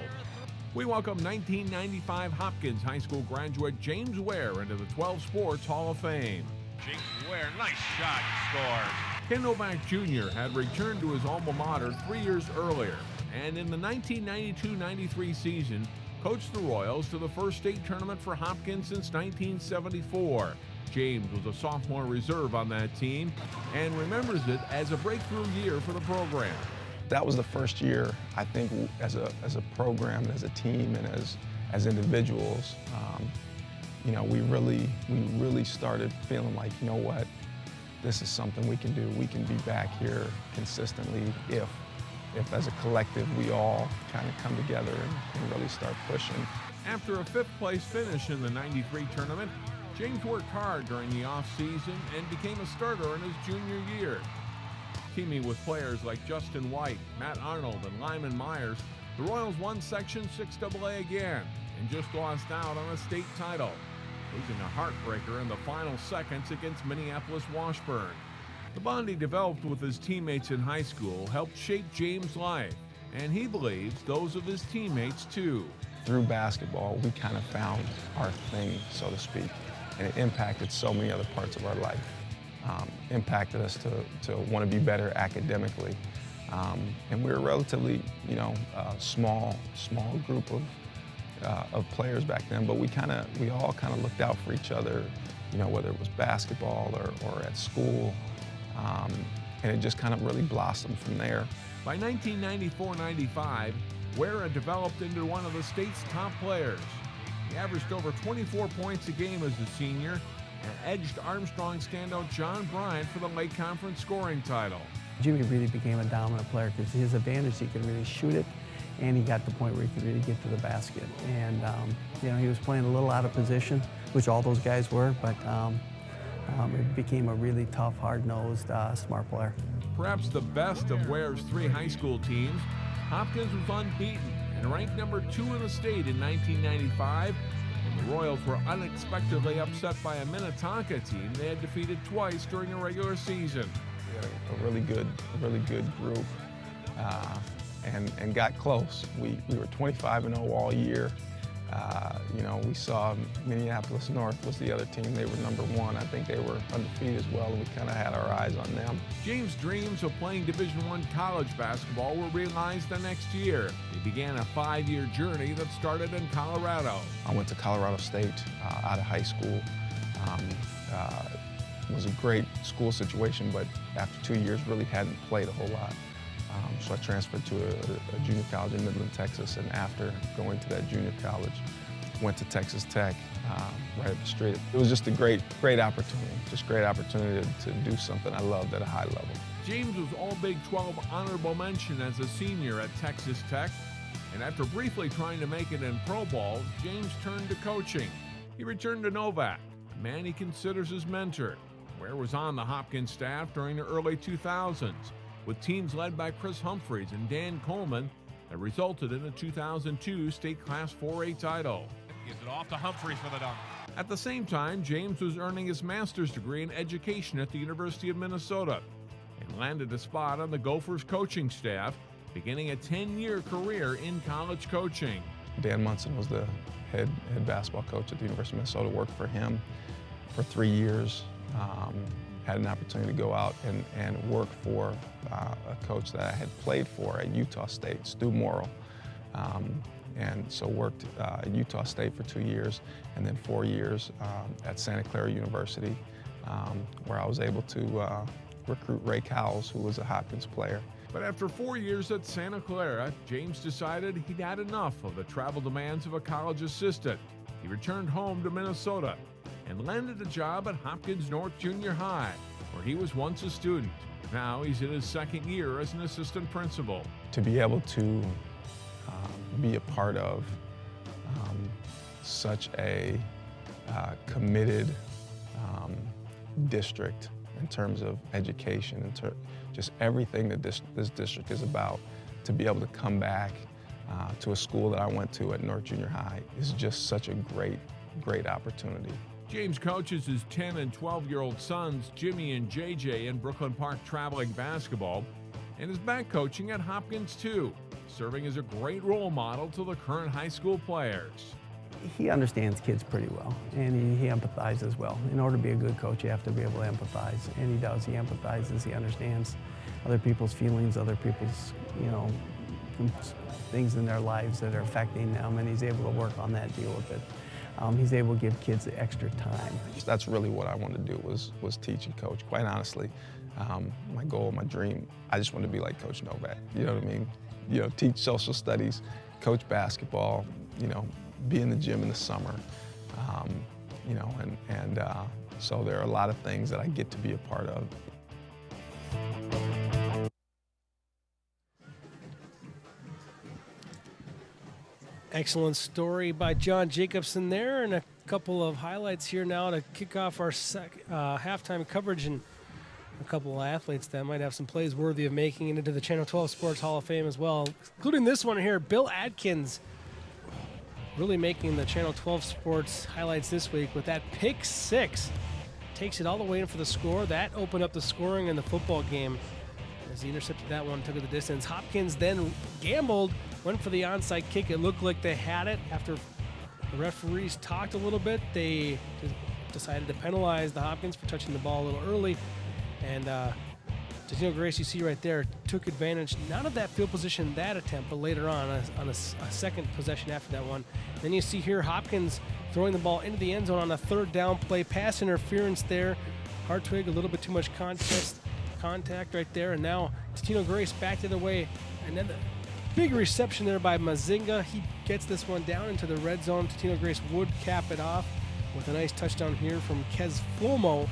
We welcome 1995 Hopkins High School graduate James Ware into the 12 Sports Hall of Fame. James Ware, nice shot, scores. Ken Novak Jr. had returned to his alma mater 3 years earlier, and in the 1992-93 season, coached the Royals to the first state tournament for Hopkins since 1974. James was a sophomore reserve on that team and remembers it as a breakthrough year for the program. That was the first year, I think, as a program, as a team, and as individuals, we really started feeling like, you know what, this is something we can do. We can be back here consistently if as a collective we all kind of come together and really start pushing. After a 5th place finish in the 93 tournament, James worked hard during the off-season and became a starter in his junior year. Teaming with players like Justin White, Matt Arnold, and Lyman Myers, the Royals won Section 6AA again and just lost out on a state title, losing a heartbreaker in the final seconds against Minneapolis Washburn. The bond he developed with his teammates in high school helped shape James' life, and he believes those of his teammates too. Through basketball, we kind of found our thing, so to speak, and it impacted so many other parts of our life. Impacted us to want to be better academically. And we're a relatively, small group of players back then, but we all kind of looked out for each other, whether it was basketball or at school, and it just kind of really blossomed from there. By 1994-95, Ware had developed into one of the state's top players. He averaged over 24 points a game as a senior and edged Armstrong standout John Bryant for the Lake Conference scoring title. Jimmy really became a dominant player because his advantage, he could really shoot it, and he got to the point where he could really get to the basket. And he was playing a little out of position, which all those guys were, but It became a really tough, hard-nosed, smart player. Perhaps the best of Ware's 3 high school teams, Hopkins was unbeaten and ranked number 2 in the state in 1995. When the Royals were unexpectedly upset by a Minnetonka team they had defeated twice during the regular season. We had a really good group and got close. We were 25-0 all year. You know, we saw Minneapolis North was the other team. They were number 1. I think they were undefeated as well, and we kind of had our eyes on them. James' dreams of playing Division I college basketball were realized the next year. He began a 5-year journey that started in Colorado. I went to Colorado State out of high school. It was a great school situation, but after 2 years, really hadn't played a whole lot. So I transferred to a junior college in Midland, Texas, and after going to that junior college, went to Texas Tech right up the street. It was just a great opportunity to do something I loved at a high level. James was all Big 12 honorable mention as a senior at Texas Tech, and after briefly trying to make it in pro ball, James turned to coaching. He returned to Novak, a man he considers his mentor. Ware was on the Hopkins staff during the early 2000s, with teams led by Chris Humphreys and Dan Coleman that resulted in a 2002 state Class 4A title. Gives it off to Humphreys for the dunk. At the same time, James was earning his master's degree in education at the University of Minnesota and landed a spot on the Gophers coaching staff, beginning a 10-year career in college coaching. Dan Munson was the head basketball coach at the University of Minnesota. Worked for him for 3 years. Had an opportunity to go out and work for a coach that I had played for at Utah State, Stu Morrill. And so worked at Utah State for 2 years and then 4 years at Santa Clara University, where I was able to recruit Ray Cowles, who was a Hopkins player. But after 4 years at Santa Clara, James decided he'd had enough of the travel demands of a college assistant. He returned home to Minnesota and landed a job at Hopkins North Junior High, where he was once a student. Now he's in his 2nd year as an assistant principal. To be able to be a part of such a committed district in terms of education, just everything that this district is about, to be able to come back to a school that I went to at North Junior High is just such a great opportunity. James coaches his 10 and 12-year-old sons, Jimmy and JJ, in Brooklyn Park traveling basketball, and is back coaching at Hopkins too, serving as a great role model to the current high school players. He understands kids pretty well, and he empathizes well. In order to be a good coach, you have to be able to empathize, and he does. He empathizes, he understands other people's feelings, other people's, things in their lives that are affecting them, and he's able to work on that, deal with it. He's able to give kids the extra time. That's really what I wanted to do was teach and coach. Quite honestly, my goal, my dream, I just wanted to be like Coach Novak. You know what I mean? Teach social studies, coach basketball, be in the gym in the summer, so there are a lot of things that I get to be a part of. Excellent story by John Jacobson there, and a couple of highlights here now to kick off our halftime coverage, and a couple of athletes that might have some plays worthy of making it into the Channel 12 Sports Hall of Fame as well, including this one here, Bill Atkins, really making the Channel 12 Sports highlights this week with that pick 6. Takes it all the way in for the score. That opened up the scoring in the football game as he intercepted that one, took it the distance. Hopkins then gambled, went for the onside kick. It looked like they had it. After the referees talked a little bit, they decided to penalize the Hopkins for touching the ball a little early. And Totino Grace, you see right there, took advantage, not of that field position, that attempt, but later on a second possession after that one. Then you see here Hopkins throwing the ball into the end zone on a 3rd down play, pass interference there. Hartwig, a little bit too much contact right there. And now Totino Grace backed it away. And then the big reception there by Mazinga. He gets this one down into the red zone. Totino Grace would cap it off with a nice touchdown here from Kez Flomo.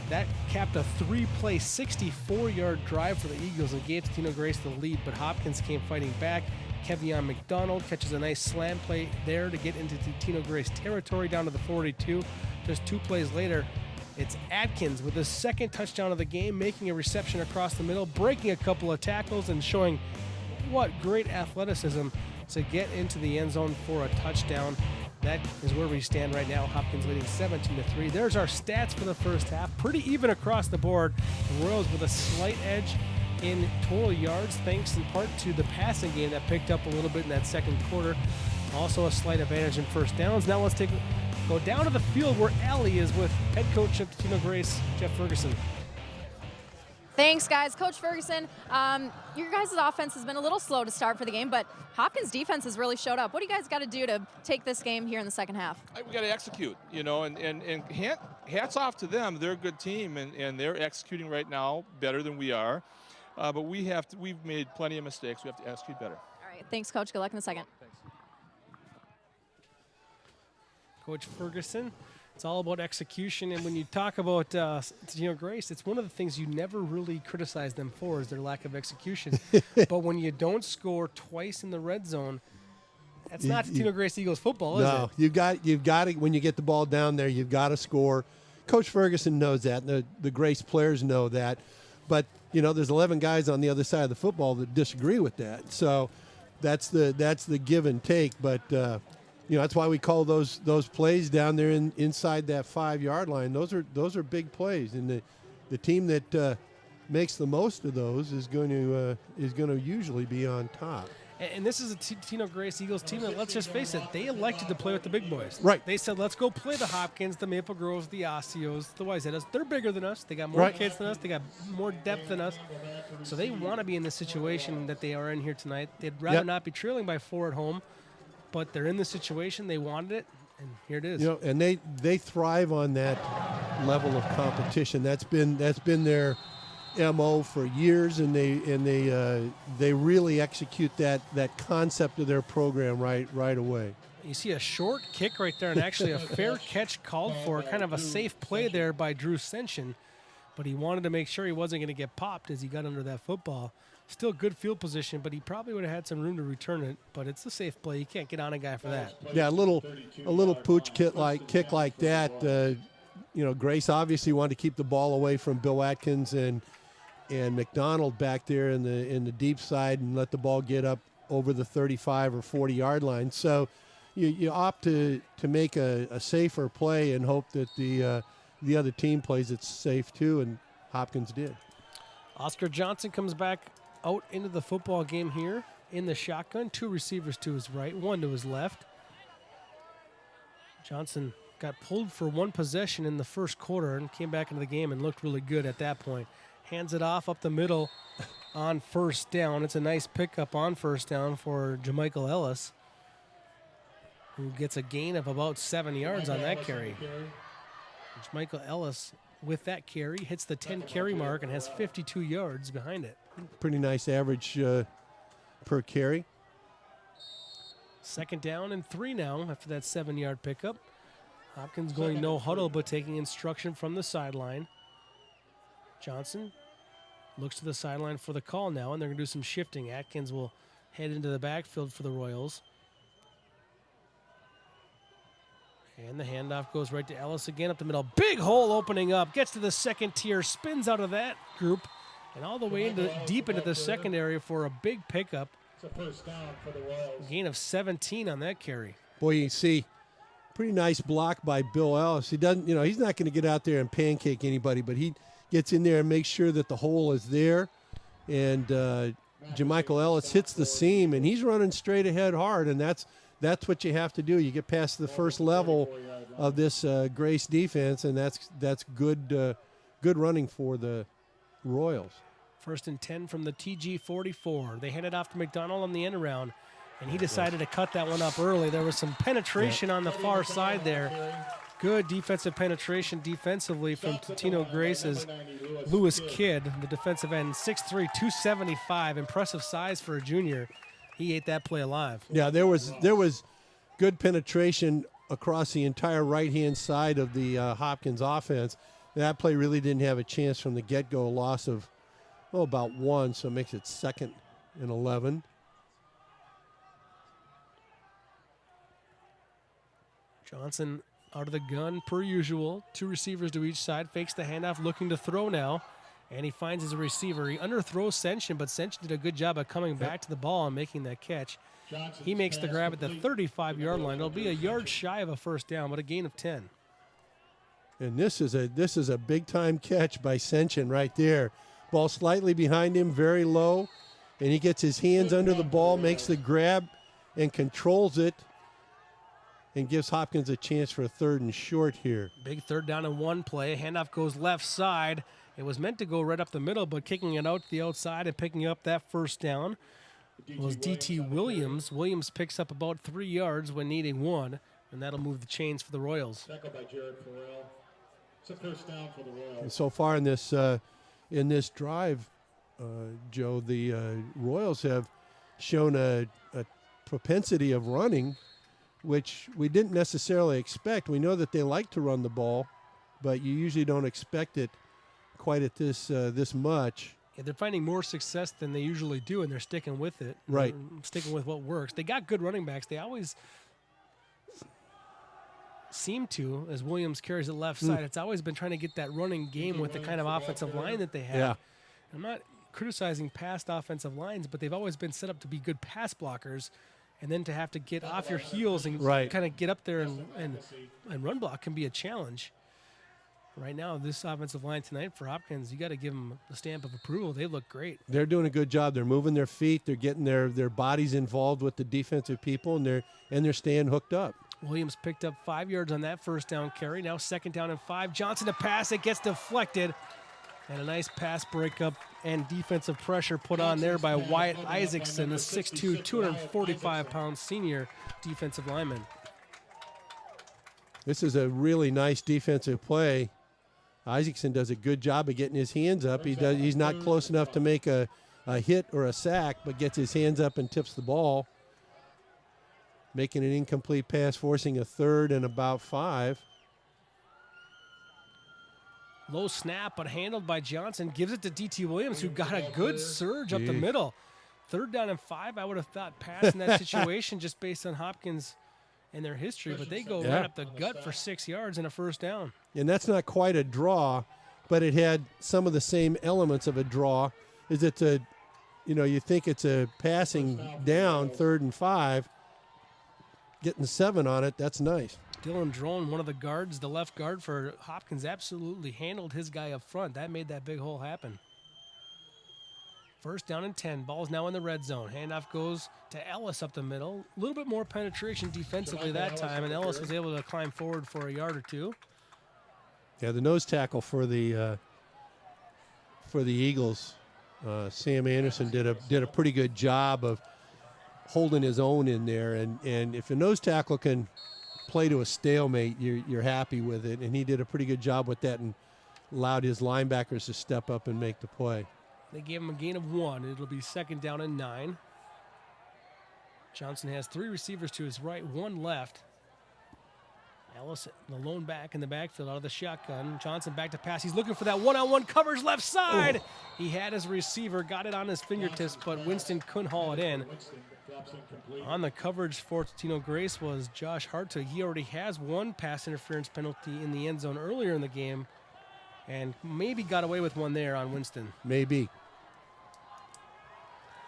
That capped a 3-play, 64-yard drive for the Eagles and gave Totino Grace the lead, but Hopkins came fighting back. Kevion McDonald catches a nice slam play there to get into Totino Grace territory down to the 42. Just 2 plays later, It's Atkins with his second touchdown of the game, making a reception across the middle, breaking a couple of tackles, and showing what great athleticism to get into the end zone for a touchdown. That is where we stand right now. Hopkins leading 17-3. There's our stats for the first half. Pretty even across the board. The Royals with a slight edge in total yards, thanks in part to the passing game that picked up a little bit in that second quarter. Also a slight advantage in first downs. Now let's go down to the field where Allie is with head coach of Totino Grace, Jeff Ferguson. Thanks, guys. Coach Ferguson, your guys' offense has been a little slow to start for the game, but Hopkins' defense has really showed up. What do you guys got to do to take this game here in the second half? We got to execute, and hats off to them. They're a good team, and they're executing right now better than we are. But we've made plenty of mistakes. We have to execute better. All right. Thanks, Coach. Good luck in the second. Thanks. Coach Ferguson. It's all about execution, and when you talk about Totino Grace, it's one of the things you never really criticize them for is their lack of execution. But when you don't score twice in the red zone, that's not Totino Grace Eagles football, is it? No, you've got to, when you get the ball down there, you've got to score. Coach Ferguson knows that, and the Grace players know that. But, there's 11 guys on the other side of the football that disagree with that. So that's the give and take. But that's why we call those plays down there inside that 5-yard line. Those are big plays, and the team that makes the most of those is going to usually be on top. And this is a Totino Grace Eagles team that, let's just face it, they elected to play with the big boys. Right. They said, let's go play the Hopkins, the Maple Groves, the Osseos, the Wayzettas. They're bigger than us. They got more kids than us. They got more depth than us. So they want to be in the situation that they are in here tonight. They'd rather not be trailing by 4 at home, but they're in the situation. They wanted it, and here it is. And they thrive on that level of competition. That's been their MO for years, and they really execute that concept of their program right away. You see a short kick right there, and actually a fair catch called for, kind of a safe play there by Drew Senshin, but he wanted to make sure he wasn't going to get popped as he got under that football. Still good field position, but he probably would have had some room to return it, but it's a safe play. You can't get on a guy for that. Yeah, a little pooch kick like that. Grace obviously wanted to keep the ball away from Bill Atkins and McDonald back there in the deep side and let the ball get up over the 35 or 40-yard line. So you opt to make a safer play and hope that the other team plays it safe too, and Hopkins did. Oscar Johnson comes back out into the football game here in the shotgun. 2 receivers to his right, 1 to his left. Johnson got pulled for 1 possession in the first quarter and came back into the game and looked really good at that point. Hands it off up the middle on first down. It's a nice pickup on first down for Jamichael Ellis, who gets a gain of about 7 yards on that carry. Jamichael Ellis, with that carry, hits the 10-carry mark and has 52 yards behind it. Pretty nice average per carry. Second down and 3 now after that 7-yard pickup. Hopkins going no huddle, but taking instruction from the sideline. Johnson looks to the sideline for the call now, and they're going to do some shifting. Atkins will head into the backfield for the Royals. And the handoff goes right to Ellis again up the middle. Big hole opening up. Gets to the second tier. Spins out of that group. And all the way deep into the secondary for a big pickup. It's a first down for the Royals. Gain of 17 on that carry. Boy, you see, pretty nice block by Bill Ellis. He doesn't, he's not going to get out there and pancake anybody, but he gets in there and makes sure that the hole is there. And Jamichael Ellis hits the seam, and he's running straight ahead hard, and that's what you have to do. You get past the first level of this Grace defense, and that's good running for the Royals. 1st and 10 from the TG 44. They hand it off to McDonald on the end around, and he decided to cut that one up early. There was some penetration on the far side there. Good defensive penetration defensively from Totino Grace's Lewis Kidd, the defensive end, 6'3", 275, impressive size for a junior. He ate that play alive. Yeah, there was good penetration across the entire right-hand side of the Hopkins offense. That play really didn't have a chance from the get-go. Loss of, about 1, so it makes it 2nd and 11. Johnson out of the gun per usual. 2 receivers to each side. Fakes the handoff, looking to throw now. And he finds his receiver. He underthrows Sension, but Sension did a good job of coming back to the ball and making that catch. He makes the grab at the 35-yard line. It'll be a yard shy of a first down, but a gain of 10. And this is a big-time catch by Sension right there. Ball slightly behind him, very low, and he gets his hands under the ball, makes the grab, and controls it, and gives Hopkins a chance for a 3rd and short here. Big 3rd down and 1 play. Handoff goes left side. It was meant to go right up the middle, but kicking it out to the outside and picking up that first down was D.T. Williams. Williams picks up about 3 yards when needing 1, and that'll move the chains for the Royals. Tackled by Jared Farrell. It's a first down for the Royals. And so far in this drive, Joe, the Royals have shown a propensity of running, which we didn't necessarily expect. We know that they like to run the ball, but you usually don't expect it quite at this much. Yeah, they're finding more success than they usually do, and they're sticking with it. Right. They're sticking with what works. They got good running backs. They always seem to, as Williams carries it left side. It's always been trying to get that running game with the kind of offensive line that they have. Yeah. I'm not criticizing past offensive lines, but they've always been set up to be good pass blockers, and then to have to get off your heels and kind of get up there and run block can be a challenge. Right now, this offensive line tonight for Hopkins, you got to give them the stamp of approval. They look great. They're doing a good job. They're moving their feet. They're getting their bodies involved with the defensive people, and they're staying hooked up. Williams picked up 5 yards on that first down carry. Now 2nd down and 5. Johnson to pass. It gets deflected. And a nice pass breakup and defensive pressure put on there by Wyatt Isaacson, a 6'2", 245-pound senior defensive lineman. This is a really nice defensive play. Isaacson does a good job of getting his hands up. He's not close enough to make a hit or a sack, but gets his hands up and tips the ball, making an incomplete pass, forcing a 3rd and about 5. Low snap, but handled by Johnson. Gives it to D.T. Williams, who got a good surge up the middle. 3rd down and 5, I would have thought pass in that situation just based on Hopkins and their history, but they go right up the gut for 6 yards and a first down. And that's not quite a draw, but it had some of the same elements of a draw. You think it's a passing down, 3rd and 5, getting 7 on it. That's nice. Dylan Drone, one of the guards, the left guard for Hopkins, absolutely handled his guy up front. That made that big hole happen. First down and 10. Ball's now in the red zone. Handoff goes to Ellis up the middle. A little bit more penetration defensively that time, and Ellis was able to climb forward for a yard or 2. Yeah, the nose tackle for the Eagles, Sam Anderson did a pretty good job of holding his own in there. And if a nose tackle can play to a stalemate, you're happy with it. And he did a pretty good job with that and allowed his linebackers to step up and make the play. They gave him a gain of 1. It'll be 2nd down and 9. Johnson has 3 receivers to his right, 1 left. Ellis, the lone back in the backfield out of the shotgun. Johnson back to pass. He's looking for that one-on-one coverage left side. He had his receiver, got it on his fingertips, but Winston couldn't haul it in. On the coverage for Totino Grace was Josh Hartog. He already has 1 pass interference penalty in the end zone earlier in the game, and maybe got away with 1 there on Winston. Maybe.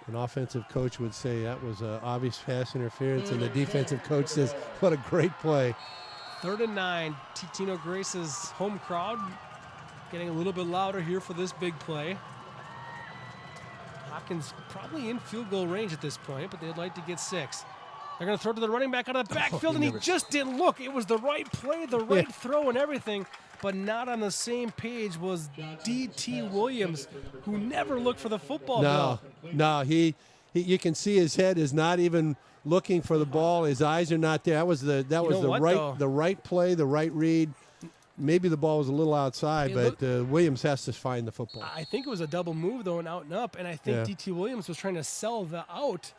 An offensive coach would say that was an obvious pass interference, and the defensive coach says, what a great play. 3rd and 9. Totino Grace's home crowd getting a little bit louder here for this big play. Hopkins probably in field goal range at this point, but they'd like to get 6. They're going to throw to the running back out of the backfield, and he just didn't look. It was the right play, the right throw and everything, but not on the same page was D.T. Williams, who never looked for the football. No, he you can see his head is not even looking for the ball. His eyes are not there. That was the right play, the right read. Maybe the ball was a little outside, but Williams has to find the football. I think it was a double move, though, and out and up, and I think D.T. Williams was trying to sell the out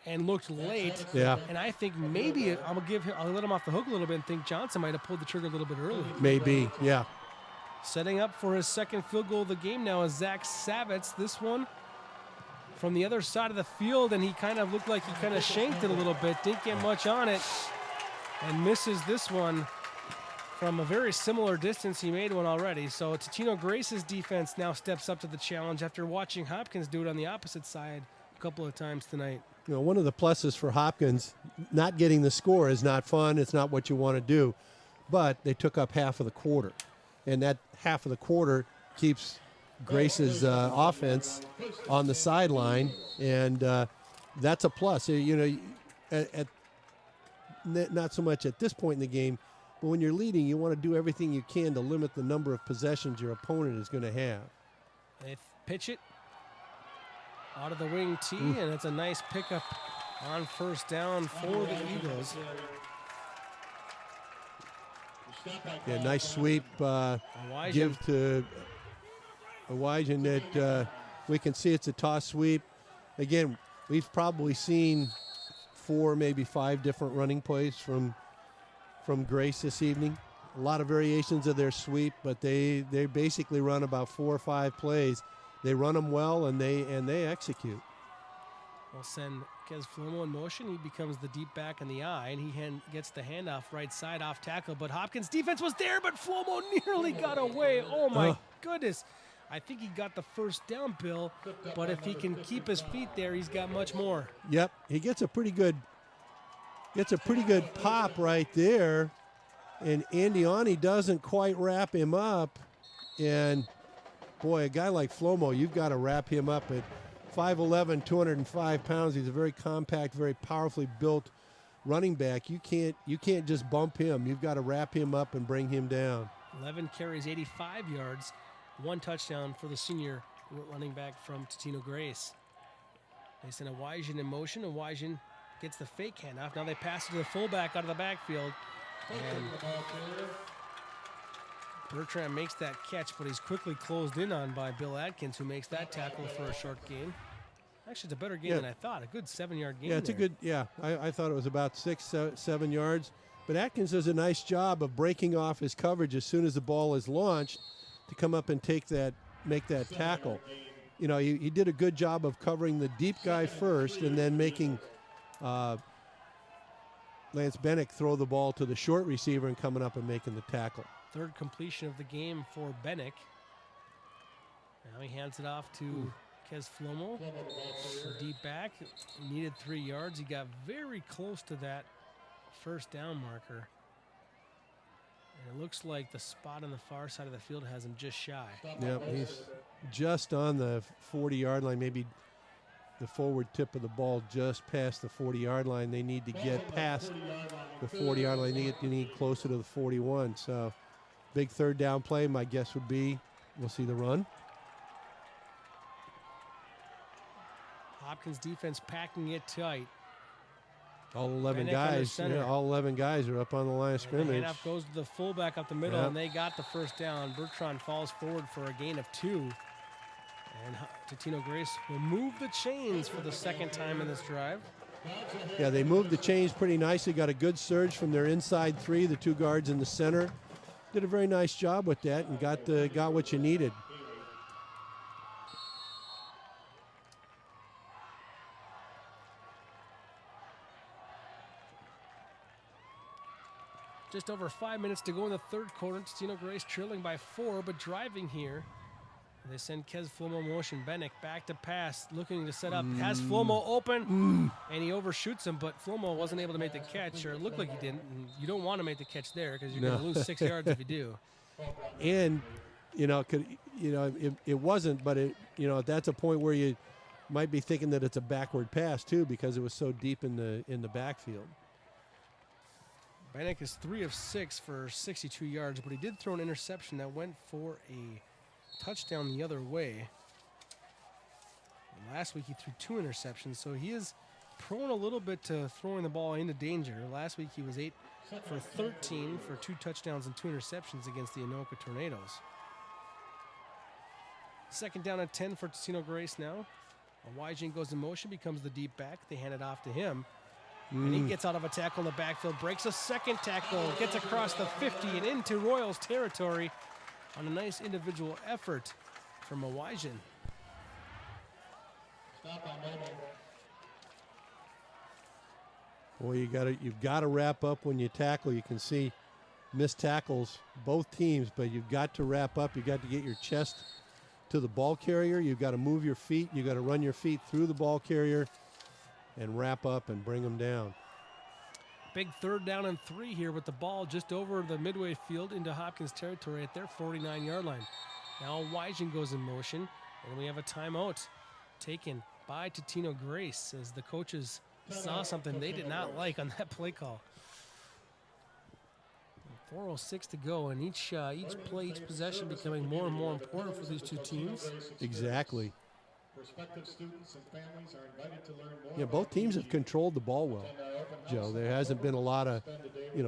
and looked late. Yeah. And I think maybe I'll let him off the hook a little bit and think Johnson might have pulled the trigger a little bit early. Maybe, yeah. Setting up for his 2nd field goal of the game now is Zach Savitz. This one from the other side of the field, and he kind of looked like he kind of shanked it a little bit. Didn't get much on it, and misses this one from a very similar distance. He made one already. So Totino Grace's defense now steps up to the challenge after watching Hopkins do it on the opposite side a couple of times tonight. You know, one of the pluses for Hopkins, not getting the score is not fun. It's not what you want to do. But they took up half of the quarter. And that half of the quarter keeps Grace's offense on the sideline. And that's a plus. You know, not so much at this point in the game, but when you're leading, you want to do everything you can to limit the number of possessions your opponent is going to have. They pitch it out of the wing tee, and it's a nice pickup on first down for the Eagles. Yeah, nice sweep. Give to Awajan that we can see it's a toss sweep. Again, we've probably seen 4, maybe 5 different running plays from Grace this evening. A lot of variations of their sweep, but they basically run about 4 or 5 plays. They run them well, and they execute. We'll send Kez Flomo in motion. He becomes the deep back in the eye, and he gets the handoff right side off tackle. But Hopkins' defense was there, but Flomo nearly got away. Oh, my goodness. I think he got the first down, Bill, but if he can keep his feet there, he's got much more. Yep, he gets a pretty good pop right there, and Andiani doesn't quite wrap him up. And boy, a guy like Flomo, you've got to wrap him up at 5'11", 205 pounds. He's a very compact, very powerfully built running back. You can't just bump him. You've got to wrap him up and bring him down. 11 carries, 85 yards, 1 touchdown for the senior running back from Totino Grace. They send Awajan in motion. Awajan gets the fake handoff. Now they pass it to the fullback out of the backfield. And Bertrand makes that catch, but he's quickly closed in on by Bill Atkins, who makes that tackle for a short gain. Actually, it's a better gain than I thought. A good 7-yard gain. Yeah, it's a good, I thought it was about 6, 7 yards. But Atkins does a nice job of breaking off his coverage as soon as the ball is launched to come up and make that tackle. You know, he did a good job of covering the deep guy first and then making Lance Bennick throw the ball to the short receiver and coming up and making the tackle. Third completion of the game for Bennick. Now he hands it off to Kez Flomo, the deep back. He needed 3 yards. He got very close to that first down marker. And it looks like the spot on the far side of the field has him just shy. Yep, he's just on the 40-yard line, maybe the forward tip of the ball just past the 40-yard line. They need to get past the 40-yard line. They need closer to the 41. So big third down play, my guess would be we'll see the run. Hopkins defense packing it tight. All 11 Bennick guys, all 11 guys are up on the line of scrimmage. The handoff goes to the fullback up the middle, and they got the first down. Bertrand falls forward for a gain of 2. And Totino Grace will move the chains for the second time in this drive. Yeah, they moved the chains pretty nicely. Got a good surge from their inside 3, the 2 guards in the center. Did a very nice job with that and got what you needed. Just over 5 minutes to go in the third quarter. Totino Grace trailing by 4, but driving here. They send Kez Flomo motion. Bennick back to pass, looking to set up. Has Flomo open, and he overshoots him, but Flomo wasn't able to make the catch, or it looked like he didn't. And you don't want to make the catch there because you're going to lose 6 yards if you do. And it wasn't, but that's a point where you might be thinking that it's a backward pass too because it was so deep in the backfield. Bennick is 3 of 6 for 62 yards, but he did throw an interception that went for a touchdown the other way. And last week he threw 2 interceptions, so he is prone a little bit to throwing the ball into danger. Last week he was 8 for 13 for 2 touchdowns and 2 interceptions against the Anoka Tornadoes. Second down at 10 for Totino Grace now. Awajan goes in motion, becomes the deep back. They hand it off to him. And he gets out of a tackle in the backfield, breaks a second tackle, gets across the 50 and into Royals territory on a nice individual effort from Awajan. Boy, you've got to wrap up when you tackle. You can see missed tackles, both teams, but you've got to wrap up. You've got to get your chest to the ball carrier. You've got to move your feet. You've got to run your feet through the ball carrier and wrap up and bring them down. Big 3rd down and 3 here with the ball just over the midway field into Hopkins territory at their 49-yard line. Now Wygen goes in motion, and we have a timeout taken by Totino Grace as the coaches saw something they did not like on that play call. 4:06 to go, and each play, each possession becoming more and more important for these two teams. Exactly. Prospective students and families are invited to learn more. Yeah, both teams have controlled the ball well, Joe. There hasn't been a lot of,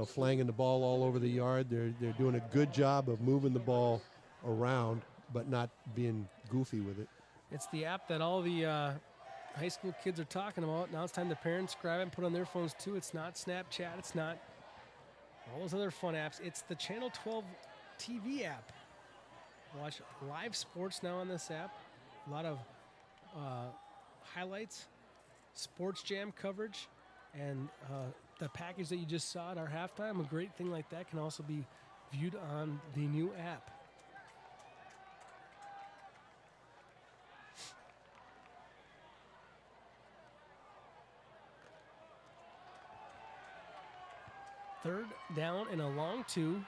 flanging the ball all over the yard. They're doing a good job of moving the ball around, but not being goofy with it. It's the app that all the high school kids are talking about. Now it's time the parents grab it and put on their phones too. It's not Snapchat. It's not all those other fun apps. It's the Channel 12 TV app. Watch live sports now on this app. A lot of highlights, sports jam coverage, and the package that you just saw at our halftime, a great thing like that can also be viewed on the new app. Third down and a long 2.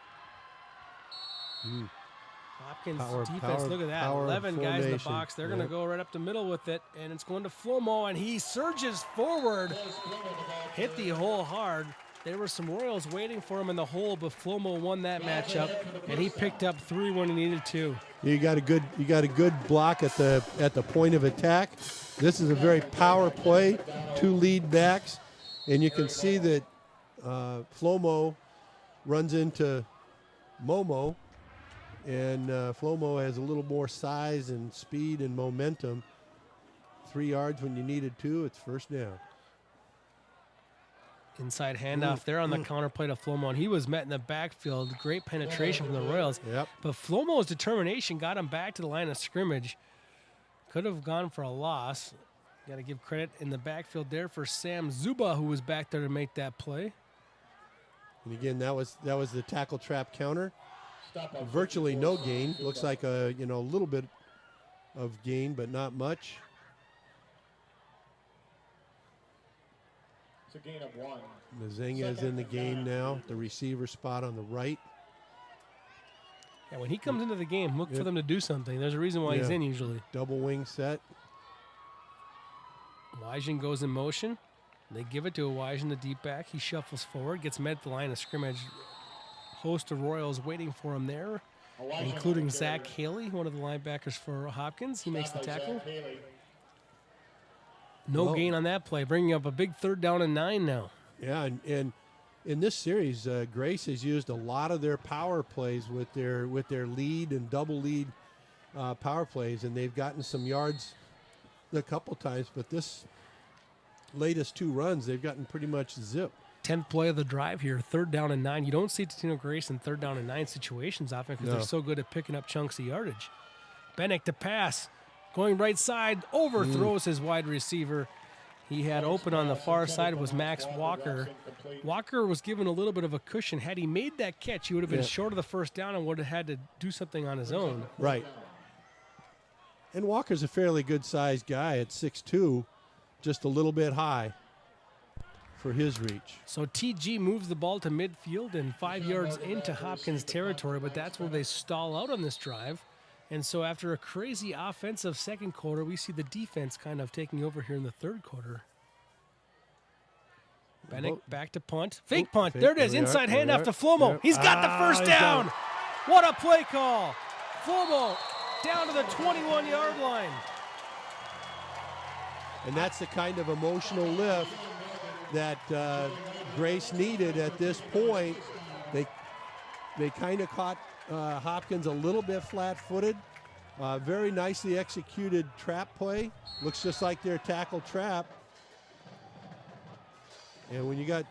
Hopkins defense, look at that. 11 guys in the box. They're going to go right up the middle with it, and it's going to Flomo, and he surges forward. Hit the hole hard. There were some Royals waiting for him in the hole, but Flomo won that matchup, and he picked up 3 when he needed 2. You got a good block at the point of attack. This is a very power play, 2 lead backs, and you can see that Flomo runs into Momo, and Flomo has a little more size and speed and momentum. 3 yards when you needed 2. It's first down. Inside handoff there on the counterplay to Flomo, and he was met in the backfield. Great penetration from the Royals. Yep. But Flomo's determination got him back to the line of scrimmage. Could have gone for a loss. Got to give credit in the backfield there for Sam Zuba, who was back there to make that play. And again, that was the tackle trap counter. Virtually no gain. Looks like a little bit of gain, but not much. It's a gain of 1. Mazinga is in the game now, the receiver spot on the right. Yeah, when he comes into the game, look for them to do something. There's a reason why he's in usually. Double wing set. Wygen goes in motion. They give it to Wygen, the deep back. He shuffles forward, gets met at the line of scrimmage. Host of Royals waiting for him there, including Zach Haley, one of the linebackers for Hopkins. He makes the tackle. No gain on that play, bringing up a big 3rd down and 9 now. Yeah, and in this series, Grace has used a lot of their power plays with their lead and double lead power plays, and they've gotten some yards a couple times, but this latest 2 runs, they've gotten pretty much zip. 10th play of the drive here, 3rd down and 9. You don't see Totino Grace in 3rd down and 9 situations often because they're so good at picking up chunks of yardage. Bennick to pass, going right side, overthrows his wide receiver. He had open on the far side was Max Walker. Walker was given a little bit of a cushion. Had he made that catch, he would have been short of the 1st down and would have had to do something on his own. Right. And Walker's a fairly good-sized guy at 6'2", just a little bit high for his reach. So TG moves the ball to midfield and 5 yards into Hopkins territory, but that's where they stall out on this drive. And so after a crazy offensive second quarter, we see the defense kind of taking over here in the 3rd quarter. Bennick back to punt. Fake punt. There it is. Inside handoff to Flomo. He's got the 1st down. What a play call. Flomo down to the 21-yard line. And that's the kind of emotional lift that Grace needed at this point. They kind of caught Hopkins a little bit flat-footed. Very nicely executed trap play. Looks just like their tackle trap. And when you got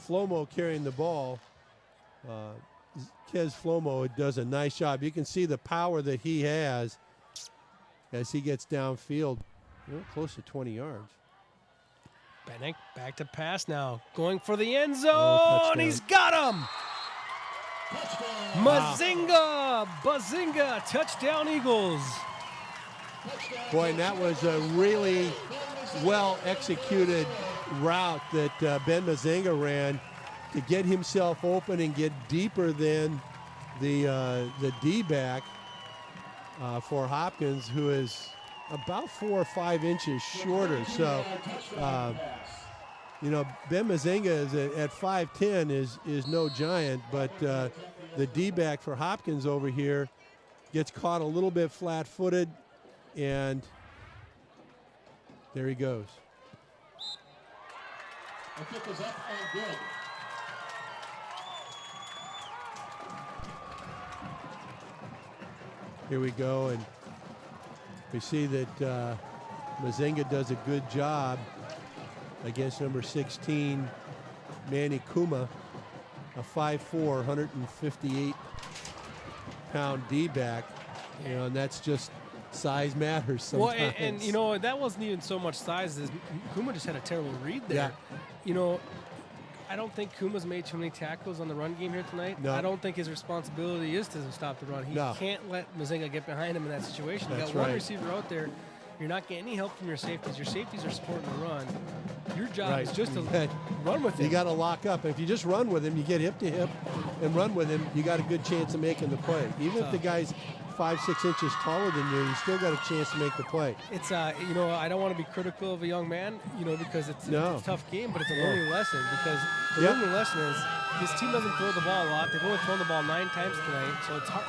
Flomo carrying the ball, Kez Flomo does a nice job. You can see the power that he has as he gets downfield, close to 20 yards. Bennick back to pass now, going for the end zone. He's got him. Mazinga! Bazinga! Touchdown, Eagles. Boy, and that was a really well-executed route that Ben Mazinga ran to get himself open and get deeper than the D-back for Hopkins, who is about 4 or 5 inches shorter. So, you know, Ben Mazinga is at 5'10", is no giant, but the D-back for Hopkins over here gets caught a little bit flat-footed, and there he goes. The kick is up and good. Here we go, and we see that Mazinga does a good job against number 16, Manny Kuma, a 5'4", 158-pound D-back. You know, and that's just size matters sometimes. Well, and you know, that wasn't even so much size as Kuma just had a terrible read there. Yeah. You know, I don't think Kuma's made too many tackles on the run game here tonight. No. I don't think his responsibility is to stop the run. He can't let Mazinga get behind him in that situation. You That's got one right. receiver out there. You're not getting any help from your safeties. Your safeties are supporting the run. Your job is just to run with him. You got to lock up. If you just run with him, you get hip to hip and run with him, you got a good chance of making the play. Even if the guy's 5-6 inches taller than you, you still got a chance to make the play. It's you know, I don't want to be critical of a young man, you know, because it's a tough game, but it's a learning lesson, because the learning lesson is this team doesn't throw the ball a lot. They've only thrown the ball 9 times tonight, so it's hard.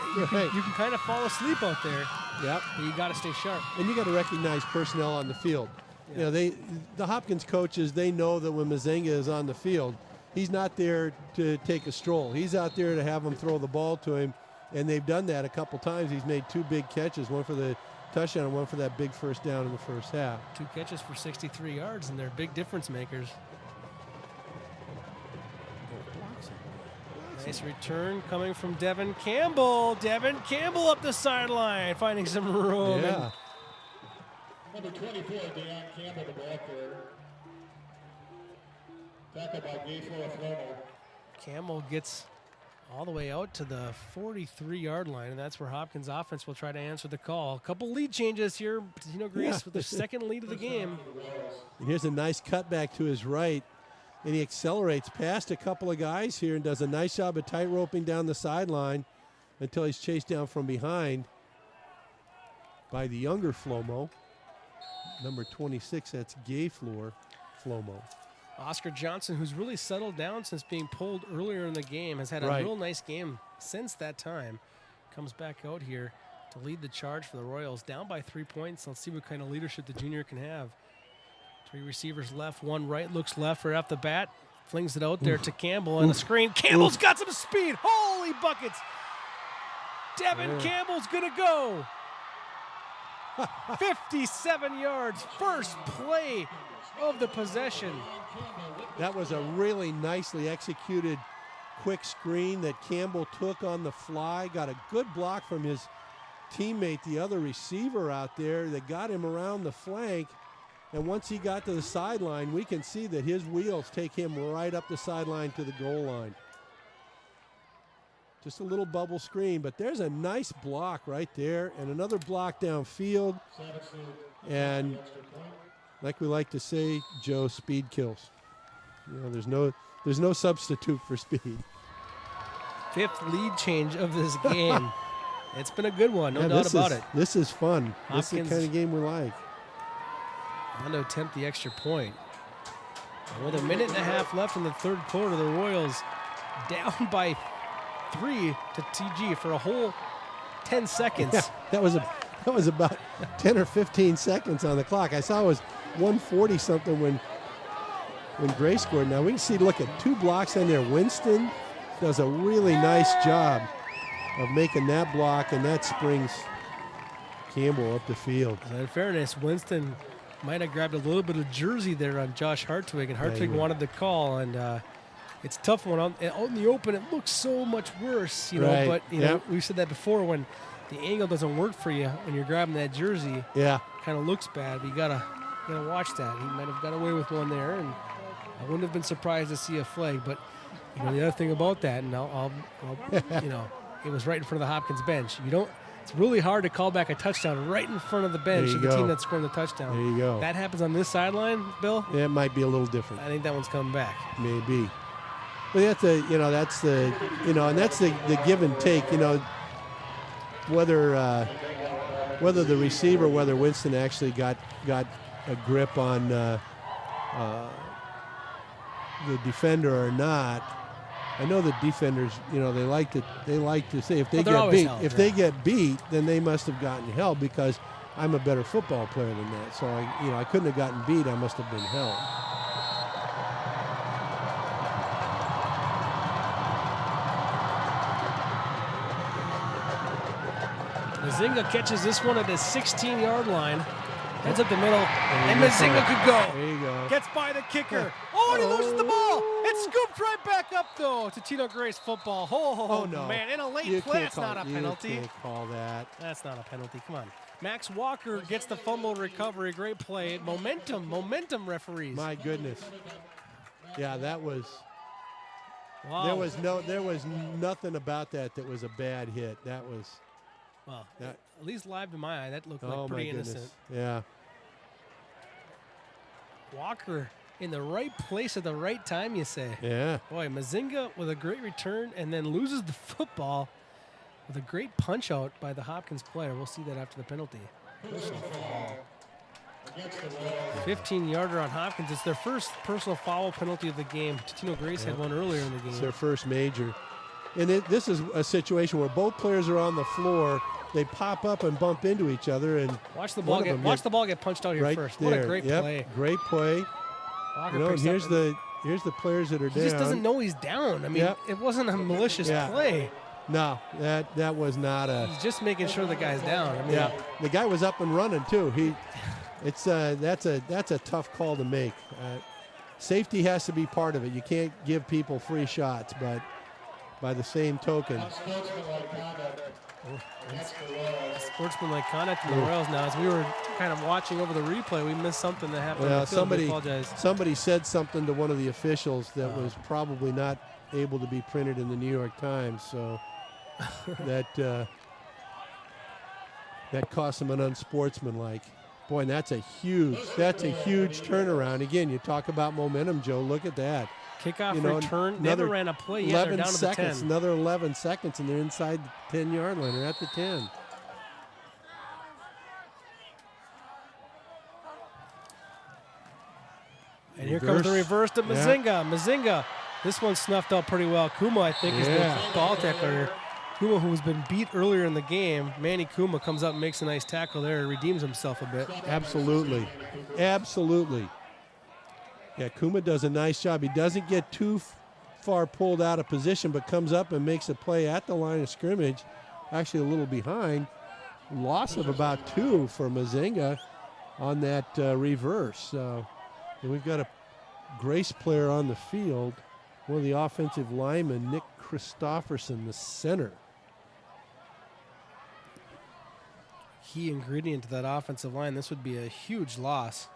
You can kind of fall asleep out there. Yep. But you got to stay sharp. And you got to recognize personnel on the field. You know, the Hopkins coaches, they know that when Mazinga is on the field, he's not there to take a stroll. He's out there to have them throw the ball to him, and they've done that a couple times. He's made 2 big catches, one for the touchdown and one for that big first down in the first half. 2 catches for 63 yards, and they're big difference makers. Nice return coming from Devin Campbell. Devin Campbell up the sideline, finding some room. Yeah. Number 24, Deion Campbell, the ball carrier. Tackled by Gayflow Flomo. Campbell gets all the way out to the 43-yard line, and that's where Hopkins offense will try to answer the call. A couple lead changes here. Totino Grace with their second lead of the game. And here's a nice cutback to his right, and he accelerates past a couple of guys here and does a nice job of tight roping down the sideline until he's chased down from behind by the younger Flomo. Number 26, that's Gayflow Flomo. Oscar Johnson, who's really settled down since being pulled earlier in the game, has had a real nice game since that time. Comes back out here to lead the charge for the Royals. Down by 3 points. Let's see what kind of leadership the junior can have. 3 receivers left, 1 right, looks left right off the bat. Flings it out there to Campbell and a screen. Campbell's got some speed. Holy buckets. Devin Campbell's going to go. 57 yards, first play of the possession. That was a really nicely executed quick screen that Campbell took on the fly. Got a good block from his teammate, the other receiver out there, that got him around the flank. And once he got to the sideline, we can see that his wheels take him right up the sideline to the goal line. Just a little bubble screen, but there's a nice block right there and another block downfield. And like we like to say, Joe, speed kills. You know, there's no substitute for speed. 5th lead change of this game. It's been a good one, no doubt about it. This is fun. Hopkins, this is the kind of game we like. Want to attempt the extra point. And with 1.5 minutes left in the 3rd quarter, the Royals down by 3 to TG for a whole 10 seconds. Yeah, that was about 10 or 15 seconds on the clock. I saw it was 140 something when Grace scored. Now we can see, look at 2 blocks in there. Winston does a really nice job of making that block, and that springs Campbell up the field. And in fairness, Winston might have grabbed a little bit of jersey there on Josh Hartwig, and Hartwig wanted the call, and it's a tough one. Out in the open, it looks so much worse, you know, but you know, we've said that before, when the angle doesn't work for you when you're grabbing that jersey, kind of looks bad, but you gotta watch that. He might have got away with one there, and I wouldn't have been surprised to see a flag, but You know, the other thing about that, and I'll you know, it was right in front of the Hopkins bench. It's really hard to call back a touchdown right in front of the bench of the team that's scoring the touchdown. There you go. That happens on this sideline, Bill. Yeah, it might be a little different. I think that one's coming back. Maybe. But that's the give and take. You know, whether the receiver, whether Winston actually got a grip on the defender or not. I know the defenders, you know, they like to say if they they get beat, then they must have gotten held because I'm a better football player than that. So I couldn't have gotten beat. I must have been held. Mazinga catches this one at the 16-yard line. Heads up the middle, and Mazinga could go. There you go. Gets by the kicker. Oh, and he loses the ball. It's scooped right back up, though. Totino Grace football. Oh no. Man, in a late play, it's not a penalty. You can't call that. That's not a penalty. Come on. Max Walker gets the fumble recovery. Great play. Momentum, referees. My goodness. Yeah, that was. Wow. There was nothing about that was a bad hit. That was. Well, at least live to my eye, that looked like pretty innocent. Yeah. Walker in the right place at the right time, you say. Yeah. Boy, Mazinga with a great return and then loses the football with a great punch out by the Hopkins player. We'll see that after the penalty. 15-yarder on Hopkins. It's their first personal foul penalty of the game. Totino Grace had one earlier in the game. It's their first major. And this is a situation where both players are on the floor. They pop up and bump into each other, and watch the ball get punched out here right first. There. What a great play! Great play. Walker and here's the players that are down. He just doesn't know he's down. I mean, it wasn't a malicious play. No, that was not a. He's just making sure the guy's down. I mean, the guy was up and running too. That's a tough call to make. Safety has to be part of it. You can't give people free shots, but by the same token. Sportsmanlike conduct in the Royals now. As we were kind of watching over the replay, we missed something that happened. Well, apologize. Somebody said something to one of the officials that was probably not able to be printed in the New York Times, so that cost him an unsportsmanlike. Boy, and that's a huge turnaround. Again, you talk about momentum, Joe. Look at that. Kickoff return. Never ran a play yet. 11 They're down seconds. To the 10. Another 11 seconds, and they're inside the 10-yard line. They're at the 10. And here comes the reverse to Mazinga. Yeah. Mazinga. This one snuffed out pretty well. Kuma, I think, is the ball tackler. Kuma, who's been beat earlier in the game. Manny Kuma comes up and makes a nice tackle there. Redeems himself a bit. Absolutely. Absolutely. Yeah, Kuma does a nice job. He doesn't get too far pulled out of position, but comes up and makes a play at the line of scrimmage. Actually a little behind. Loss of about 2 for Mazinga on that reverse. And we've got a Grace player on the field. One of the offensive linemen, Nick Christofferson, the center. Key ingredient to that offensive line. This would be a huge loss.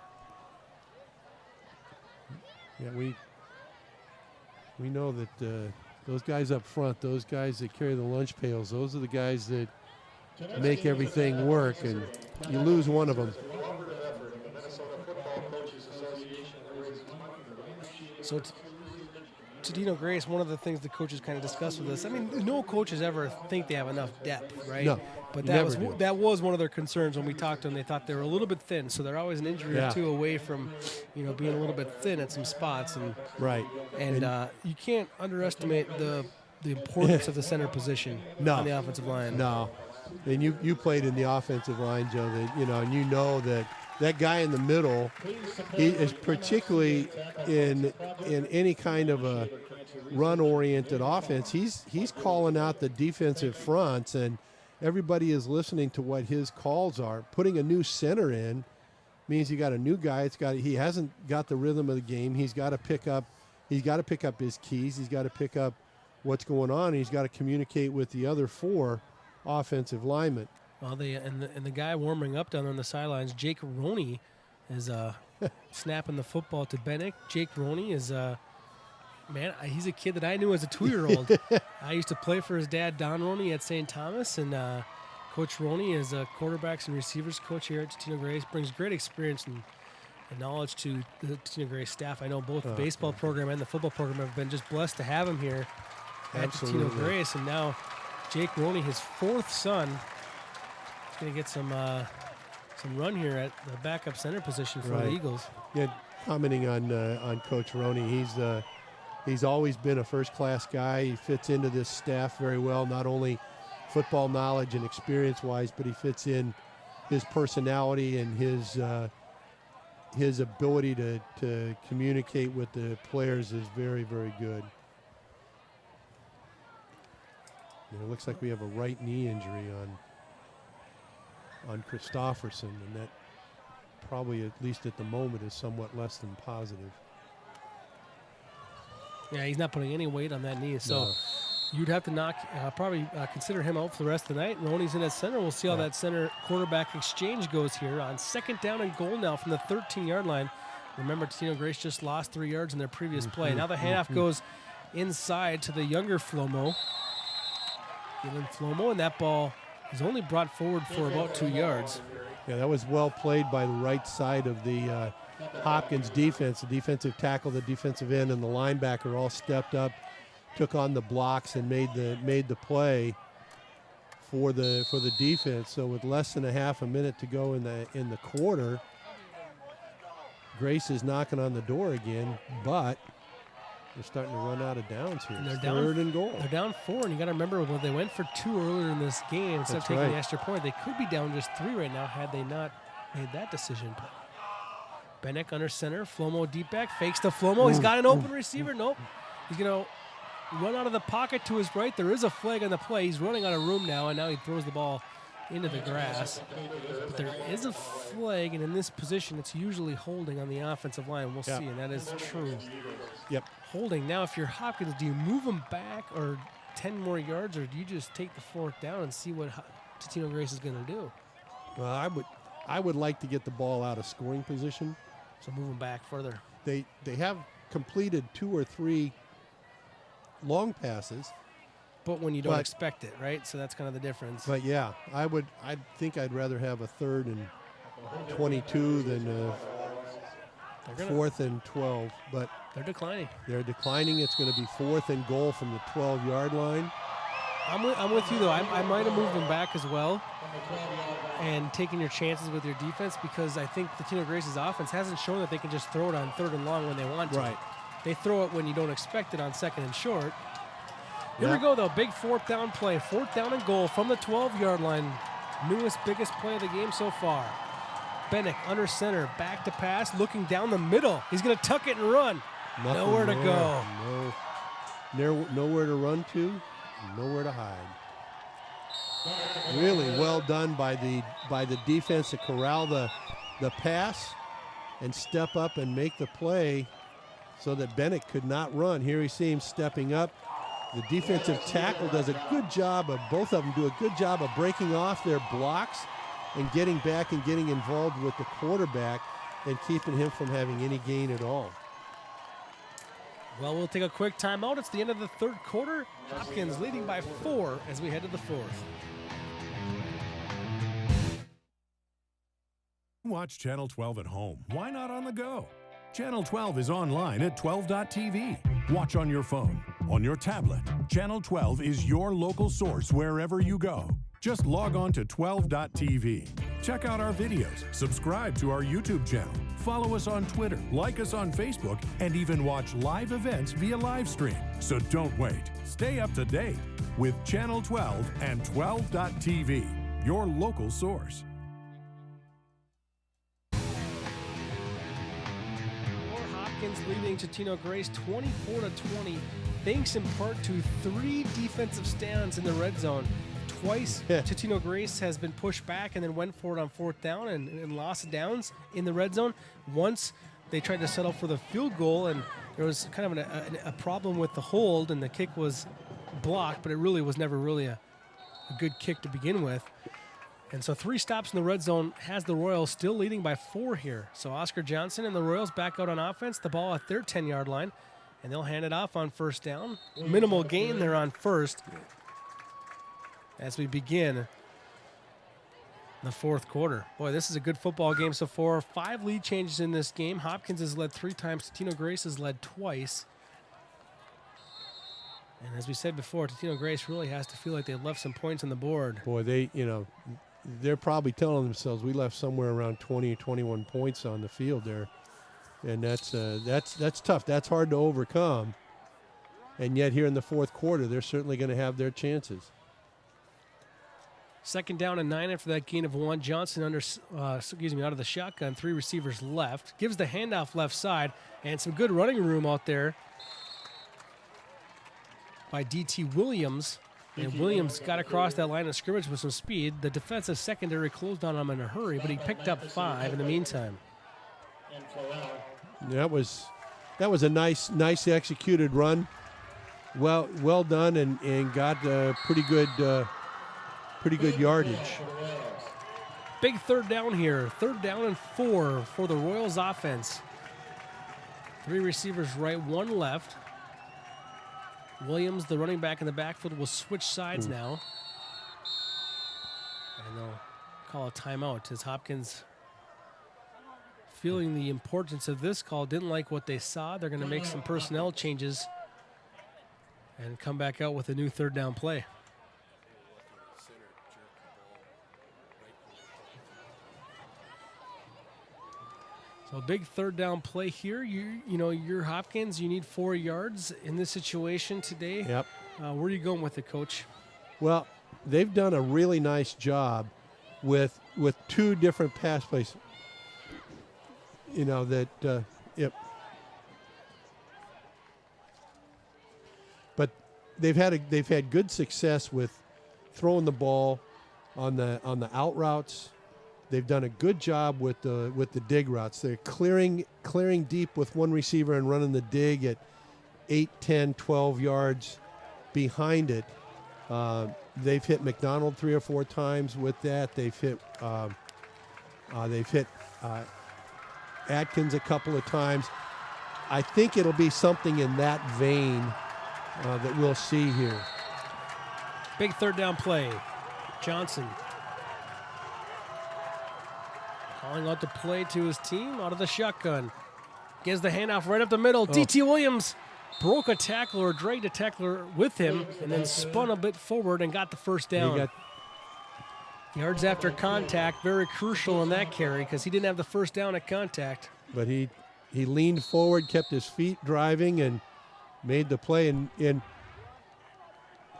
Yeah, we know that those guys up front, those guys that carry the lunch pails, those are the guys that make everything work, and you lose one of them. So Totino Grace, one of the things the coaches kind of discussed with us, I mean, no coaches ever think they have enough depth, right? No, but that was one of their concerns when we talked to them. They thought they were a little bit thin, so they're always an injury or two away from, being a little bit thin at some spots. And right. And you can't underestimate the importance of the center position on the offensive line. No. And you played in the offensive line, Joe, and you know that guy in the middle, he is particularly in any kind of a run-oriented offense. He's calling out the defensive fronts, and everybody is listening to what his calls are. Putting a new center in means you got a new guy. He hasn't got the rhythm of the game. He's got to pick up his keys. He's got to pick up what's going on. And he's got to communicate with the other 4 offensive linemen. Well, the guy warming up down on the sidelines, Jake Roney, is snapping the football to Bennick. Jake Roney is Man, he's a kid that I knew as a 2-year-old. I used to play for his dad, Don Roney, at St. Thomas, and Coach Roney is a quarterbacks and receivers coach here at Totino Grace. Brings great experience and knowledge to the Totino Grace staff. I know both the baseball program and the football program have been just blessed to have him here at Totino Grace. And now Jake Roney, his 4th son, is going to get some run here at the backup center position for the Eagles. Yeah, commenting on Coach Roney, he's always been a first-class guy. He fits into this staff very well, not only football knowledge and experience-wise, but he fits in his personality and his ability to communicate with the players is very, very good. It looks like we have a right knee injury on Christofferson, and that probably, at least at the moment, is somewhat less than positive. Yeah, he's not putting any weight on that knee, so you'd have to probably consider him out for the rest of the night. Roney's in at center. We'll see how that center quarterback exchange goes here on 2nd down and goal now from the 13-yard line. Remember, Totino Grace just lost 3 yards in their previous play. Now the handoff goes inside to the younger Flomo. Dylan Flomo, and that ball is only brought forward for about 2 yards. Yeah, that was well played by the right side of the Hopkins defense. The defensive tackle, the defensive end, and the linebacker all stepped up, took on the blocks, and made the play for the defense. So with less than a half a minute to go in the quarter, Grace is knocking on the door again, but they're starting to run out of downs here. And they're third and goal. They're down 4, and you got to remember when they went for 2 earlier in this game, instead of taking the extra point, they could be down just 3 right now had they not made that decision. Bennick under center, Flomo deep back, fakes to Flomo. He's got an open receiver. Nope. He's going to run out of the pocket to his right. There is a flag on the play. He's running out of room now, and now he throws the ball into the grass. But there is a flag, and in this position, it's usually holding on the offensive line. We'll see, and that is true. Yep. Holding. Now, if you're Hopkins, do you move him back or 10 more yards, or do you just take the 4th down and see what Totino Grace is going to do? Well, I would like to get the ball out of scoring position. So move them back further. They have completed 2 or 3 long passes. But when you don't expect it, right? So that's kind of the difference. But yeah, I think I'd rather have a 3rd and 22 than a 4th and 12. But they're declining. They're declining. It's going to be 4th and goal from the 12-yard line. I'm with you, though. I might have moved them back as well and taking your chances with your defense, because I think the Totino Grace's offense hasn't shown that they can just throw it on 3rd and long when they want to. Right. They throw it when you don't expect it on 2nd and short. Here we go, though. Big 4th down play. 4th down and goal from the 12-yard line. Newest, biggest play of the game so far. Bennick under center, back to pass, looking down the middle. He's going to tuck it and run. Nowhere to go. Nowhere to run to, nowhere to hide. Really well done by the defense to corral the pass and step up and make the play so that Bennick could not run. Here we see him stepping up. The defensive tackle does a good job both of them do a good job of breaking off their blocks and getting back and getting involved with the quarterback and keeping him from having any gain at all. Well, we'll take a quick timeout. It's the end of the 3rd quarter. Hopkins leading by 4 as we head to the 4th. Watch Channel 12 at home. Why not on the go? Channel 12 is online at 12.tv. Watch on your phone, on your tablet. Channel 12 is your local source wherever you go. Just log on to 12.tv. Check out our videos, subscribe to our YouTube channel, follow us on Twitter, like us on Facebook, and even watch live events via live stream. So don't wait. Stay up to date with Channel 12 and 12.tv, your local source. Hopkins leading Totino Grace 24-20, thanks in part to 3 defensive stands in the red zone. Twice, Totino Grace has been pushed back and then went for it on 4th down and lost downs in the red zone. Once they tried to settle for the field goal, and there was kind of a problem with the hold, and the kick was blocked, but it really was never really a good kick to begin with. And so 3 stops in the red zone has the Royals still leading by 4 here. So Oscar Johnson and the Royals back out on offense. The ball at their 10-yard line. And they'll hand it off on first down. Minimal gain there on first as we begin the fourth quarter. Boy, this is a good football game so far. 5 lead changes in this game. Hopkins has led 3 times. Totino Grace has led twice. And as we said before, Totino Grace really has to feel like they've left some points on the board. Boy, they're probably telling themselves we left somewhere around 20 or 21 points on the field there. And that's tough. That's hard to overcome. And yet here in the fourth quarter, they're certainly going to have their chances. Second down and 9 after that gain of 1. Johnson out of the shotgun. 3 receivers left. Gives the handoff left side. And some good running room out there by D.T. Williams. And Williams got across that line of scrimmage with some speed. The defensive secondary closed on him in a hurry, but he picked up 5 in the meantime. That was a nice executed run. Well done and got pretty good yardage. Big third down here. 3rd down and 4 for the Royals offense. 3 receivers right, 1 left. Williams, the running back in the backfield, will switch sides now. And they'll call a timeout as Hopkins, feeling the importance of this call, didn't like what they saw. They're going to make some personnel changes and come back out with a new 3rd down play. So big 3rd down play here. You're Hopkins. You need 4 yards in this situation today. Yep. Where are you going with it, Coach? Well, they've done a really nice job with 2 different pass plays. Yep. But they've had good success with throwing the ball on the out routes. They've done a good job with the dig routes. They're clearing deep with 1 receiver and running the dig at 8, 10, 12 yards behind it. They've hit McDonald 3 or 4 times with that. They've hit Atkins a couple of times. I think it'll be something in that vein that we'll see here. Big 3rd down play. Johnson calling out the play to his team out of the shotgun. Gives the handoff right up the middle. D.T. Williams broke a tackler or dragged a tackler with him and then spun a bit forward and got the first down. Yards after contact, very crucial in that carry because he didn't have the first down at contact. But he leaned forward, kept his feet driving, and made the play. And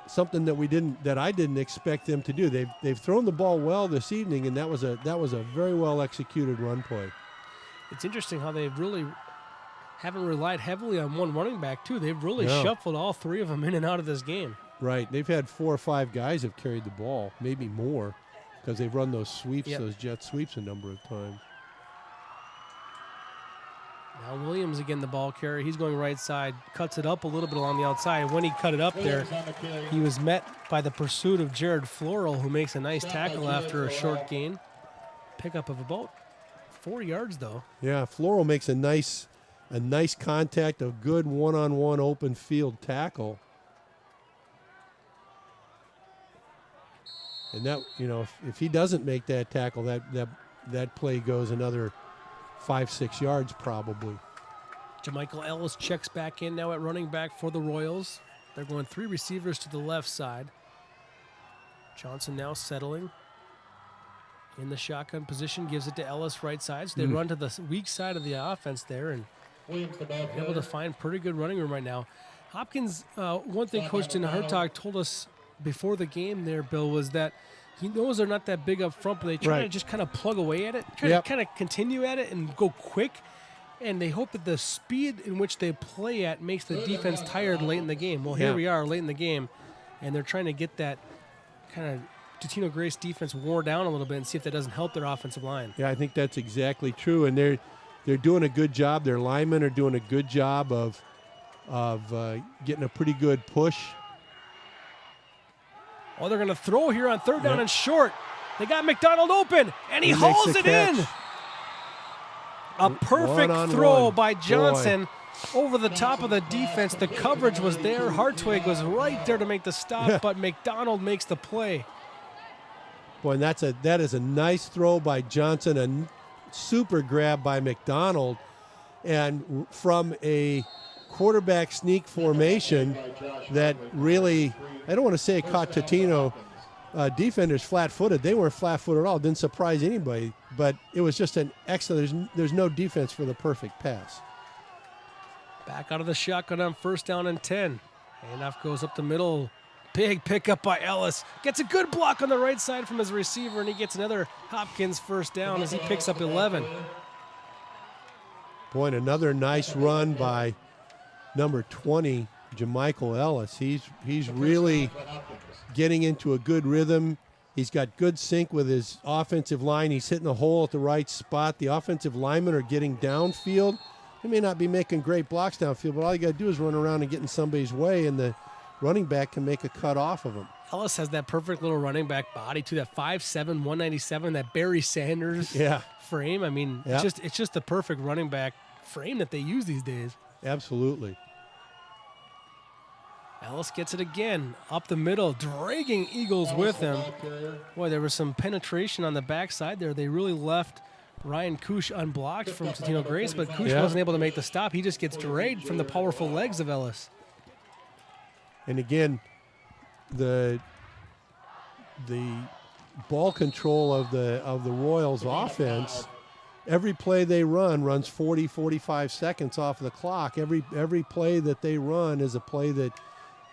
something that I didn't expect them to do. They've thrown the ball well this evening, and that was a very well executed run play. It's interesting how they really haven't relied heavily on one running back too. They've really shuffled all 3 of them in and out of this game. Right. They've had 4 or 5 guys have carried the ball, maybe more, because they've run those sweeps, those jet sweeps a number of times. Now Williams again, the ball carrier. He's going right side, cuts it up a little bit along the outside. When he cut it up there, he was met by the pursuit of Jared Floral, who makes a nice tackle after a short gain. Pickup of about 4 yards, though. Yeah, Floral makes a nice contact, a good one-on-one open field tackle. And that, if he doesn't make that tackle, that play goes another 5-6 yards probably. Jamichael Ellis checks back in now at running back for the Royals. They're going 3 receivers to the left side. Johnson now settling in the shotgun position, gives it to Ellis right side. So they run to the weak side of the offense there and able to find pretty good running room right now. Hopkins, one thing Coach Den Hartog told us before the game there, Bill, was that he knows they're not that big up front, but they try to just kind of plug away at it, try to kind of continue at it and go quick. And they hope that the speed in which they play at makes the defense tired late in the game. Well, here we are late in the game, and they're trying to get that kind of Totino Grace defense wore down a little bit and see if that doesn't help their offensive line. Yeah, I think that's exactly true. And they're doing a good job. Their linemen are doing a good job of getting a pretty good push. Oh, they're going to throw here on 3rd down and short. They got McDonald open, and he hauls it in. A perfect throw by Johnson. over the top of the defense. The coverage was there. Hartwig was right there to make the stop, but McDonald makes the play. Boy, and that is a nice throw by Johnson, a super grab by McDonald, and from a quarterback sneak formation that really, I don't want to say it caught Totino defenders flat-footed. They weren't flat-footed at all. Didn't surprise anybody, but it was just an excellent. There's no defense for the perfect pass. Back out of the shotgun on 1st down and 10. Handoff goes up the middle. Big pickup by Ellis. Gets a good block on the right side from his receiver, and he gets another Hopkins 1st down as he picks up 11. Boy, and another nice run by number 20, Jamichael Ellis. He's really getting into a good rhythm. He's got good sync with his offensive line. He's hitting the hole at the right spot. The offensive linemen are getting downfield. They may not be making great blocks downfield, but all you got to do is run around and get in somebody's way, and the running back can make a cut off of him. Ellis has that perfect little running back body, too, that 5'7", 197, that Barry Sanders frame. I mean, it's just the perfect running back frame that they use these days. Absolutely. Ellis gets it again, up the middle, dragging Eagles with him. Boy, there was some penetration on the backside there. They really left Ryan Kush unblocked from Totino Grace, but Kush wasn't able to make the stop. He just gets dragged from the powerful legs of Ellis. And again, the ball control of the Royals offense, every play they run runs 40, 45 seconds off the clock. Every play that they run is a play that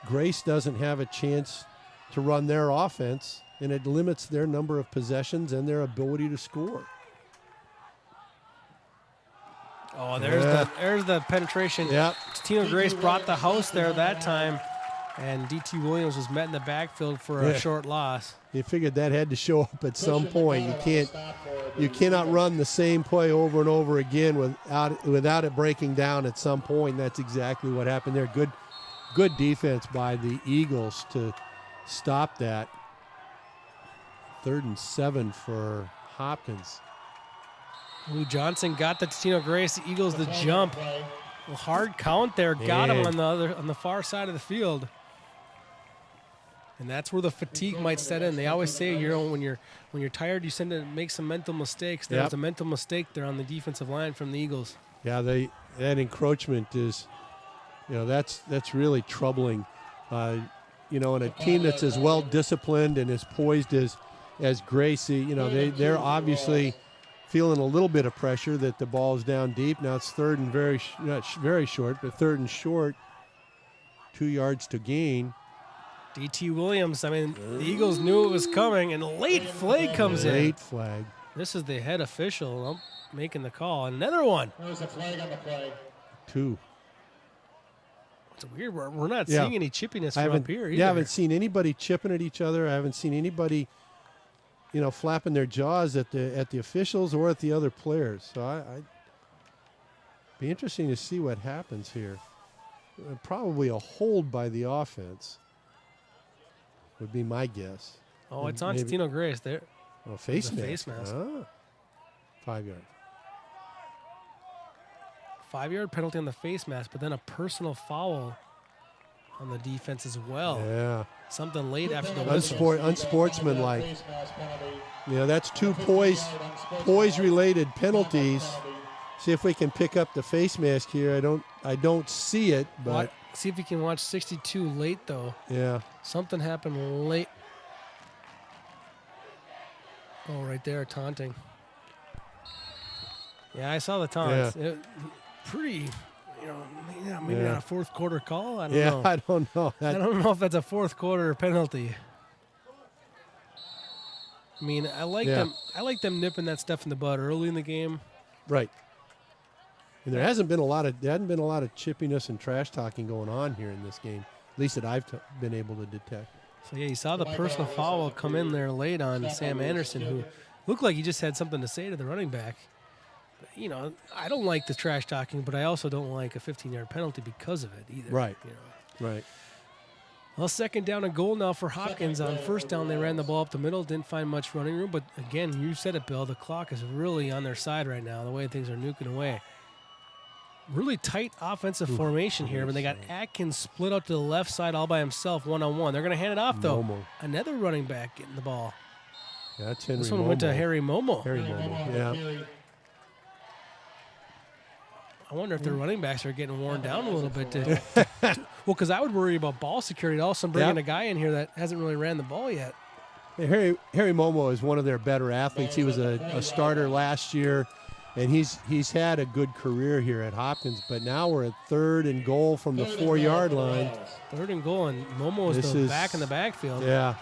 Grace doesn't have a chance to run their offense, and it limits their number of possessions and their ability to score. Oh, there's the penetration. Yep. Totino Grace brought the house there that time, and D.T. Williams was met in the backfield for a short loss. You figured that had to show up at some point. You cannot run the same play over and over again without it breaking down at some point. That's exactly what happened there. Good defense by the Eagles to stop that. 3rd and 7 for Hopkins. Lou Johnson got the Totino Grace, the Eagles the jump. A hard count there, got him on the far side of the field. And that's where the fatigue might set in. They always say, when you're tired, you tend to make some mental mistakes. There was a mental mistake there on the defensive line from the Eagles. Yeah, that encroachment is, that's really troubling. And a team that's as well disciplined and as poised as Grace, they're obviously feeling a little bit of pressure that the ball is down deep. Now it's 3rd and not very short, but 3rd and short, 2 yards to gain. D.T. Williams, the Eagles knew it was coming, and a late flag comes in. Late flag. This is the head official making the call. Another one. There was a flag on the play. 2. It's weird. We're not seeing any chippiness from up here either. Yeah, I haven't seen anybody chipping at each other. I haven't seen anybody flapping their jaws at the officials or at the other players. So I'd be interesting to see what happens here. Probably a hold by the offense would be my guess. Oh, it's on Totino Grace there. Oh, face mask. Face mask. 5 yards. 5-yard penalty on the face mask, but then a personal foul on the defense as well. Yeah. Something late after the whistle. Unsportsmanlike. That's 2 poise-related penalties. See if we can pick up the face mask here. I don't see it, but see if you can watch 62 late though. Yeah. Something happened late. Oh, right there, taunting. Yeah, I saw the taunts. Yeah. Pretty, maybe not a fourth quarter call. I don't know. I don't know. I don't know if that's a fourth quarter penalty. I like them. I like them nipping that stuff in the bud early in the game. Right. And there hasn't been a lot of chippiness and trash talking going on here in this game, at least that I've been able to detect. So you saw the personal foul come in there late on Sam Anderson, who looked like he just had something to say to the running back. I don't like the trash talking, but I also don't like a 15-yard penalty because of it either. Right. Right. Well, 2nd down and goal now for Hopkins. On 1st down, they ran the ball up the middle, didn't find much running room. But again, you said it, Bill, the clock is really on their side right now, the way things are nuking away. really tight offensive formation here, but they got Atkins split out to the left side all by himself, one-on-one. They're going to hand it off, though. Momo. Another running back getting the ball. Yeah, that's Henry This one Momo. went to Harry Momo. Harry Momo, yeah. I wonder if their running backs are getting worn down a little bit. Well, because I would worry about ball security. All of a sudden bringing a guy in here that hasn't really ran the ball yet. Harry Momo is one of their better athletes. He was a starter last year, and he's had a good career here at Hopkins. But now we're at 3rd and goal from the 4-yard line. 3rd and goal, and Momo is back in the backfield. Yeah.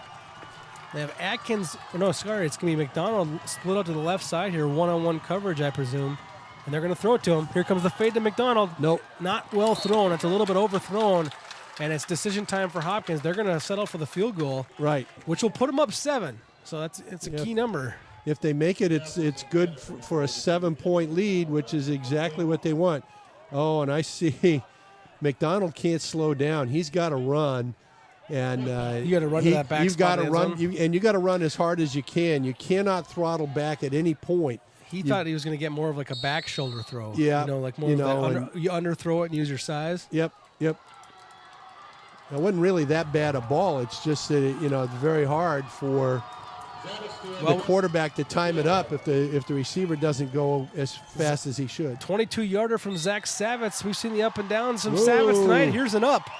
They have Atkins. No, sorry, it's going to be McDonald split out to the left side here, one-on-one coverage, I presume. And they're going to throw it to him. Here comes the fade to McDonald. Nope. Not well thrown. It's a little bit overthrown. And it's decision time for Hopkins. They're going to settle for the field goal. Right. Which will put them up 7. So it's a key number. If they make it, it's good for a 7-point lead, which is exactly what they want. Oh, and I see McDonald can't slow down. He's got to run. And you got to run to that back. You've got to run, and you got to run as hard as you can. You cannot throttle back at any point. He thought he was going to get more of like a back shoulder throw. Yeah. Like more of that you underthrow it and use your size. Yep. It wasn't really that bad a ball. It's just that, it's very hard for the quarterback to time it up if the receiver doesn't go as fast as he should. 22-yarder from Zach Savitz. We've seen the up and downs from Savitz tonight. Here's an up.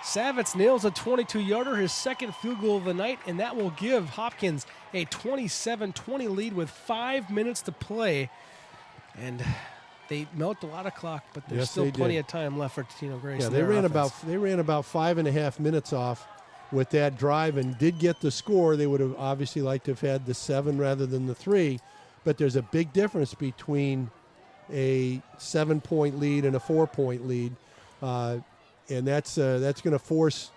Savitz nails a 22-yarder, his second field goal of the night, and that will give Hopkins a 27-20 lead with 5 minutes to play. And they milked a lot of clock, but there's still plenty of time left for Totino Grace. Yeah, they ran about 5.5 minutes off with that drive and did get the score. They would have obviously liked to have had the 7 rather than the 3, but there's a big difference between a 7-point lead and a 4-point lead. And that's going to force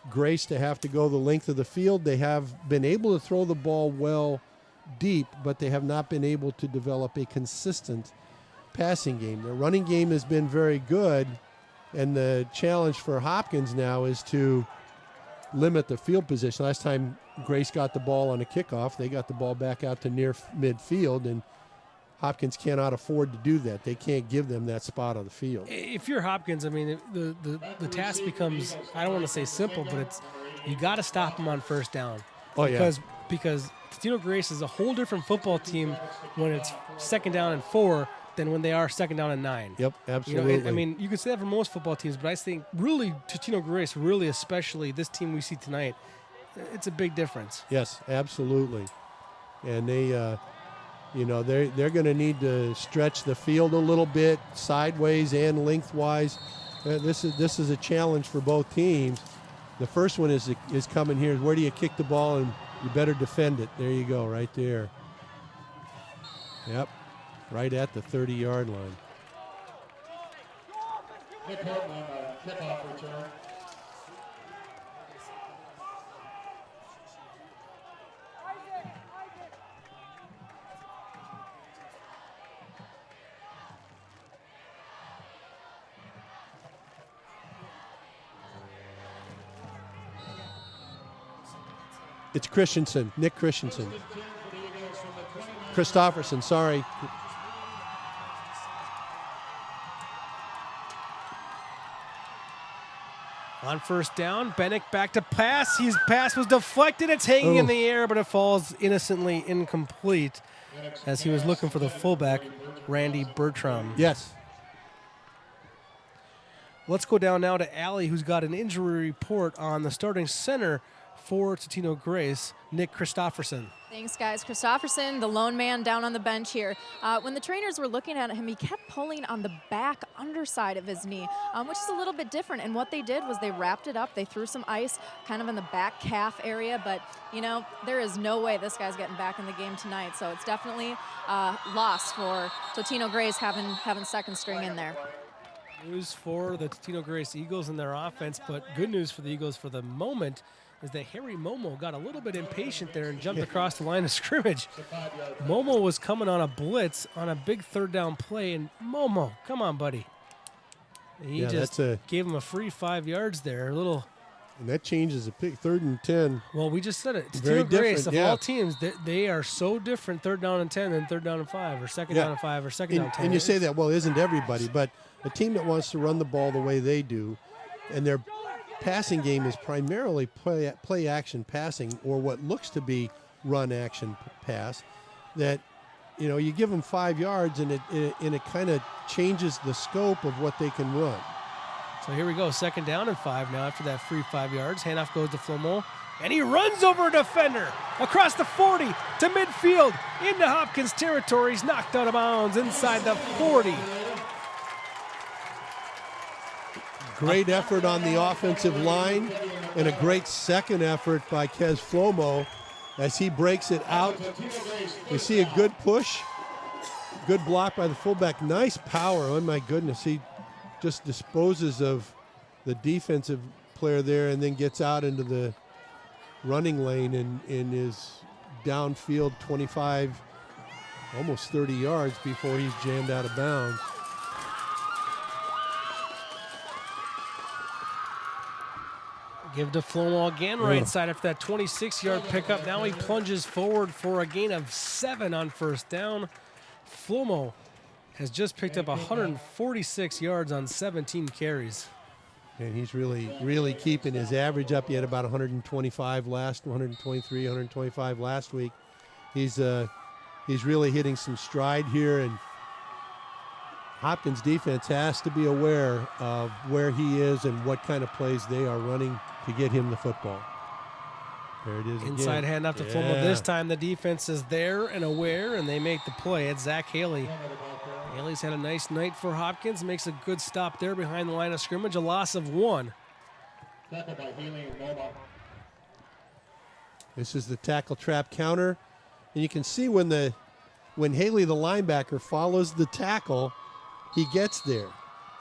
Grace to have to go the length of the field. They have been able to throw the ball well deep, but they have not been able to develop a consistent passing game. Their running game has been very good, and the challenge for Hopkins now is to limit the field position. Last time Grace got the ball on a kickoff, they got the ball back out to near midfield, and Hopkins cannot afford to do that. They can't give them that spot on the field. If you're Hopkins, I mean, the task becomes, I don't want to say simple, but it's you got to stop them on first down. Oh, because Totino Grace is a whole different football team when it's 2nd down and 4 than when they are 2nd down and 9. Yep, absolutely. I mean, you could say that for most football teams, but I think really Totino Grace, really especially this team we see tonight, it's a big difference. Yes, absolutely. And they they're going to need to stretch the field a little bit, sideways and lengthwise. This is a challenge for both teams. The first one is coming here. Where do you kick the ball, and you better defend it. There you go, right there. Yep, right at the 30-yard line. Kickoff return. It's Christensen, Nick Christensen. Christofferson, sorry. On first down, Bennick back to pass. His pass was deflected. It's hanging in the air, but it falls innocently incomplete as he was looking for the fullback, Randy Bertram. Yes. Let's go down now to Allie, who's got an injury report on the starting center for Totino Grace, Nick Christofferson. Thanks, guys. Christofferson, the lone man down on the bench here. When the trainers were looking at him, he kept pulling on the back underside of his knee, which is a little bit different. And what they did was they wrapped it up. They threw some ice kind of in the back calf area. But, there is no way this guy's getting back in the game tonight. So it's definitely a loss for Totino Grace having second string in there. News for the Totino Grace Eagles and their offense, but good news for the Eagles for the moment is that Harry Momo got a little bit impatient there and jumped across the line of scrimmage. Momo was coming on a blitz on a big 3rd down play, and Momo, come on, buddy. He just gave him a free 5 yards there. And that changes the pick, 3rd and 10. Well, we just said it. Very Totino Grace, different, of all teams, they are so different 3rd down and 10 than 3rd down and 5 or 2nd down and 5 or 2nd down and 10. And you say that, well, isn't everybody, but a team that wants to run the ball the way they do, and their passing game is primarily play action passing, or what looks to be run action pass, that you give them 5 yards and it kind of changes the scope of what they can run. So here we go, 2nd down and 5 now after that free 5 yards. Handoff goes to Flomo, and he runs over a defender across the 40 to midfield into Hopkins territory. He's knocked out of bounds inside the 40. Great effort on the offensive line, and a great second effort by Kez Flomo as he breaks it out. We see a good push, good block by the fullback. Nice power, oh my goodness. He just disposes of the defensive player there and then gets out into the running lane and is downfield 25, almost 30 yards before he's jammed out of bounds. Give to Flomo again, right side after that 26-yard pickup. Now he plunges forward for a gain of 7 on 1st down. Flomo has just picked up 146 yards on 17 carries. And he's really keeping his average up. He had about 125 123, 125 last week. He's really hitting some stride here, and Hopkins defense has to be aware of where he is and what kind of plays they are running to get him the football. There it is again. Inside handoff to Flomo. This time the defense is there and aware, and they make the play. It's Zach Haley. Haley's had a nice night for Hopkins. Makes a good stop there behind the line of scrimmage. A loss of 1. This is the tackle trap counter. And you can see when Haley, the linebacker, follows the tackle, he gets there.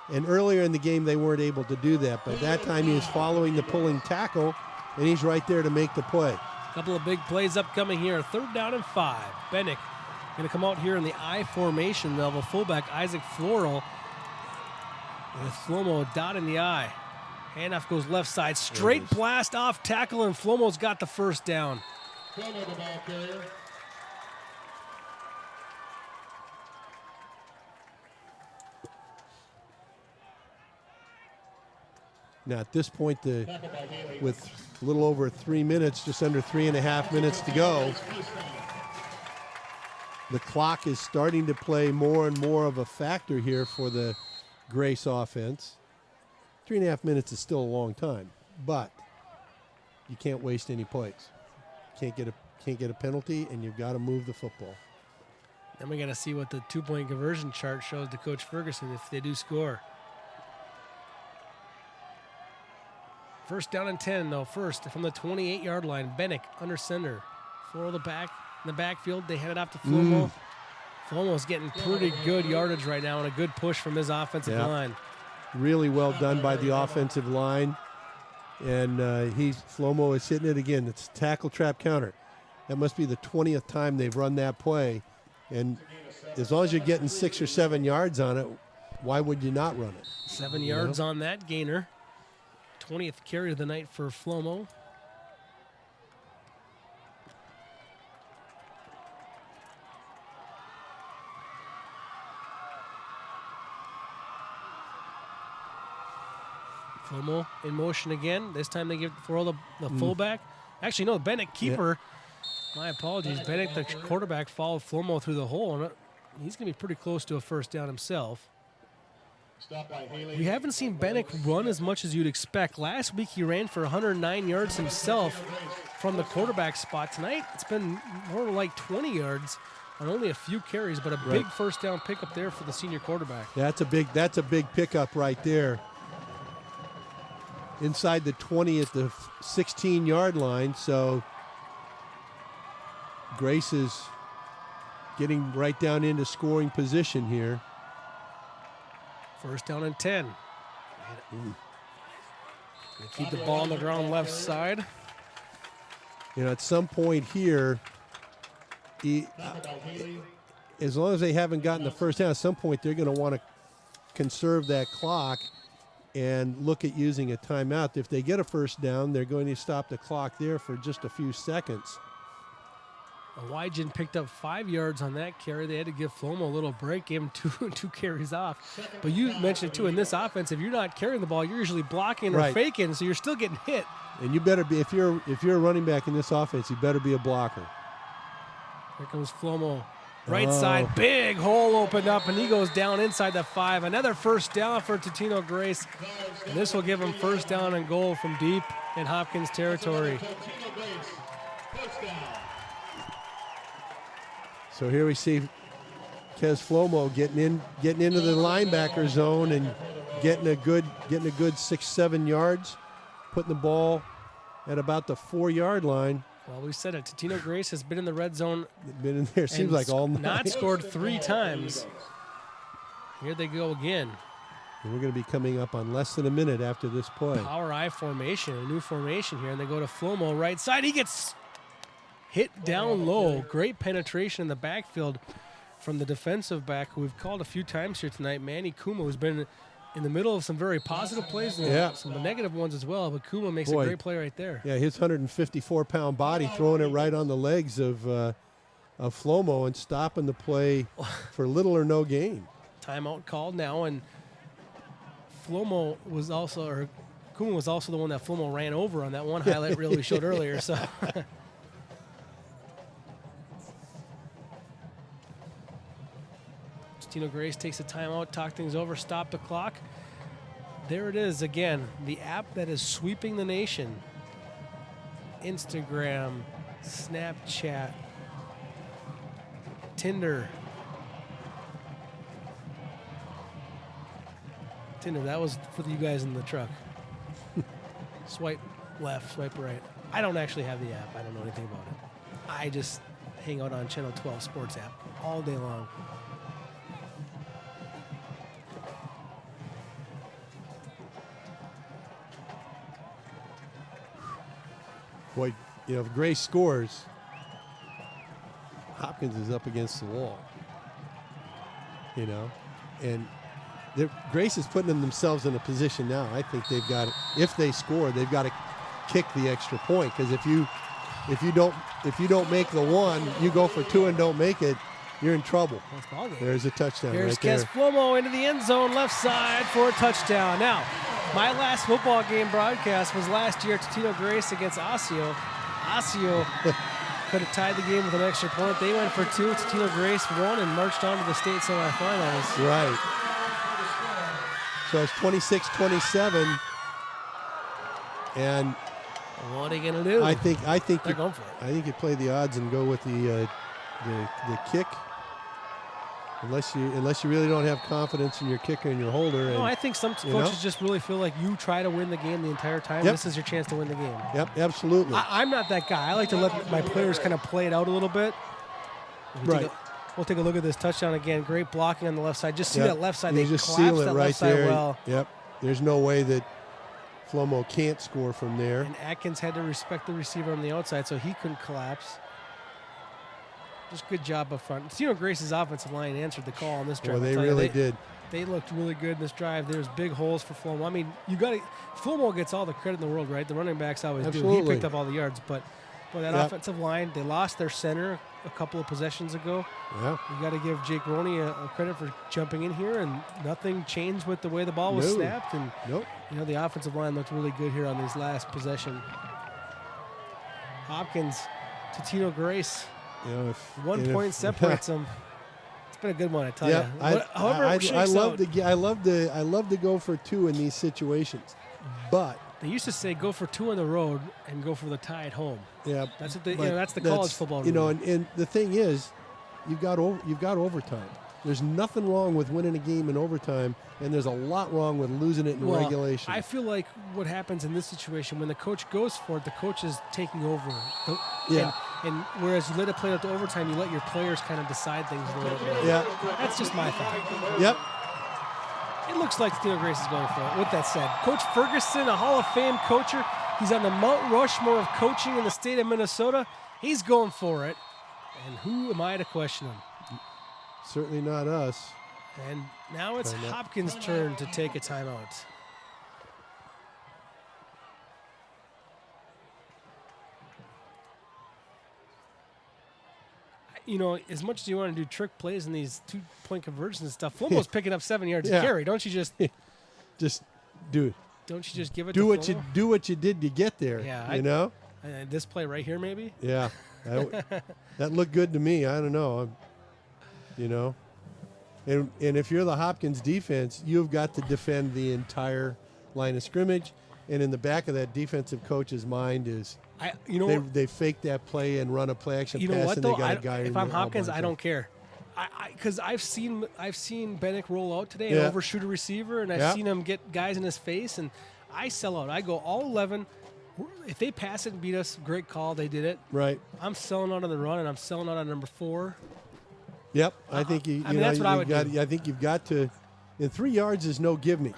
And earlier in the game, they weren't able to do that. But that time he was following the pulling tackle, and he's right there to make the play. A couple of big plays upcoming here. 3rd down and 5. Bennick going to come out here in the I formation level. Fullback Isaac Floral with Flomo dot in the I. Handoff goes left side. Straight blast off tackle, and Flomo's got the 1st down. Now at this point, with a little over 3 minutes, just under 3.5 minutes to go, the clock is starting to play more and more of a factor here for the Grace offense. 3.5 minutes is still a long time, but you can't waste any plays. Can't get a penalty, and you've got to move the football. Then we got to see what the 2-point conversion chart shows to Coach Ferguson if they do score. 1st down and 10, though. First, from the 28-yard line, Bennick under center. Floral in the backfield. They hand it off to Flomo. Flomo's getting pretty good yardage right now and a good push from his offensive line. Really well done by the offensive line. And Flomo is hitting it again. It's a tackle trap counter. That must be the 20th time they've run that play. And as long as you're getting 6 or 7 yards on it, why would you not run it? 7 yards on that gainer. 20th carry of the night for Flomo. Flomo in motion again. This time they give for all the fullback. Actually, no, Bennick keeper. My apologies. Bennick, the quarterback, followed Flomo through the hole, and he's going to be pretty close to a 1st down himself. We haven't seen Bennick run as much as you'd expect. Last week he ran for 109 yards himself from the quarterback spot. Tonight it's been more like 20 yards on only a few carries, but a big 1st down pickup there for the senior quarterback. That's a big pickup right there. Inside the 20 at the 16-yard line, so Grace is getting right down into scoring position here. 1st down and 10. Keep the ball on the ground left side. At some point here, as long as they haven't gotten the 1st down, at some point they're going to want to conserve that clock and look at using a timeout. If they get a 1st down, they're going to stop the clock there for just a few seconds. Wygen picked up 5 yards on that carry. They had to give Flomo a little break, gave him two carries off. But you mentioned it too, in this offense, if you're not carrying the ball, you're usually blocking or faking, so you're still getting hit. And you better be, if you're a running back in this offense, you better be a blocker. Here comes Flomo. Right side, big hole opened up, and he goes down inside the 5. Another first down for Totino Grace. And this will give him first down and goal from deep in Hopkins territory. So here we see Kez Flomo getting into the linebacker zone and getting a good 6-7 yards, putting the ball at about the 4-yard line. Well, we said it. Totino Grace has been in the red zone. Been in there, seems like all night. Not scored 3 times. Here they go again. And we're going to be coming up on less than a minute after this play. Power I formation, a new formation here, and they go to Flomo right side. He gets hit down low. Great penetration in the backfield from the defensive back, who we've called a few times here tonight, Manny Kuma, who's been in the middle of some very positive plays and some negative ones as well, but Kuma makes a great play right there. Yeah, his 154-pound body throwing it right on the legs of Flomo and stopping the play for little or no gain. Timeout called now, and Kuma was also the one that Flomo ran over on that one highlight reel we showed earlier. So. Totino Grace takes a timeout, talk things over, stop the clock. There it is again, the app that is sweeping the nation. Instagram, Snapchat, Tinder. That was for you guys in the truck. Swipe left, swipe right. I don't actually have the app. I don't know anything about it. I just hang out on Channel 12 Sports app all day long. Boy, if Grace scores, Hopkins is up against the wall. And Grace is putting themselves in a position now. I think they've got, if they score, they've got to kick the extra point, because if you don't make the one, you go for 2 and don't make it, you're in trouble. That's ball game. There's a touchdown. Here's right there. Kez Flomo into the end zone, left side for a touchdown. Now, my last football game broadcast was last year, Totino Grace against Osseo. Osseo could have tied the game with an extra point. They went for 2. Totino Grace won and marched on to the state semifinals. Right. So it's 26-27. And what are you going to do? I think they're going for it. I think you play the odds and go with the kick. Unless you really don't have confidence in your kicker and your holder. No, I think some coaches just really feel like you try to win the game the entire time. Yep. This is your chance to win the game. Yep, absolutely. I'm not that guy. I like to let my players kind of play it out a little bit. We'll take a look at this touchdown again. Great blocking on the left side. Just see that left side. They just collapse seal it that right left side there. well. Yep. There's no way that Flomo can't score from there. And Atkins had to respect the receiver on the outside, so he couldn't collapse. Just good job up front. Totino Grace's offensive line answered the call on this drive. Well, they really did. They looked really good in this drive. There's big holes for Flomo. I mean, Flomo gets all the credit in the world, right? The running backs always do. He picked up all the yards, but that offensive line, they lost their center a couple of possessions ago. Yeah. You got to give Jake Roney a credit for jumping in here, and nothing changed with the way the ball was snapped. And the offensive line looked really good here on these last possession. Hopkins, Totino Grace. 1 point separates them. It's been a good one, I tell you. I love to go for 2 in these situations, but they used to say go for 2 on the road and go for the tie at home. Yeah, that's what that's the college football rule. And the thing is, you've got overtime. There's nothing wrong with winning a game in overtime, and there's a lot wrong with losing it in regulation. I feel like what happens in this situation, when the coach goes for it, the coach is taking over. And whereas you let it play out to overtime, you let your players kind of decide things a little bit. Yeah. That's just my thought. Yep. It looks like Totino Grace is going for it. With that said, Coach Ferguson, a Hall of Fame coacher, he's on the Mount Rushmore of coaching in the state of Minnesota. He's going for it. And who am I to question him? Certainly not us. And now it's Hopkins' turn to take a timeout. you know, as much as you want to do trick plays and these 2-point conversions and stuff, Flomo's picking up 7 yards to carry. Don't you just do it? Don't you just give it? Do to what Flomo? do what you did to get there. Yeah, you know. This play right here, maybe. Yeah, that looked good to me. I don't know. You know, and if you're the Hopkins defense, you've got to defend the entire line of scrimmage, and in the back of that defensive coach's mind is, they fake that play and run a play action You pass, know what and though? they got a guy. If I'm Hopkins, I don't care. Because I've seen Bennick roll out today and overshoot a receiver, and I've seen him get guys in his face, and I sell out. I go all 11. If they pass it and beat us, great call. They did it. Right. I'm selling out on the run, and I'm selling out on number 4. Yep. I think that's what I would do. I think you've got to. And 3 yards is no give me.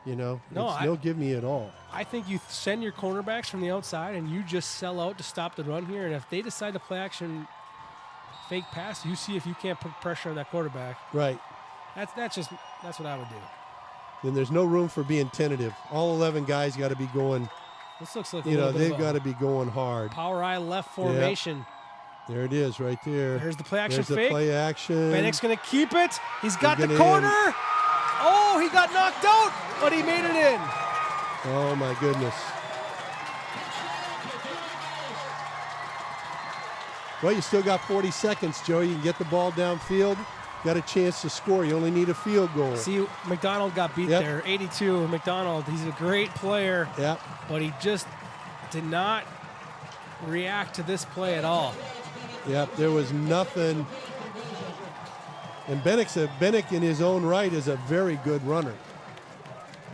You know, it's no give me at all. I think you send your cornerbacks from the outside, and you just sell out to stop the run here. And if they decide to play action fake pass, you see if you can't put pressure on that quarterback. Right. That's what I would do. Then there's no room for being tentative. All 11 guys got to be going. This looks like they've got to be going hard. Power eye left formation. Yep. There it is, right there. There's the play action There's fake. the play action. Bennick's going to keep it. He's got the corner. Oh, he got knocked out, but he made it in. Oh my goodness. Well, you still got 40 seconds, Joe. You can get the ball downfield. Got a chance to score. You only need a field goal. See, McDonald got beat there. 82, McDonald. He's a great player. Yep. But he just did not react to this play at all. Yep, there was nothing. And Bennick in his own right is a very good runner.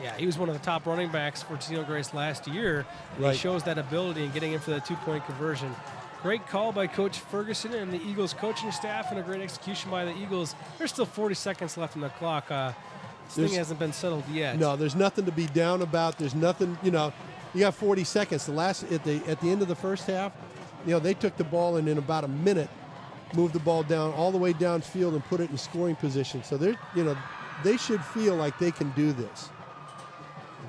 Yeah, he was one of the top running backs for Totino Grace last year. Right. He shows that ability in getting in for that 2-point conversion. Great call by Coach Ferguson and the Eagles coaching staff, and a great execution by the Eagles. There's still 40 seconds left on the clock. This thing hasn't been settled yet. No, there's nothing to be down about. There's nothing, you got 40 seconds. At the end of the first half, they took the ball and in about a minute moved the ball down all the way downfield and put it in scoring position. So they should feel like they can do this.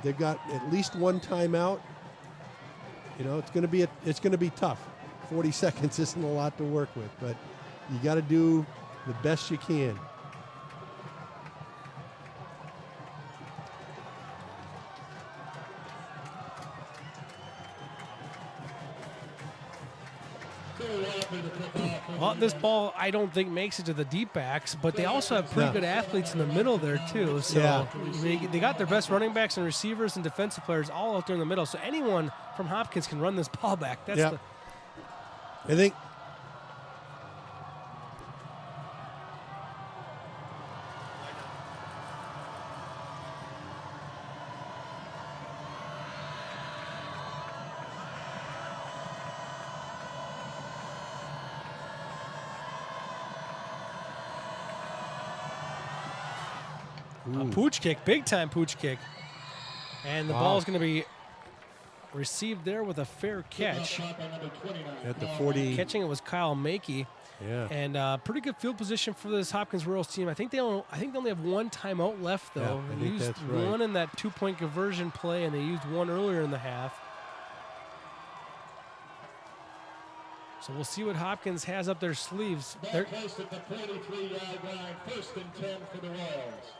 They've got at least one timeout. It's going to be tough. 40 seconds isn't a lot to work with, but you got to do the best you can. Well, this ball, I don't think makes it to the deep backs, but they also have pretty good athletes in the middle there, too. So they got their best running backs and receivers and defensive players all out there in the middle. So anyone from Hopkins can run this ball back. I think a pooch kick, big time pooch kick. And the ball is going to be received there with a fair catch. At the 40. Catching it was Kyle Makey. Yeah. And pretty good field position for this Hopkins Royals team. I think they only have one timeout left, though. Yeah, they used one in that 2-point conversion play, and they used one earlier in the half. So we'll see what Hopkins has up their sleeves. Ball placed at the 43-yard line, 1st and 10 for the Royals.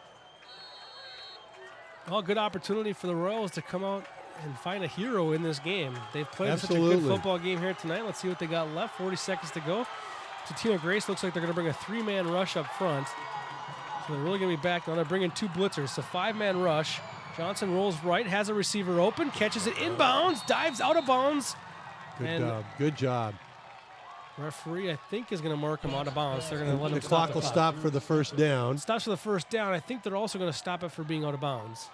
Well, good opportunity for the Royals to come out and find a hero in this game. They've played such a good football game here tonight. Let's see what they got left. 40 seconds to go. Totino Grace looks like they're going to bring a 3-man rush up front. So they're really going to be back now. They're bringing 2 blitzers. So 5-man rush. Johnson rolls right, has a receiver open, catches it inbounds, dives out of bounds. Good job. Referee, I think, is going to mark him out of bounds. They're going to let him stop. The clock will stop for the first down. Stops for the first down. I think they're also going to stop it for being out of bounds.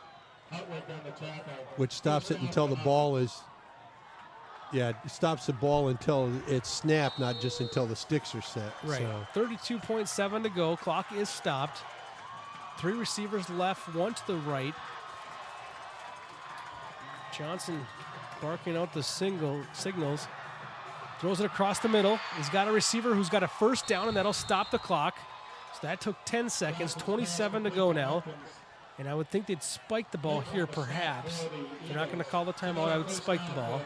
Which stops it until the ball is. Yeah, it stops the ball until it's snapped, not just until the sticks are set. Right. So. 32.7 to go. Clock is stopped. 3 receivers left, 1 to the right. Johnson barking out the signals. Throws it across the middle. He's got a receiver who's got a first down, and that'll stop the clock. So that took 10 seconds, 27 to go now. And I would think they'd spike the ball here, perhaps. If they're not going to call the timeout, I would spike the ball.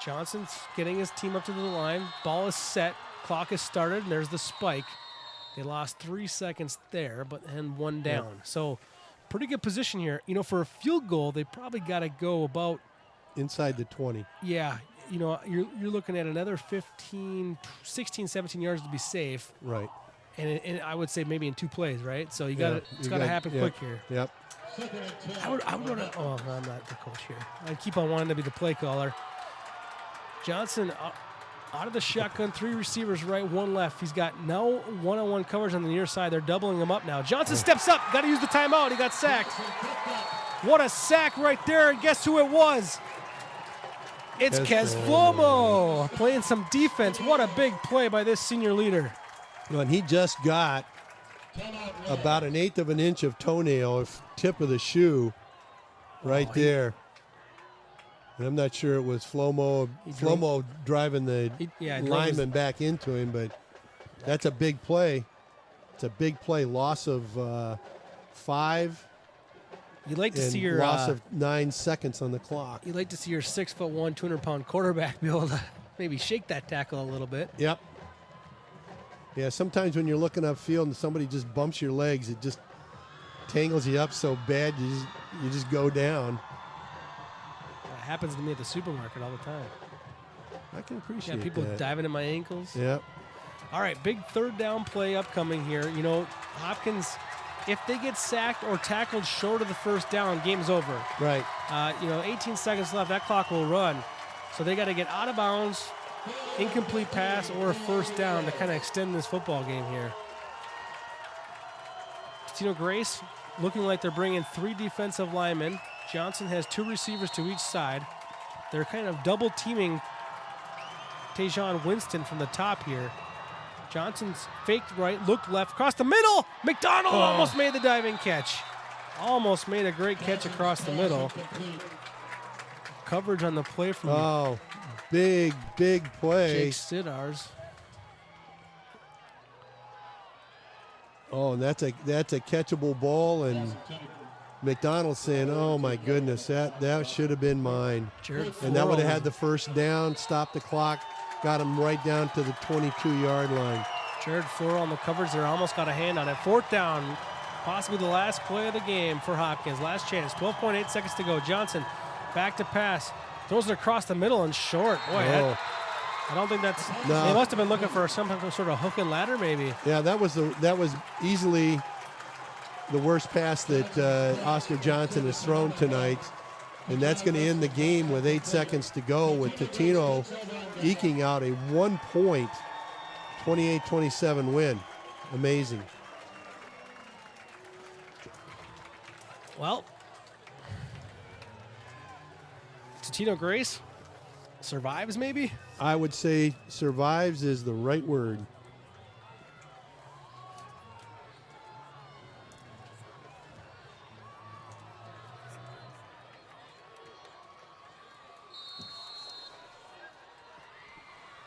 Johnson's getting his team up to the line. Ball is set. Clock has started, and there's the spike. They lost 3 seconds there, and 1 down. Yeah. So pretty good position here. You know, for a field goal, they probably got to go about inside the 20. Yeah, you know, you're looking at another 15, 16, 17 yards to be safe. Right. And I would say maybe in 2 plays, right? So it's got to happen quick here. Yep. I would run it. Oh, I'm not the coach here. I keep on wanting to be the play caller. Johnson out of the shotgun, 3 receivers right, 1 left. He's got no one-on-one coverage on the near side. They're doubling him up now. Johnson steps up. Got to use the timeout. He got sacked. What a sack right there. And guess who it was? It's Kes Flomo playing some defense. What a big play by this senior leader. Well, and he just got about 1/8 of an inch of toenail, tip of the shoe, right there. And I'm not sure it was Flomo driving the lineman back into him, but that's a big play. It's a big play. Loss of 5. You'd like to see your loss of 9 seconds on the clock. You'd like to see your 6'1", 200-pound quarterback be able to maybe shake that tackle a little bit. Yep. Yeah, sometimes when you're looking upfield and somebody just bumps your legs, it just tangles you up so bad you just go down. It happens to me at the supermarket all the time. I can appreciate people that. diving in my ankles. Yep. All right, big 3rd down play upcoming here. You know, Hopkins, if they get sacked or tackled short of the 1st down, game's over. Right. 18 seconds left. That clock will run. So they got to get out of bounds, incomplete pass, or a 1st down to kind of extend this football game here. Totino Grace looking like they're bringing 3 defensive linemen. Johnson has 2 receivers to each side. They're kind of double teaming Tajon Winston from the top here. Johnson's faked right, looked left, across the middle. McDonald almost made the diving catch. Almost made a great catch across the middle. Coverage on the play from big play. Jake Sidars. Oh, and that's a catchable ball, and McDonald saying, "Oh my goodness, that should have been mine." And that would have had the 1st down, stopped the clock, got him right down to the 22-yard line. Jared Flora on the coverage there, almost got a hand on it. 4th down, possibly the last play of the game for Hopkins. Last chance, 12.8 seconds to go. Johnson back to pass, throws it across the middle and short. Boy, I don't think that's. No. They must have been looking for some sort of hook and ladder, maybe. Yeah, that was easily the worst pass that Oscar Johnson has thrown tonight, and that's going to end the game with 8 seconds to go, with Totino eking out a 1-point 28-27 win. Amazing. Well, Totino Grace survives, maybe? I would say survives is the right word.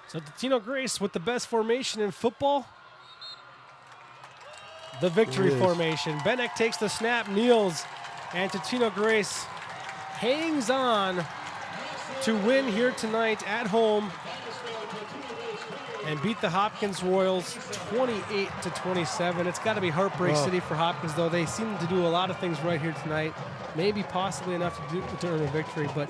So Totino Grace with the best formation in football. The victory formation. Benek takes the snap, kneels, and Totino Grace hangs on to win here tonight at home and beat the Hopkins Royals 28-27. It's got to be heartbreak city for Hopkins, though. They seem to do a lot of things right here tonight. Maybe possibly enough to earn a victory, but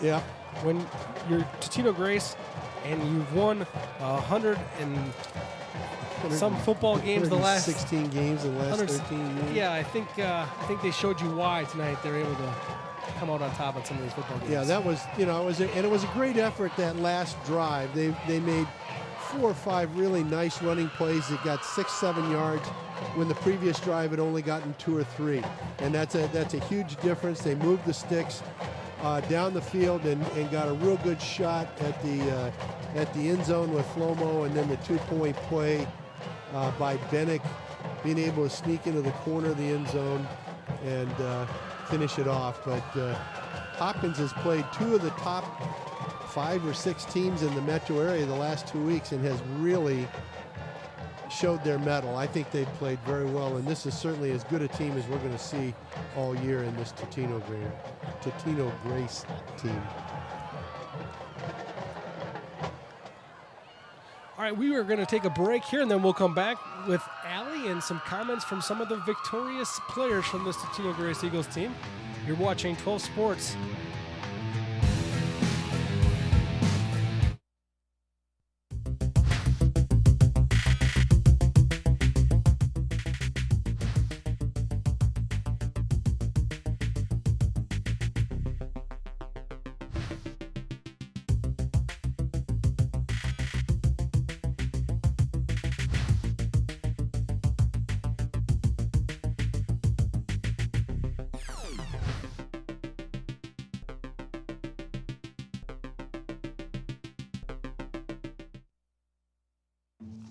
when you're Totino Grace and you've won 100 and some football games, the last 16 games, the last 13 games. Yeah, I think they showed you why tonight. They're able to come out on top on some of these football games. Yeah, that was, it was a great effort that last drive. They made 4 or 5 really nice running plays that got 6-7 yards when the previous drive had only gotten 2 or 3, and that's a huge difference. They moved the sticks down the field and got a real good shot at the end zone with Flomo, and then the 2-point play by Benek being able to sneak into the corner of the end zone and finish it off. But Hopkins has played 2 of the top 5 or 6 teams in the metro area the last 2 weeks and has really showed their mettle. I think they've played very well, and this is certainly as good a team as we're going to see all year in this Totino Grace team. All right, we are going to take a break here, and then we'll come back with Allie and some comments from some of the victorious players from this Totino Grace Eagles team. You're watching 12 Sports.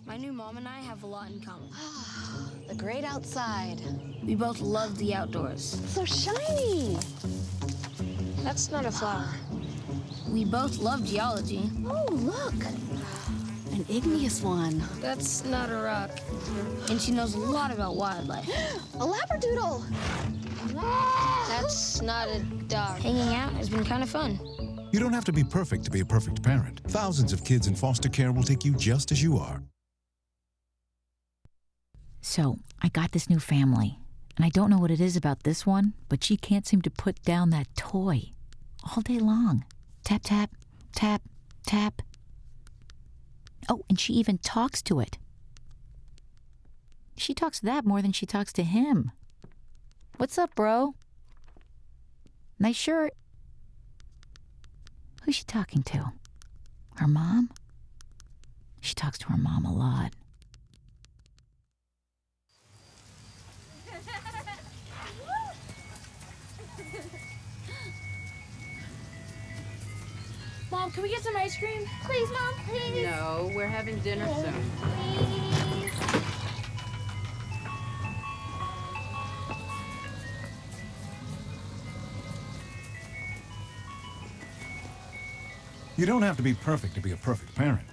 My new mom and I have a lot in common. The great outside. We both love the outdoors. So shiny. That's not a flower. We both love geology. Oh, look. An igneous one. That's not a rock. And she knows a lot about wildlife. A labradoodle. That's not a dog. Hanging out has been kind of fun. You don't have to be perfect to be a perfect parent. Thousands of kids in foster care will take you just as you are. So, I got this new family, and I don't know what it is about this one, but she can't seem to put down that toy all day long. Tap, tap, tap, tap. Oh, and she even talks to it. She talks to that more than she talks to him. What's up, bro? Nice shirt. Who's she talking to? Her mom? She talks to her mom a lot. Mom, can we get some ice cream? Please, Mom, please. No, we're having dinner soon. Please. You don't have to be perfect to be a perfect parent.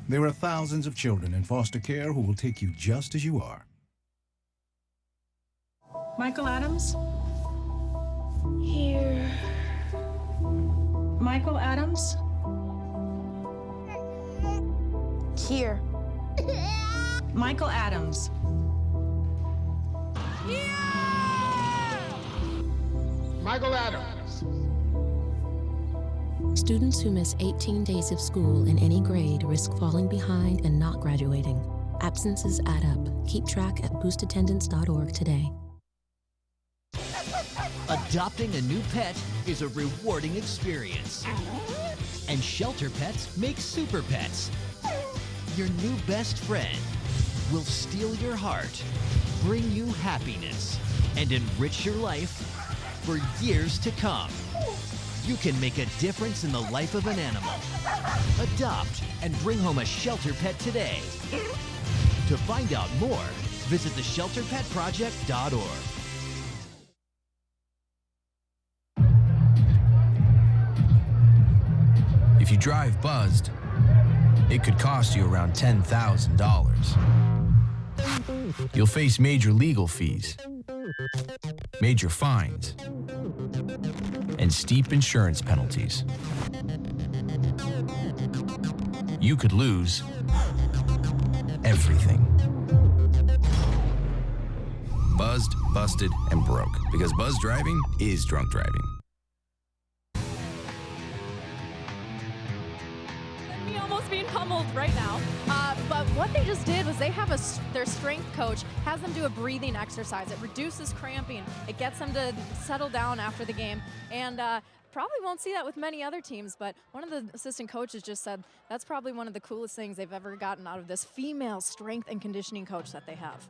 There are thousands of children in foster care who will take you just as you are. Michael Adams? Here. Michael Adams? Here. Michael Adams. Michael Adams. Students who miss 18 days of school in any grade risk falling behind and not graduating. Absences add up. Keep track at boostattendance.org today. Adopting a new pet is a rewarding experience. And Shelter Pets makes Super Pets. Your new best friend will steal your heart, bring you happiness, and enrich your life for years to come. You can make a difference in the life of an animal. Adopt and bring home a Shelter Pet today. To find out more, visit theshelterpetproject.org. If you drive buzzed, it could cost you around $10,000. You'll face major legal fees, major fines, and steep insurance penalties. You could lose everything. Buzzed, busted, and broke, because buzz driving is drunk driving. Me almost being pummeled right now. But what they just did was they have their strength coach has them do a breathing exercise. It reduces cramping. It gets them to settle down after the game. And probably won't see that with many other teams, but one of the assistant coaches just said that's probably one of the coolest things they've ever gotten out of this female strength and conditioning coach that they have.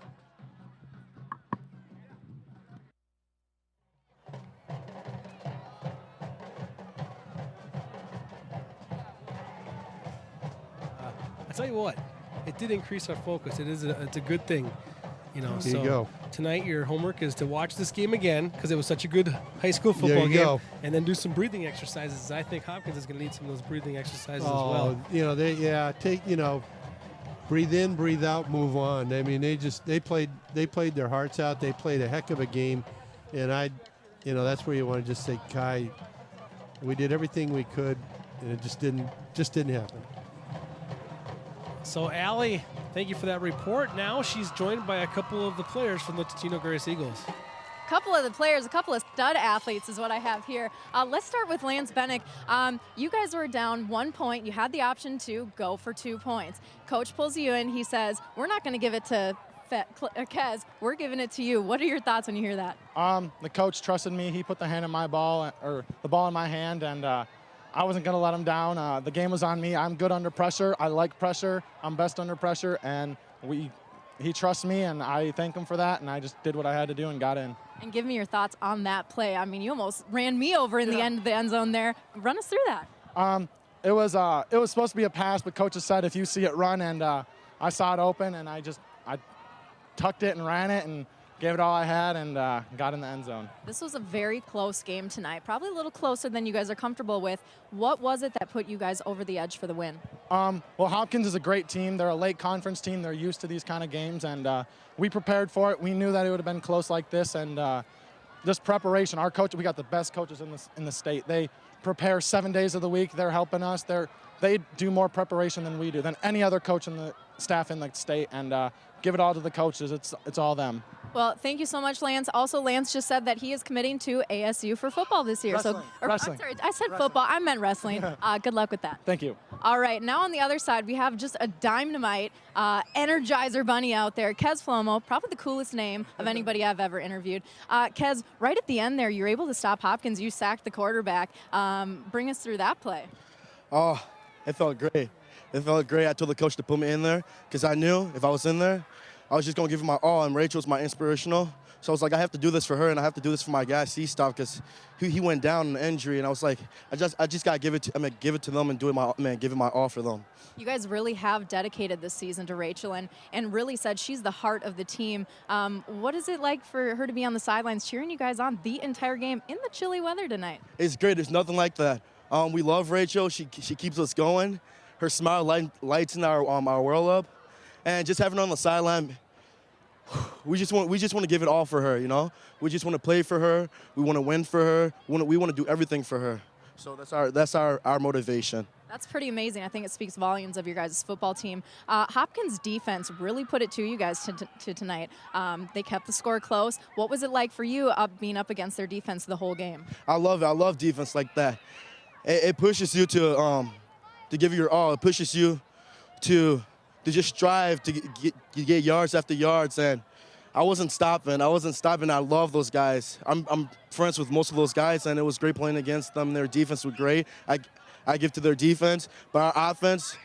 I tell you what, it did increase our focus. It's a good thing, you know. There so you go. Tonight, your homework is to watch this game again because it was such a good high school football game, go. and then do some breathing exercises. I think Hopkins is going to need some of those breathing exercises as well. You know, breathe in, breathe out, move on. I mean, they played their hearts out. They played a heck of a game, and that's where you want to just say, Kai, we did everything we could, and it just didn't happen. So, Allie, thank you for that report. Now she's joined by a couple of the players from the Totino Grace Eagles. A couple of the players, a couple of stud athletes is what I have here. Let's start with Lance Bennick. You guys were down 1 point. You had the option to go for 2 points. Coach pulls you in. He says, we're not going to give it to Kez. We're giving it to you. What are your thoughts when you hear that? The coach trusted me. He put the hand in my ball, or the ball in my hand, and I wasn't going to let him down. The game was on me. I'm good under pressure. I like pressure. I'm best under pressure, and he trusts me, and I thank him for that, and I just did what I had to do and got in. And give me your thoughts on that play. I mean, you almost ran me over in the end of the end zone there. Run us through that. It was supposed to be a pass, but coach said if you see it, run, and I saw it open, and I tucked it and ran it and gave it all I had and got in the end zone. This was a very close game tonight, probably a little closer than you guys are comfortable with. What was it that put you guys over the edge for the win? Well, Hopkins is a great team. They're a late conference team. They're used to these kind of games, and we prepared for it. We knew that it would have been close like this, and this preparation, our coach, we got the best coaches in the state. They prepare 7 days of the week. They're helping us. They do more preparation than we do, than any other coach in the staff in the state, and give it all to the coaches. It's all them. Well, thank you so much, Lance. Also, Lance just said that he is committing to ASU for football this year. Wrestling. I'm sorry, I said football. I meant wrestling. Good luck with that. Thank you. All right, now on the other side, we have just a dynamite Energizer bunny out there. Kez Flomo, probably the coolest name of anybody I've ever interviewed. Kez, right at the end there, you're able to stop Hopkins. You sacked the quarterback. Bring us through that play. Oh, it felt great. It felt great. I told the coach to put me in there because I knew if I was in there, I was just going to give it my all, and Rachel's my inspirational. So I was like, I have to do this for her, and I have to do this for my guy, C-Stuff, because he went down in an injury, and I was like, I just got to give it to them and give it my all for them. You guys really have dedicated this season to Rachel and really said she's the heart of the team. What is it like for her to be on the sidelines cheering you guys on the entire game in the chilly weather tonight? It's great. There's nothing like that. We love Rachel. She keeps us going. Her smile lights in our world up. And just having her on the sideline, we just want to give it all for her, you know? We just want to play for her. We want to win for her. We want to do everything for her. So that's our motivation. That's pretty amazing. I think it speaks volumes of your guys' football team. Hopkins' defense really put it to you guys to tonight. They kept the score close. What was it like for you being up against their defense the whole game? I love it. I love defense like that. It pushes you to give your all. It pushes you to just strive to get yards after yards, and I wasn't stopping. I love those guys. I'm friends with most of those guys, and it was great playing against them. Their defense was great. I give to their defense, but our offense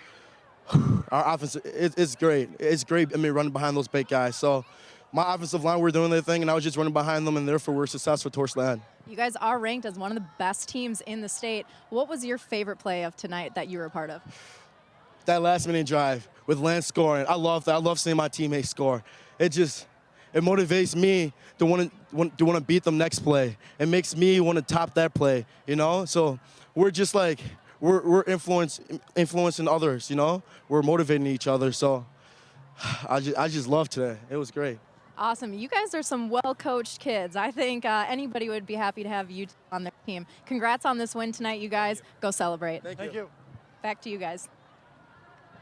is great. It's great. Running behind those big guys. So my offensive line, we're doing their thing, and I was just running behind them, and therefore we're successful towards the end. You guys are ranked as one of the best teams in the state. What was your favorite play of tonight that you were a part of? That last-minute drive with Lance scoring. I love that. I love seeing my teammates score. It motivates me to want to beat them next play. It makes me want to top that play, you know? So we're just like, we're influencing others, you know? We're motivating each other. So I just love today. It was great. Awesome. You guys are some well-coached kids. I think anybody would be happy to have you on their team. Congrats on this win tonight, you guys. Go celebrate. Thank you. Back to you guys.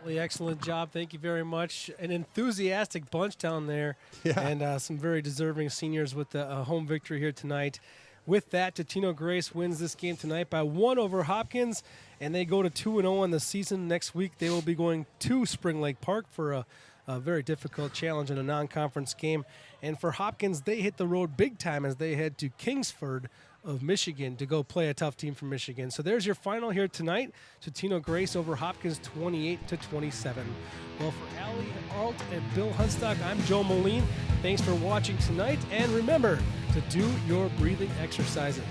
Really excellent job. Thank you very much. An enthusiastic bunch down there, and some very deserving seniors with the home victory here tonight. With that, Totino Grace wins this game tonight by 1 over Hopkins, and they go to 2-0 in the season. Next week, they will be going to Spring Lake Park for a very difficult challenge in a non-conference game. And for Hopkins, they hit the road big time as they head to Kingsford of Michigan to go play a tough team from Michigan. So there's your final here tonight. Totino Grace over Hopkins 28-27. Well, for Allie Arlt and Bill Hunstock, I'm Joe Moline. Thanks for watching tonight. And remember to do your breathing exercises.